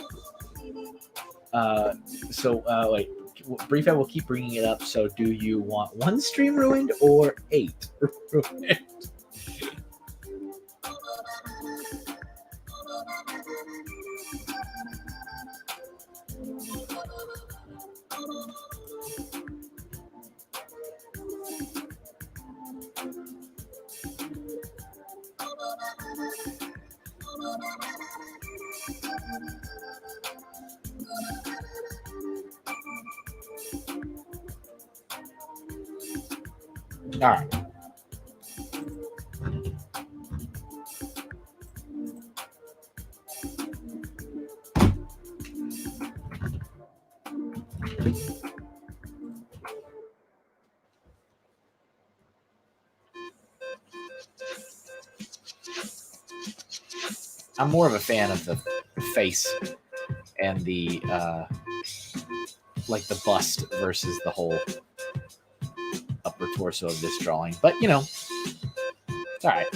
wait. BFAB will keep bringing it up. So do you want one stream ruined or 8 ruined? All right. I'm more of a fan of the face and the like the bust versus the whole upper torso of this drawing. But you know, it's all right.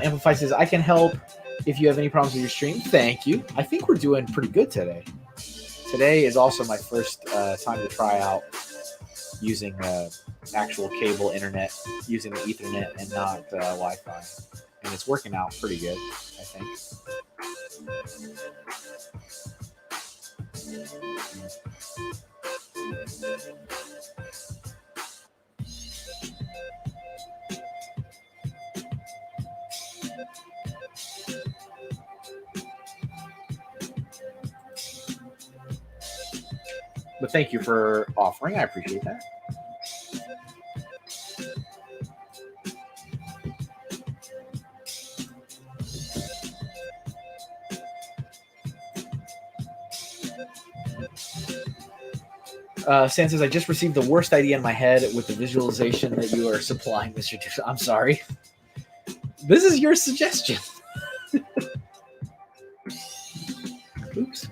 Amplify says, I can help if you have any problems with your stream. Thank you. I think we're doing pretty good today. Today is also my first time to try out using actual cable internet, using the Ethernet and not Wi-Fi. And it's working out pretty good, I think. But thank you for offering. I appreciate that. Stan says, I just received the worst idea in my head with the visualization that you are supplying, Mr. Doodle. I'm sorry. This is your suggestion. Oops.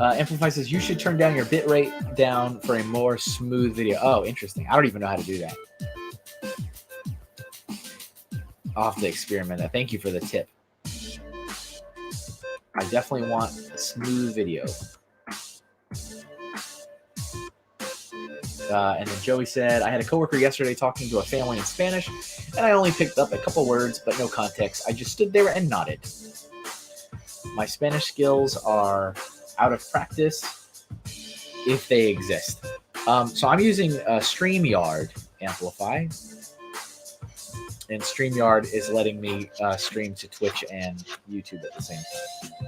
Amplify says, you should turn down your bit rate down for a more smooth video. Oh, interesting. I don't even know how to do that. I'll have to experiment that. Thank you for the tip. I definitely want a smooth video. And then Joey said, I had a coworker yesterday talking to a family in Spanish, and I only picked up a couple words, but no context. I just stood there and nodded. My Spanish skills are out of practice, if they exist. So I'm using StreamYard Amplify, and StreamYard is letting me stream to Twitch and YouTube at the same time.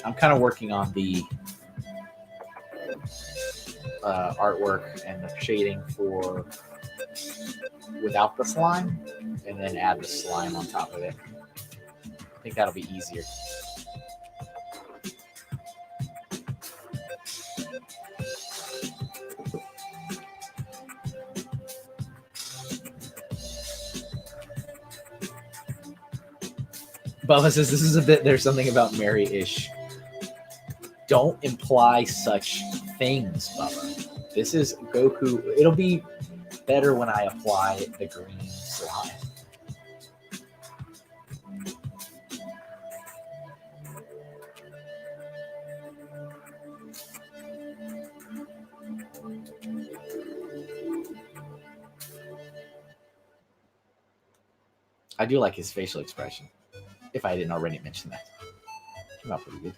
I'm kind of working on the artwork and the shading for without the slime, and then add the slime on top of it. I think that'll be easier. Bubba says, this is a bit, there's something about Mary-ish. Don't imply such things, Bubba. This is Goku. It'll be better when I apply the green slime. I do like his facial expression, if I didn't already mention that. Came out pretty good.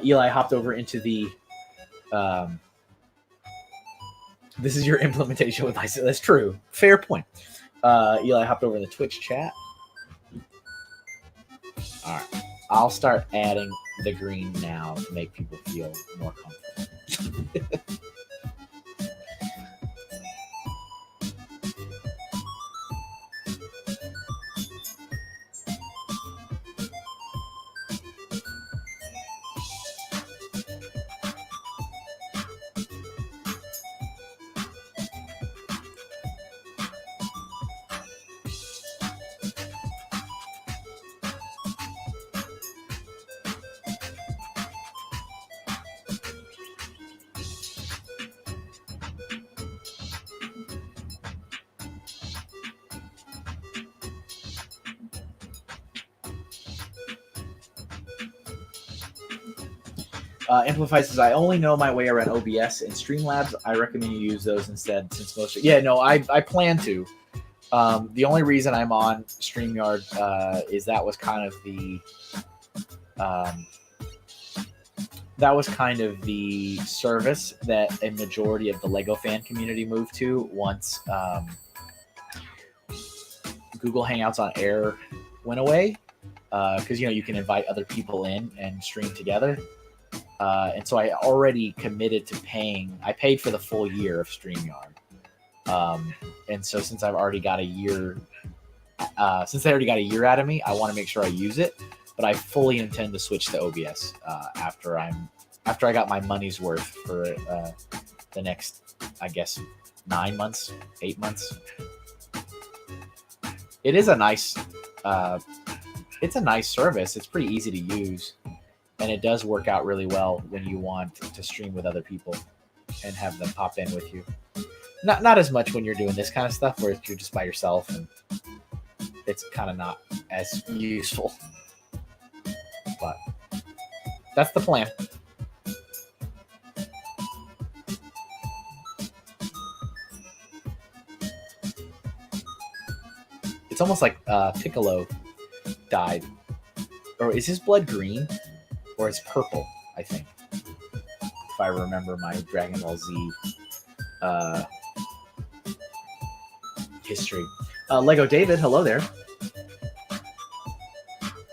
Eli hopped over into the this is your implementation with ISO. That's true. Fair point. Eli hopped over in the Twitch chat. All right. I'll start adding the green now to make people feel more comfortable. Amplify says, I only know my way around OBS and Streamlabs. I recommend you use those instead, since most. Yeah, no, I plan to. The only reason I'm on StreamYard is that was kind of the service that a majority of the Lego fan community moved to once Google Hangouts on Air went away, because you can invite other people in and stream together. And so I already committed to paying. I paid for the full year of StreamYard. And so since I've already got a year, since they already got a year out of me, I want to make sure I use it. But I fully intend to switch to OBS after I got my money's worth for the next, I guess, 9 months, 8 months. It is a nice, it's a nice service. It's pretty easy to use. And it does work out really well when you want to stream with other people and have them pop in with you. Not as much when you're doing this kind of stuff where you're just by yourself and it's kind of not as useful. But that's the plan. It's almost like Piccolo died or is his blood green, or it's purple? I think, if I remember my Dragon Ball Z history. Lego David, hello there.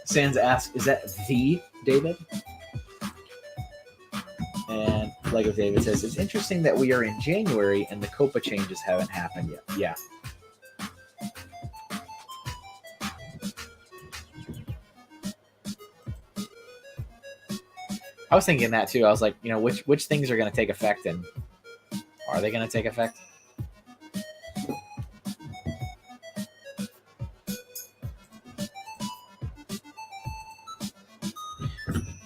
Sans asks, is that the David? And Lego David says, it's interesting that we are in January and the COPA changes haven't happened yet. Yeah. I was thinking that too. I was like, you know, which things are going to take effect, and are they going to take effect?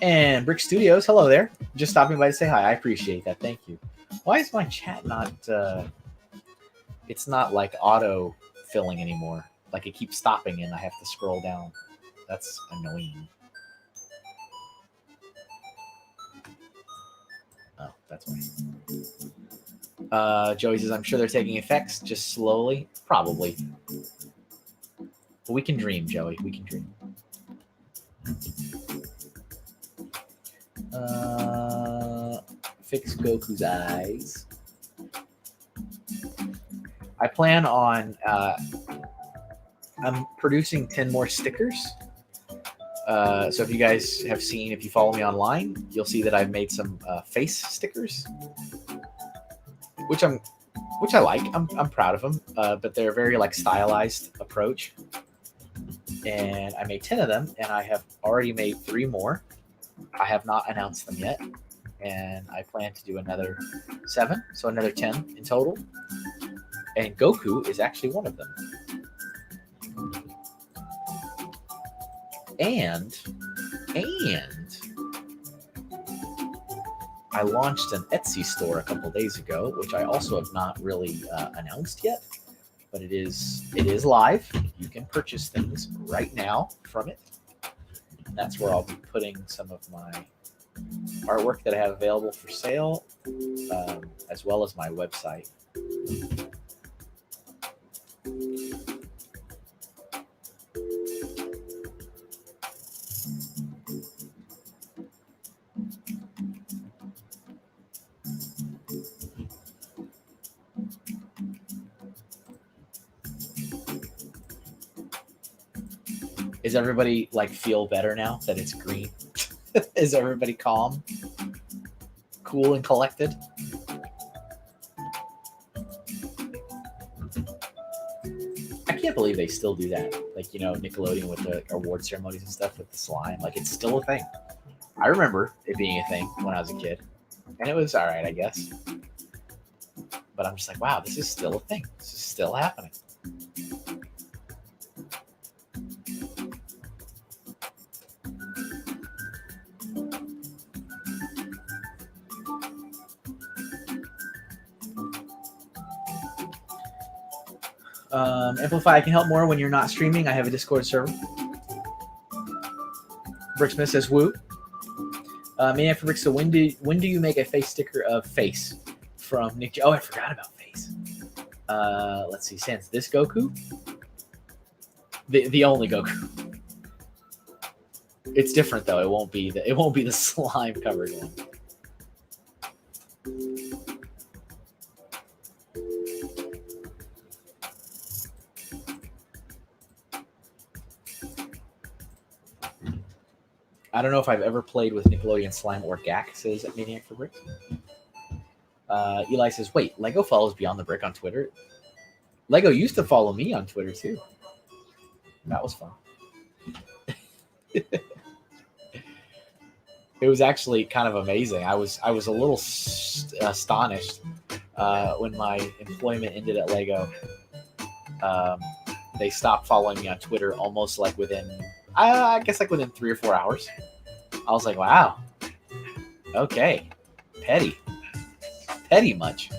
And Brick Studios, hello there. Just stopping by to say hi. I appreciate that. Thank you. Why is my chat not, it's not like auto filling anymore. Like it keeps stopping and I have to scroll down. That's annoying. Oh, that's why. Joey says, I'm sure they're taking effects just slowly. Probably. But we can dream, Joey. We can dream. Fix Goku's eyes. I plan on I'm producing 10 more stickers. So if you guys have seen, if you follow me online, you'll see that I've made some face stickers, which I like. I'm proud of them, but they're very like stylized approach. And I made 10 of them, and I have already made 3 more. I have not announced them yet, and I plan to do another 7, so another 10 in total. And Goku is actually one of them. And I launched an Etsy store a couple days ago, which I also have not really announced yet, but it is live. You can purchase things right now from it. And that's where I'll be putting some of my artwork that I have available for sale, as well as my website. Is everybody like feel better now that it's green? Is everybody calm, cool, and collected? I can't believe they still do that. Like, you know, Nickelodeon with the award ceremonies and stuff with the slime. Like, it's still a thing. I remember it being a thing when I was a kid, and it was all right, I guess. But I'm just like, wow, this is still a thing. This is still happening. Amplify, I can help more when you're not streaming. I have a Discord server. Bricksmith says, woo. Maniac for Brick, so when do you make a face sticker of Face from Nick? Oh, I forgot about Face. Let's see, Sans, this Goku? The only Goku. It's different though. It won't be the slime covered one. I don't know if I've ever played with Nickelodeon slime or GAC, says Maniac for Bricks. Eli says, wait, Lego follows Beyond the Brick on Twitter? Lego used to follow me on Twitter too. That was fun. It was actually kind of amazing. I was a little astonished when my employment ended at Lego. They stopped following me on Twitter almost like within, I guess like within 3 or 4 hours. I was like, wow. Okay. Petty much.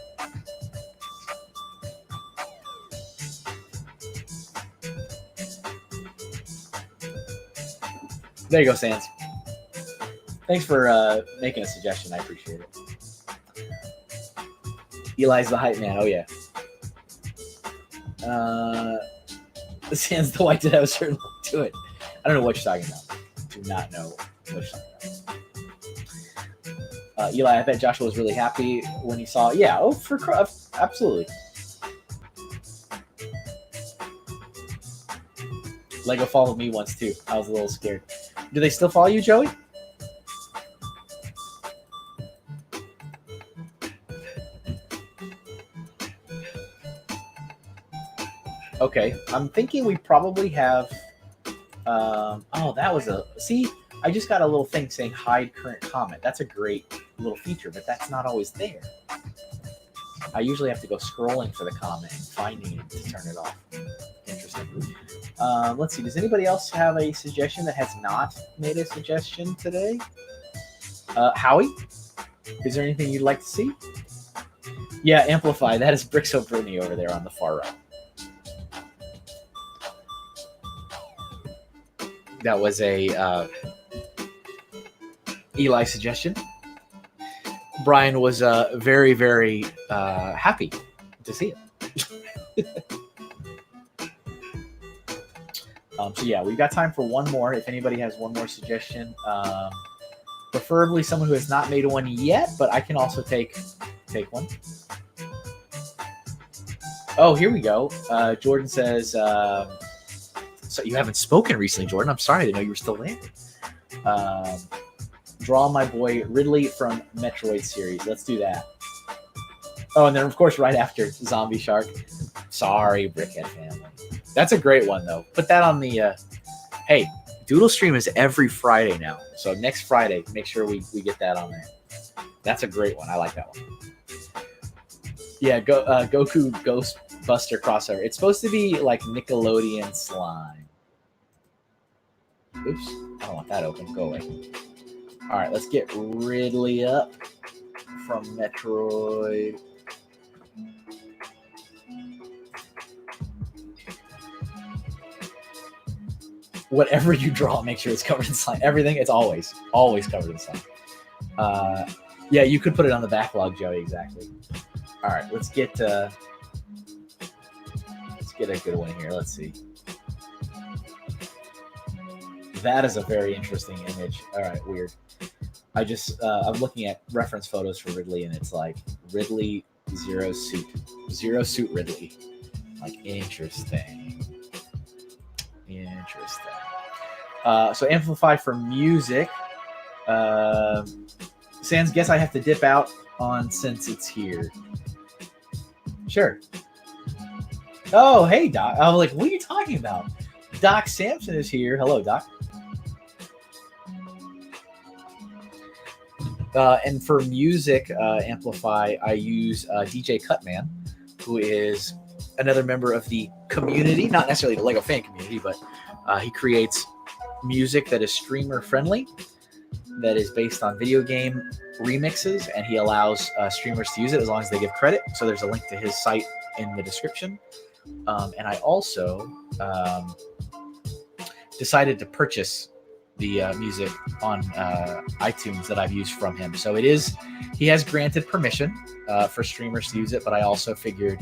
There you go, Sans. Thanks for making a suggestion. I appreciate it. Eli's the hype man. Oh, yeah. Sans the white did have a certain look to it. I don't know what you're talking about. do not know what you're talking about. Eli, I bet Joshua was really happy when he saw. Yeah, absolutely. Lego followed me once too. I was a little scared. Do they still follow you, Joey? Okay, I'm thinking we probably have. Oh, that was a. See, I just got a little thing saying hide current comment. That's a great little feature, but that's not always there. I usually have to go scrolling for the comment and finding it to turn it off. Interesting. Let's see. Does anybody else have a suggestion that has not made a suggestion today? Howie, is there anything you'd like to see? Yeah, Amplify. That is Brixo Brittany over there on the far right. That was a Eli suggestion. Brian was very, very happy to see it. So yeah, we've got time for one more. If anybody has one more suggestion, preferably someone who has not made one yet, but I can also take one. Oh, here we go. Jordan says, so you haven't spoken recently, Jordan. I'm sorry, I didn't know you were still there. Draw my boy Ridley from Metroid series. Let's do that. Oh, and then of course right after Zombie Shark. Sorry, Brickhead family. That's a great one though. Put that on the. Hey, Doodle stream is every Friday now. So next Friday, make sure we get that on there. That's a great one. I like that one. Yeah, Goku Ghostbuster crossover. It's supposed to be like Nickelodeon slime. Oops, I don't want that open. Go away. All right, let's get Ridley up from Metroid. Whatever you draw, make sure it's covered in slime. Everything, it's always covered in slime. Yeah, you could put it on the backlog, Joey. Exactly. All right, let's get a good one here. Let's see. That is a very interesting image. All right, weird. I'm looking at reference photos for Ridley, and it's like Ridley zero suit Ridley. Like interesting. So Amplify for music. Sans, guess I have to dip out on since it's here. Sure. Oh, hey, Doc. I was like, what are you talking about? Doc Sampson is here. Hello, Doc. And for music, Amplify, I use DJ CUTMAN, who is another member of the community, not necessarily the Lego fan community, but he creates music that is streamer friendly, that is based on video game remixes, and he allows streamers to use it as long as they give credit. So there's a link to his site in the description. And I also decided to purchase the music on iTunes that I've used from him. So he has granted permission for streamers to use it, but I also figured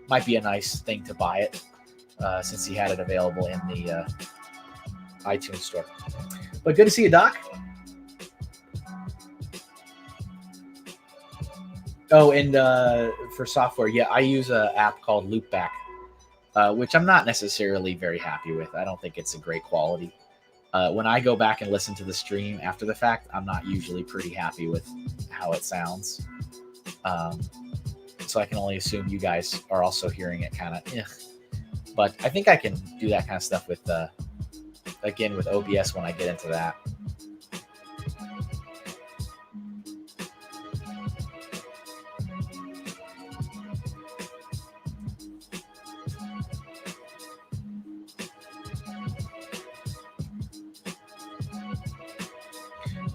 might be a nice thing to buy it since he had it available in the iTunes store. But good to see you, Doc. Oh, and for software, yeah, I use an app called Loopback, which I'm not necessarily very happy with. I don't think it's a great quality. When I go back and listen to the stream after the fact, I'm not usually pretty happy with how it sounds. So I can only assume you guys are also hearing it kind of, but I think I can do that kind of stuff with, again, with OBS when I get into that.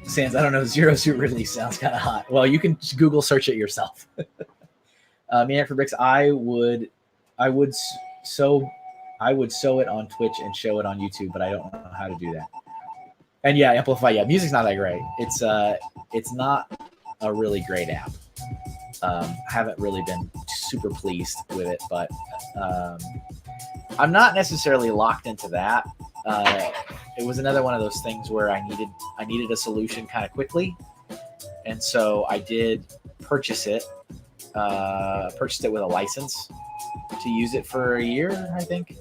Sans, I don't know. Zero Suit Ridley sounds kind of hot. Well, you can Google search it yourself. Man for Bricks, I would sew it on Twitch and show it on YouTube, but I don't know how to do that. And yeah, Amplify. Yeah, music's not that great. It's not a really great app. Haven't really been super pleased with it, but I'm not necessarily locked into that. it was another one of those things where I needed a solution kind of quickly, and so I did purchase it. Purchased it with a license to use it for a year, I think.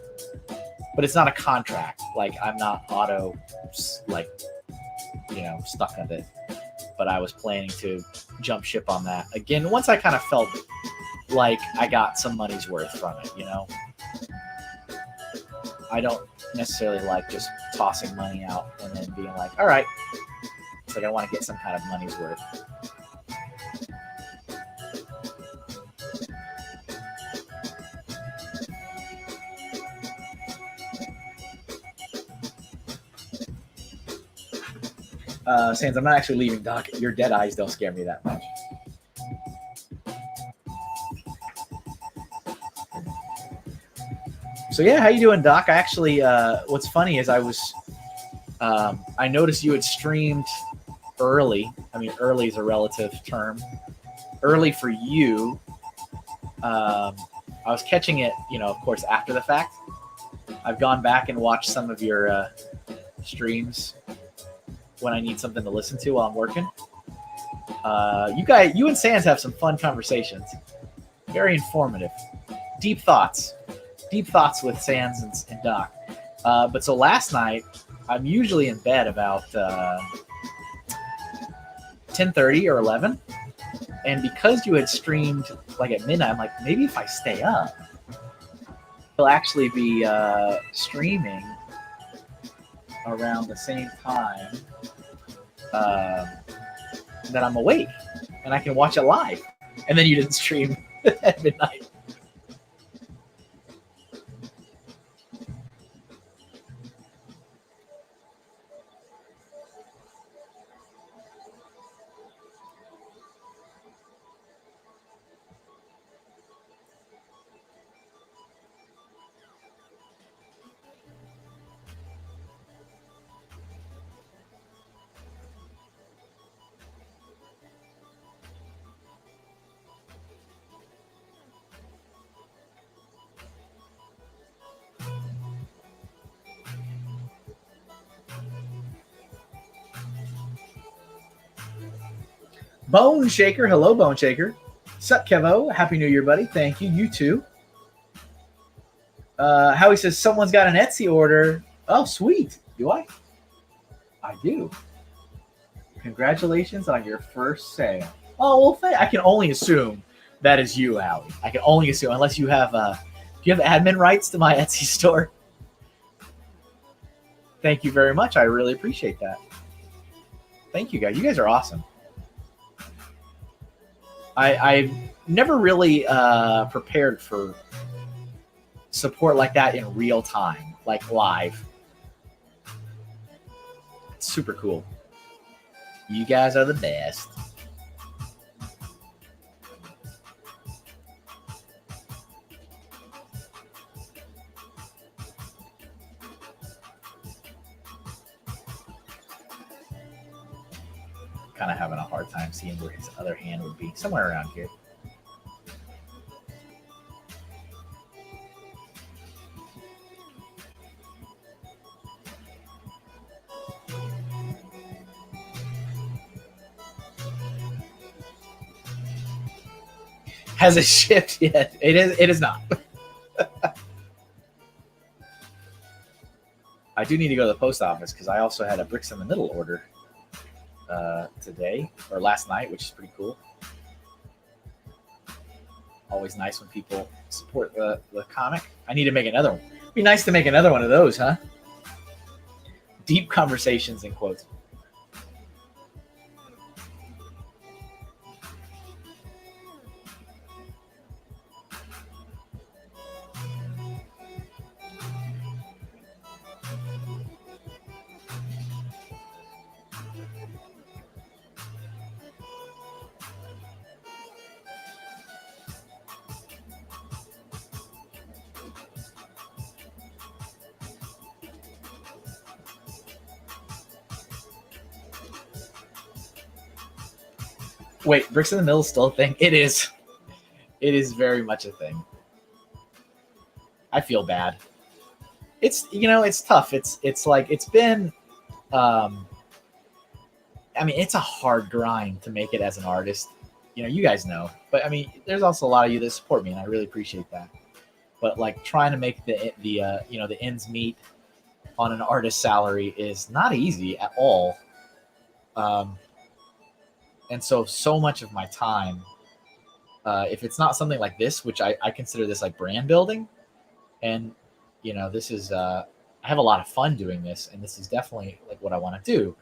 But it's not a contract. Like, I'm not auto, like, stuck with it. But I was planning to jump ship on that again once I kind of felt like I got some money's worth from it. I don't necessarily like just tossing money out and then being like, all right, it's like I want to get some kind of money's worth. Sans, I'm not actually leaving, Doc. Your dead eyes don't scare me that much. So yeah, how you doing, Doc? I actually, what's funny is I noticed you had streamed early. I mean, early is a relative term. Early for you. I was catching it, of course, after the fact. I've gone back and watched some of your streams when I need something to listen to while I'm working. You and Sans have some fun conversations. Very informative. Deep thoughts with Sans and Doc. But so last night, I'm usually in bed about 10:30 or 11. And because you had streamed like at midnight, I'm like, maybe if I stay up, he'll actually be streaming around the same time that I'm awake, and I can watch it live. And then you didn't stream at midnight. Bone Shaker, hello, Bone Shaker. Sup, Kevo? Happy New Year, buddy. Thank you. You too. Howie says someone's got an Etsy order. Oh, sweet. Do I? I do. Congratulations on your first sale. Oh, well, I can only assume that is you, Howie. I can only assume, unless you have do you have admin rights to my Etsy store? Thank you very much. I really appreciate that. Thank you, guys. You guys are awesome. I've never really prepared for support like that in real time, like live. It's super cool. You guys are the best. Kind of having a hard time seeing where his other hand would be. Somewhere around here. Has it shipped yet? It is not. I do need to go to the post office because I also had a Bricks in the Middle order today or last night, which is pretty cool. Always nice when people support the comic. I need to make another one. It'd be nice to make another one of those, huh? Deep conversations in quotes. Wait, Bricks in the Middle is still a thing? It is. It is very much a thing. I feel bad. it's, you know, it's tough. It's like, it's been, I mean, it's a hard grind to make it as an artist. You know, you guys know, but I mean, there's also a lot of you that support me, and I really appreciate that. But like trying to make the you know, the ends meet on an artist salary is not easy at all. And so much of my time, if it's not something like this, which I consider this like brand building, and you know, this is I have a lot of fun doing this, and this is definitely like what I want to do.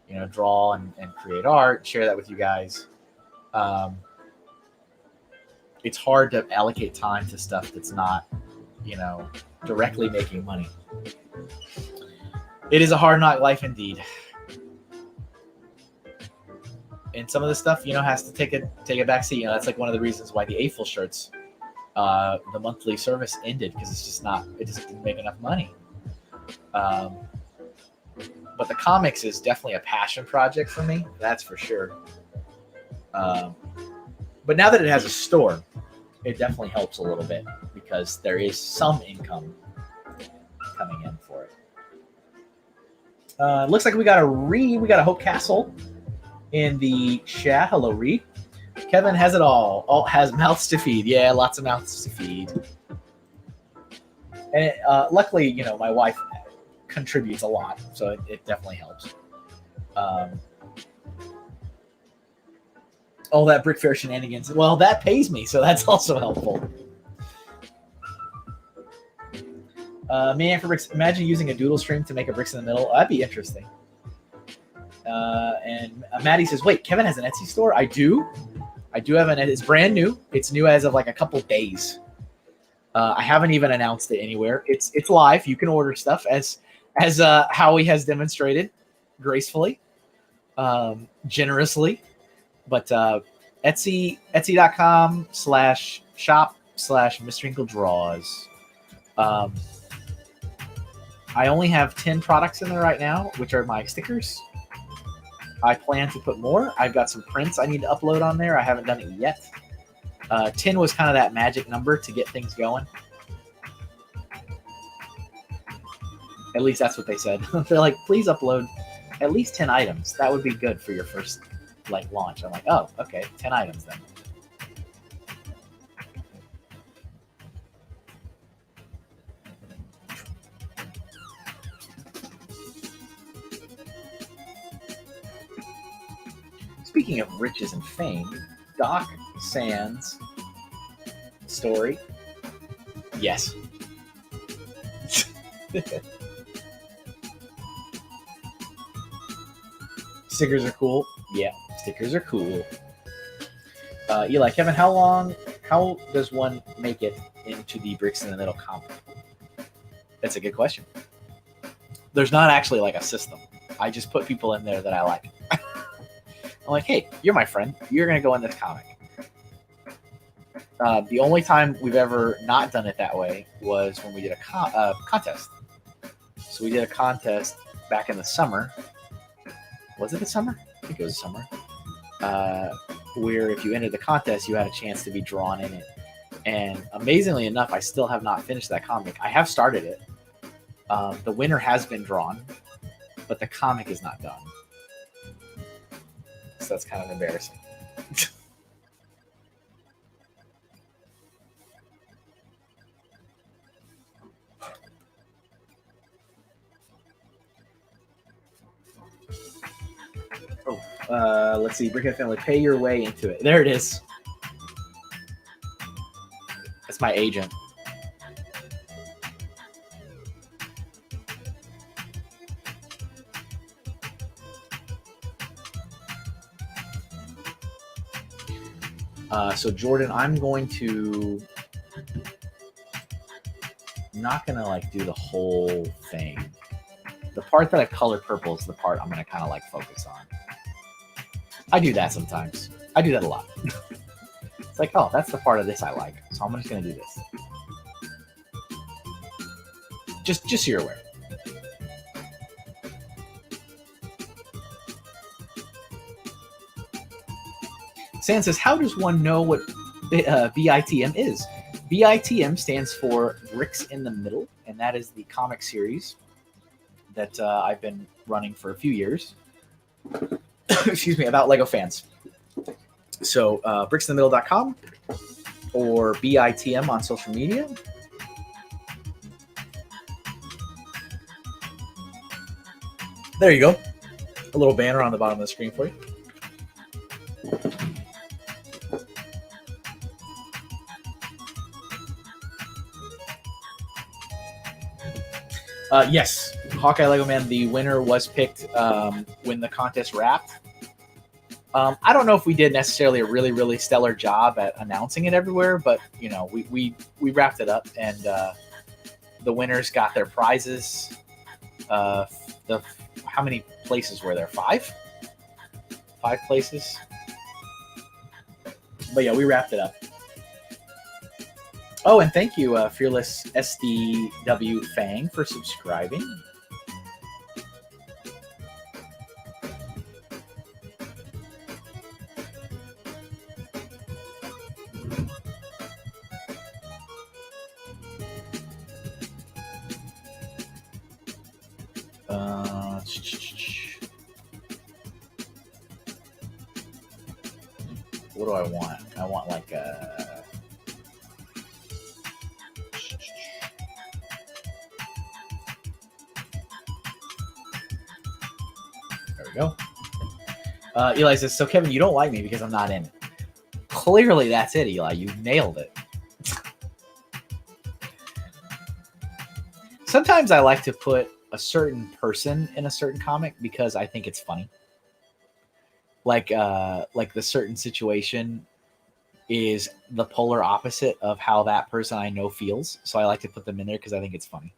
You know, draw and create art, share that with you guys. It's hard to allocate time to stuff that's not, you know, directly making money. It is a hard knock life indeed. And some of the stuff, you know, has to take a back seat. You know, that's like one of the reasons why the AFL shirts, the monthly service ended, because it's just not, it just didn't make enough money. But the comics is definitely a passion project for me. That's for sure. But now that it has a store, it definitely helps a little bit, because there is some income coming in for it. Looks like we got a Hope Castle in the chat. Hello, Reed. Kevin has it all. Has mouths to feed. Yeah, lots of mouths to feed. And luckily, you know, my wife contributes a lot, so it definitely helps. All that Brick Fair shenanigans. Well, that pays me, so that's also helpful. Man for Bricks. Imagine using a Doodle stream to make a Bricks in the Middle. That'd be interesting. And Maddie says, "Wait, Kevin has an Etsy store?" I do have an. It's brand new. It's new as of like a couple days. I haven't even announced it anywhere. It's live. You can order stuff as Howie has demonstrated gracefully, generously. But Etsy.com/shop/MrHinkleDraws. I only have 10 products in there right now, which are my stickers. I plan to put more. I've got some prints I need to upload on there. I haven't done it yet. 10 was kind of that magic number to get things going. At least that's what they said. They're like, please upload at least 10 items. That would be good for your first like launch. I'm like, oh, okay, 10 items then. Speaking of riches and fame, Doc Sands story. Yes. Stickers are cool. Yeah, stickers are cool. Eli, Kevin, how does one make it into the Bricks in the Middle comic? That's a good question. There's not actually like a system. I just put people in there that I like. I'm like, hey, you're my friend. You're going to go in this comic. The only time we've ever not done it that way was when we did a contest. So we did a contest back in the summer. Was it the summer? I think it was the summer. Where if you entered the contest, you had a chance to be drawn in it. And amazingly enough, I still have not finished that comic. I have started it. The winner has been drawn, but the comic is not done. So that's kind of embarrassing. Let's see. Brickhead Family, pay your way into it. There it is. That's my agent. So Jordan, I'm not gonna like do the whole thing. The part that I colored purple is the part I'm gonna kind of like focus on. I do that sometimes. I do that a lot. It's like, oh, that's the part of this I like, so I'm just gonna do this. Just so you're aware. Sam says, how does one know what BITM is? BITM stands for Bricks in the Middle, and and that is the comic series that I've been running for a few years. Excuse me, about Lego fans. So bricksinthemiddle.com or BITM on social media. There you go. A little banner on the bottom of the screen for you. Yes, Hawkeye Lego Man, the winner was picked when the contest wrapped. I don't know if we did necessarily a really, really stellar job at announcing it everywhere, but you know, we wrapped it up, and the winners got their prizes. How many places were there? 5 places. But yeah, we wrapped it up. Oh, and thank you, Fearless SDW Fang, for subscribing. What do I want? I want like a... There we go. Eli says, so Kevin, you don't like me because I'm not in it. Clearly that's it, Eli. You nailed it. Sometimes I like to put a certain person in a certain comic because I think it's funny. Like the certain situation is the polar opposite of how that person I know feels. So I like to put them in there because I think it's funny.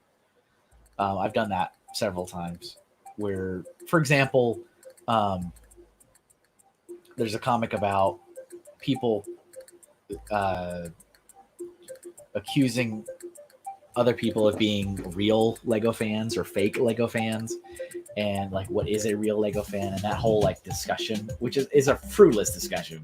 I've done that several times where, for example, there's a comic about people accusing other people of being real Lego fans or fake Lego fans, and like what is a real Lego fan, and that whole like discussion, which is a fruitless discussion.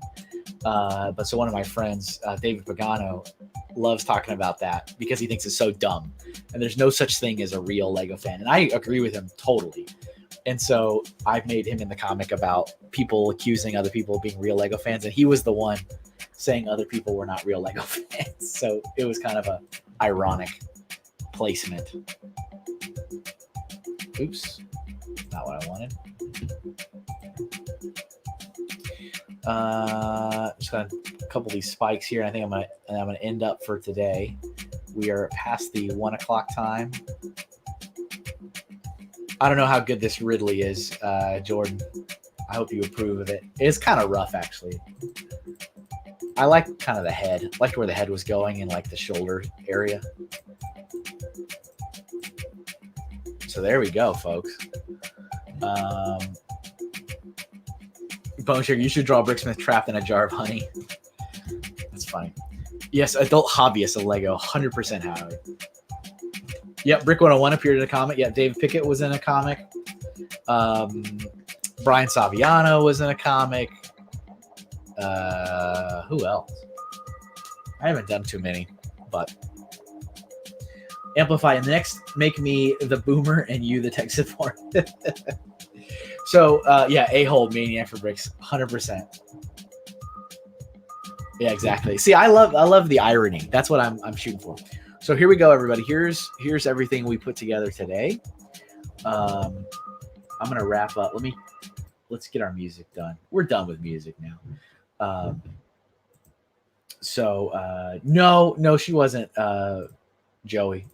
But so one of my friends, David Pagano, loves talking about that because he thinks it's so dumb, and there's no such thing as a real Lego fan, and I agree with him totally. And so I've made him in the comic about people accusing other people of being real Lego fans, and he was the one saying other people were not real Lego fans. So it was kind of a ironic placement. Oops, not what I wanted. Just got a couple of these spikes here. I think I'm gonna end up for today. We are past the 1 o'clock time. I don't know how good this Ridley is, Jordan. I hope you approve of it. It's kind of rough, actually. I like kind of the head. I liked where the head was going and like the shoulder area. So there we go, folks. Bone Sugar, you should draw Bricksmith trapped in a jar of honey. That's funny. Yes, adult hobbyist of Lego, 100% Howard. Yep, Brick 101 appeared in a comic. Yeah, David Pickett was in a comic. Brian Saviano was in a comic. Who else? I haven't done too many, but Amplify. Next, make me the boomer and you the tech support. So, yeah, a-hole Maniac for Bricks, 100%. Yeah, exactly. See, I love the irony. That's what I'm shooting for. So here we go, everybody. Here's everything we put together today. I'm gonna wrap up. Let's get our music done. We're done with music now. No, she wasn't Joey.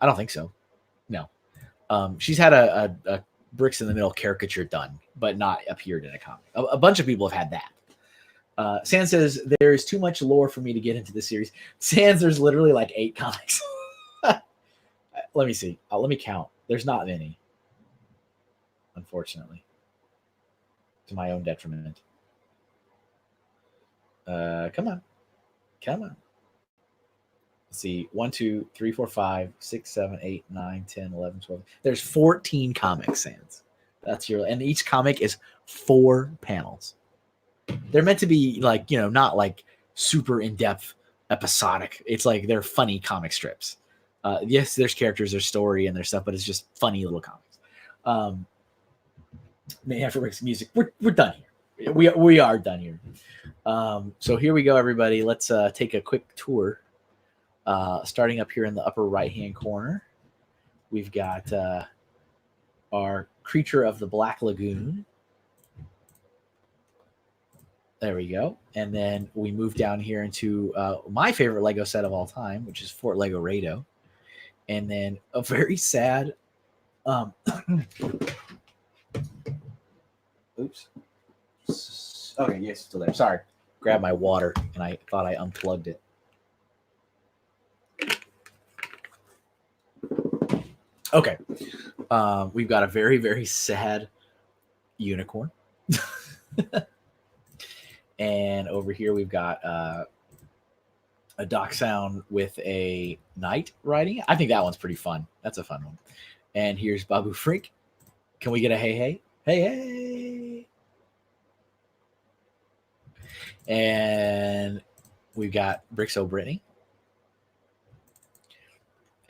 I don't think so. No. She's had a Bricks in the Middle caricature done, but not appeared in a comic. A bunch of people have had that. Sans says, there's too much lore for me to get into this series. Sans, there's literally like 8 comics. Let me see. Let me count. There's not many, unfortunately, to my own detriment. Come on. Let's see. 1, 2, 3, 4, 5, 6, 7, 8, 9, 10, 11, 12. There's 14 comics, Sans. And each comic is 4 panels. They're meant to be like, not like super in-depth episodic. It's like they're funny comic strips. Yes, there's characters, there's story, and there's stuff, but it's just funny little comics. May have to make some music. We're done here. We are done here. So here we go, everybody. Let's take a quick tour. Starting up here in the upper right-hand corner, we've got our Creature of the Black Lagoon. There we go. And then we move down here into my favorite Lego set of all time, which is Fort Lego Rado. And then a very sad oops. Okay, yes, still there. Sorry. Grabbed my water and I thought I unplugged it. Okay. We've got a very, very sad unicorn. And over here we've got a Dachshund with a knight riding. I think that one's pretty fun. That's a fun one. And here's Babu Frink. Can we get a hey, hey? Hey, hey. And we've got Brixo Brittany.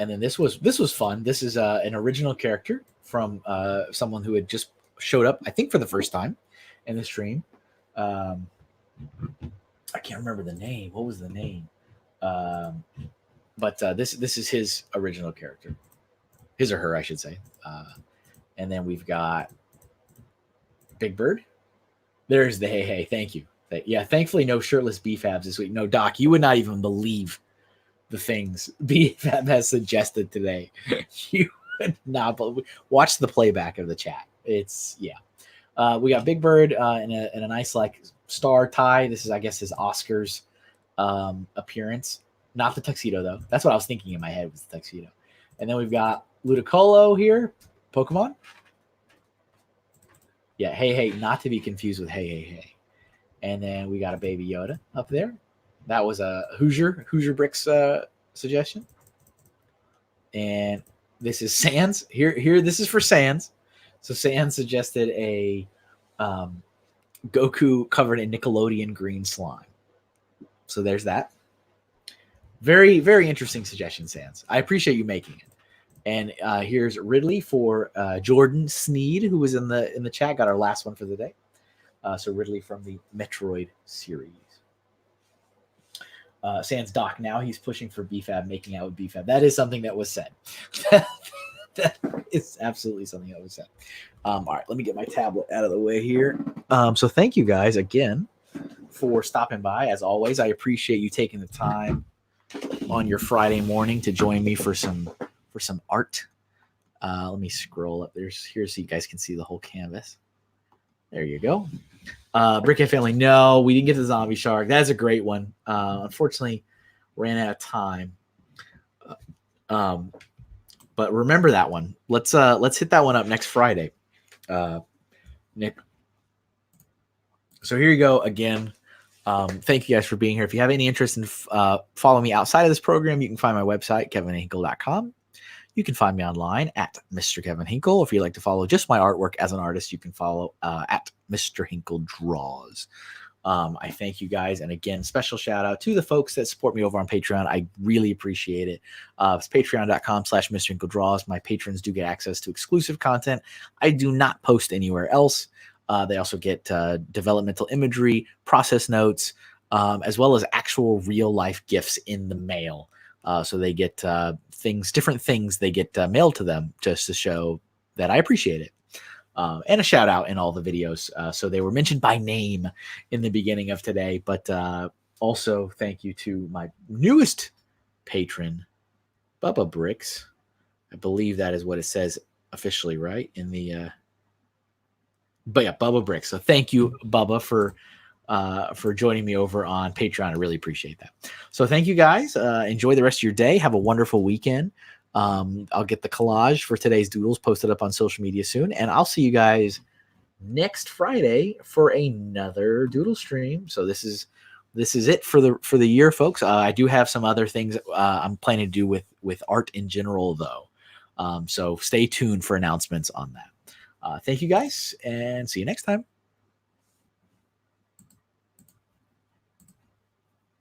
And then this was fun. This is an original character from someone who had just showed up, I think, for the first time in the stream. I can't remember the name. What was the name? But this is his original character, his or her, I should say. And then we've got Big Bird. There's the hey hey. Thank you. Yeah, thankfully no shirtless BFABs this week. No, Doc, you would not even believe the things BFAB has suggested today. You would not believe. Watch the playback of the chat. It's we got Big Bird in a nice like star tie. This is, I guess, his Oscars appearance. Not the tuxedo though. That's what I was thinking in my head was the tuxedo. And then we've got Ludicolo here, Pokemon. Yeah, hey hey, not to be confused with hey hey hey. And then we got a Baby Yoda up there. That was a Hoosier Bricks suggestion. And this is Sans. Here, this is for Sans. So Sans suggested a Goku covered in Nickelodeon green slime. So there's that. Very, very interesting suggestion, Sans. I appreciate you making it. And here's Ridley for Jordan Sneed, who was in the chat. Got our last one for the day. So Ridley from the Metroid series. Sans Doc, now he's pushing for BFAB, making out with BFAB. That is something that was said. That is absolutely something that was said. All right, let me get my tablet out of the way here. So thank you guys again for stopping by. As always, I appreciate you taking the time on your Friday morning to join me for some art. Let me scroll up here so you guys can see the whole canvas. There you go. Brickhead Family, no, we didn't get the Zombie Shark. That's a great one. Unfortunately, ran out of time. But remember that one. Let's hit that one up next Friday, Nick. So here you go again. Thank you guys for being here. If you have any interest in following me outside of this program, you can find my website, kevinhinkle.com. You can find me online at Mr. Kevin Hinkle. If you'd like to follow just my artwork as an artist, you can follow at MrHinkleDraws. I thank you guys. And again, special shout out to the folks that support me over on Patreon. I really appreciate it. It's patreon.com/MrHinkleDraws. My patrons do get access to exclusive content I do not post anywhere else. They also get developmental imagery, process notes, as well as actual real life gifts in the mail. So they get different things they get mailed to them just to show that I appreciate it. And a shout out in all the videos. So they were mentioned by name in the beginning of today, but also thank you to my newest patron, Bubba Bricks. I believe that is what it says officially, right? In the, but yeah, Bubba Bricks. So thank you, Bubba, for joining me over on Patreon. I really appreciate that. So thank you guys. Enjoy the rest of your day. Have a wonderful weekend. I'll get the collage for today's doodles posted up on social media soon, and I'll see you guys next Friday for another doodle stream. So this is it for the year, folks. I do have some other things I'm planning to do with art in general, though. So stay tuned for announcements on that. Thank you guys, and see you next time.